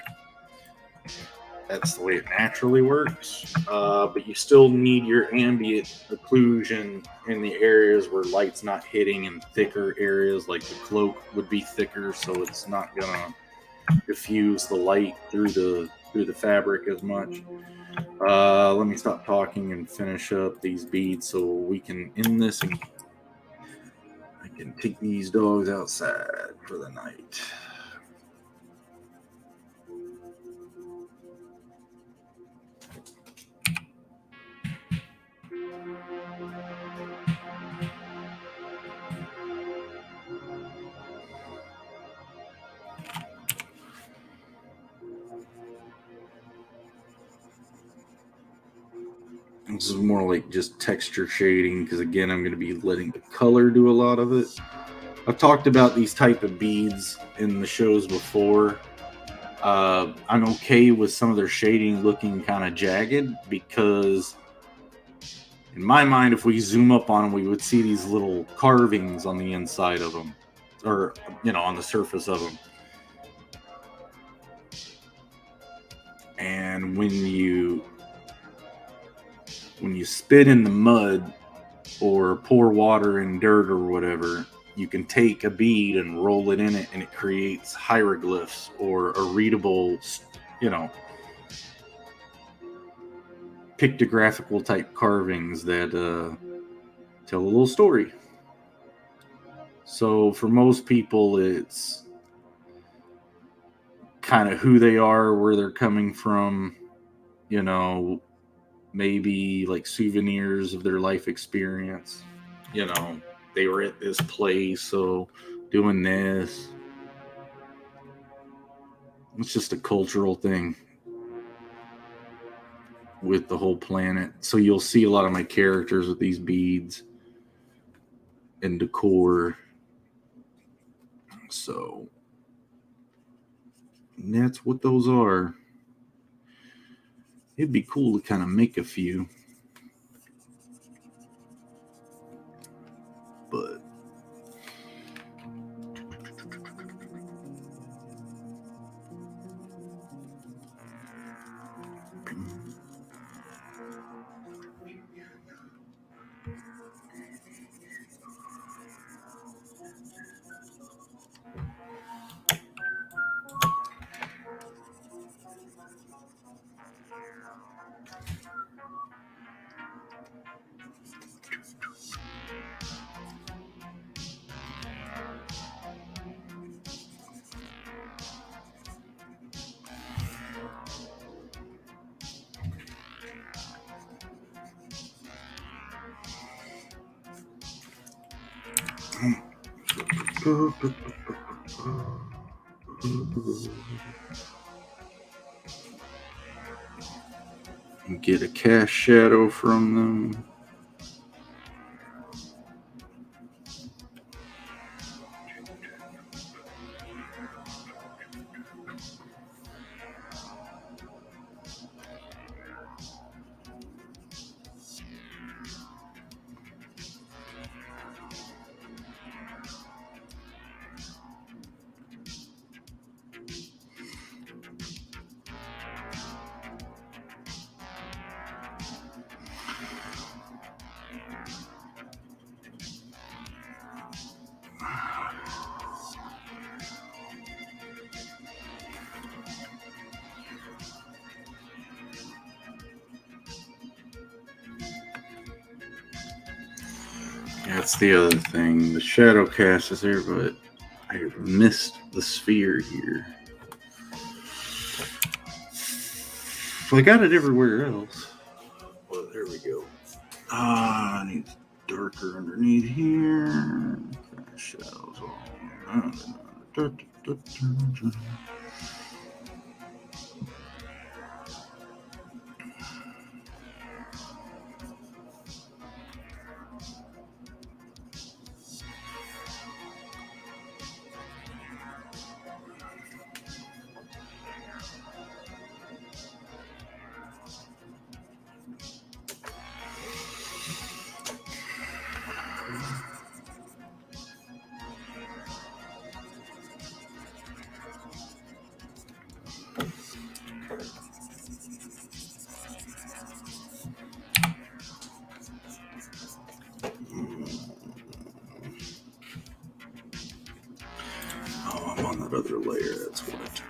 That's the way it naturally works. But you still need your ambient occlusion in the areas where light's not hitting, in thicker areas, like the cloak would be thicker, so it's not going to diffuse the light through the fabric as much. Let me stop talking and finish up these beads so we can end this and I can take these dogs outside for the night. This is more like just texture shading because, again, I'm going to be letting the color do a lot of it. I've talked about these type of beads in the shows before. I'm okay with some of their shading looking kind of jagged because, in my mind, if we zoom up on them, we would see these little carvings on the inside of them, or, on the surface of them. And when you spit in the mud, or pour water in dirt or whatever, you can take a bead and roll it in it, and it creates hieroglyphs or a readable, pictographical type carvings that tell a little story. So for most people, it's kind of who they are, where they're coming from, maybe like souvenirs of their life experience. They were at this place, so doing this. It's just a cultural thing with the whole planet. So you'll see a lot of my characters with these beads and decor. So that's what those are. It'd be cool to kind of make a few. But get a cast shadow from them. That's the other thing. The shadow cast is there, but I missed the sphere here. I got it everywhere else. Well, there we go. I need darker underneath here. Shadows all around. Oh, I'm on that other layer, that's what.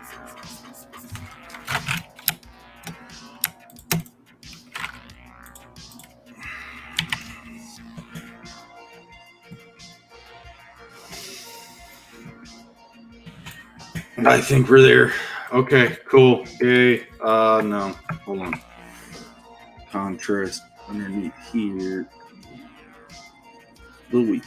I think we're there. Okay, cool. Yay. No. Hold on. Contrast underneath here. A little weak.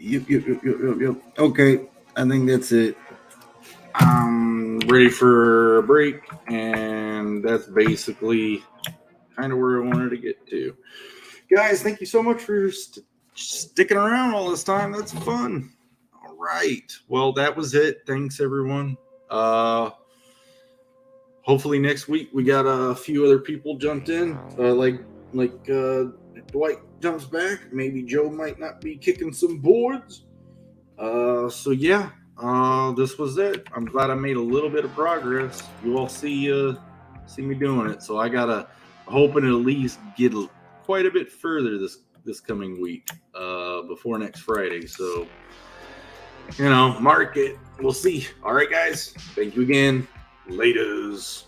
Yep. Okay, I think that's it. I'm ready for a break, and that's basically kind of where I wanted to get to. Guys, thank you so much for sticking around all this time. That's fun. All right. Well, that was it. Thanks, everyone. Hopefully next week we got a few other people jumped in. Like Dwight jumps back. Maybe Joe might not be kicking some boards. So yeah, this was it. I'm glad I made a little bit of progress. You all see me doing it. So I gotta hoping to at least get quite a bit further this coming week, before next Friday. So mark it. We'll see. All right, guys. Thank you again. Laters.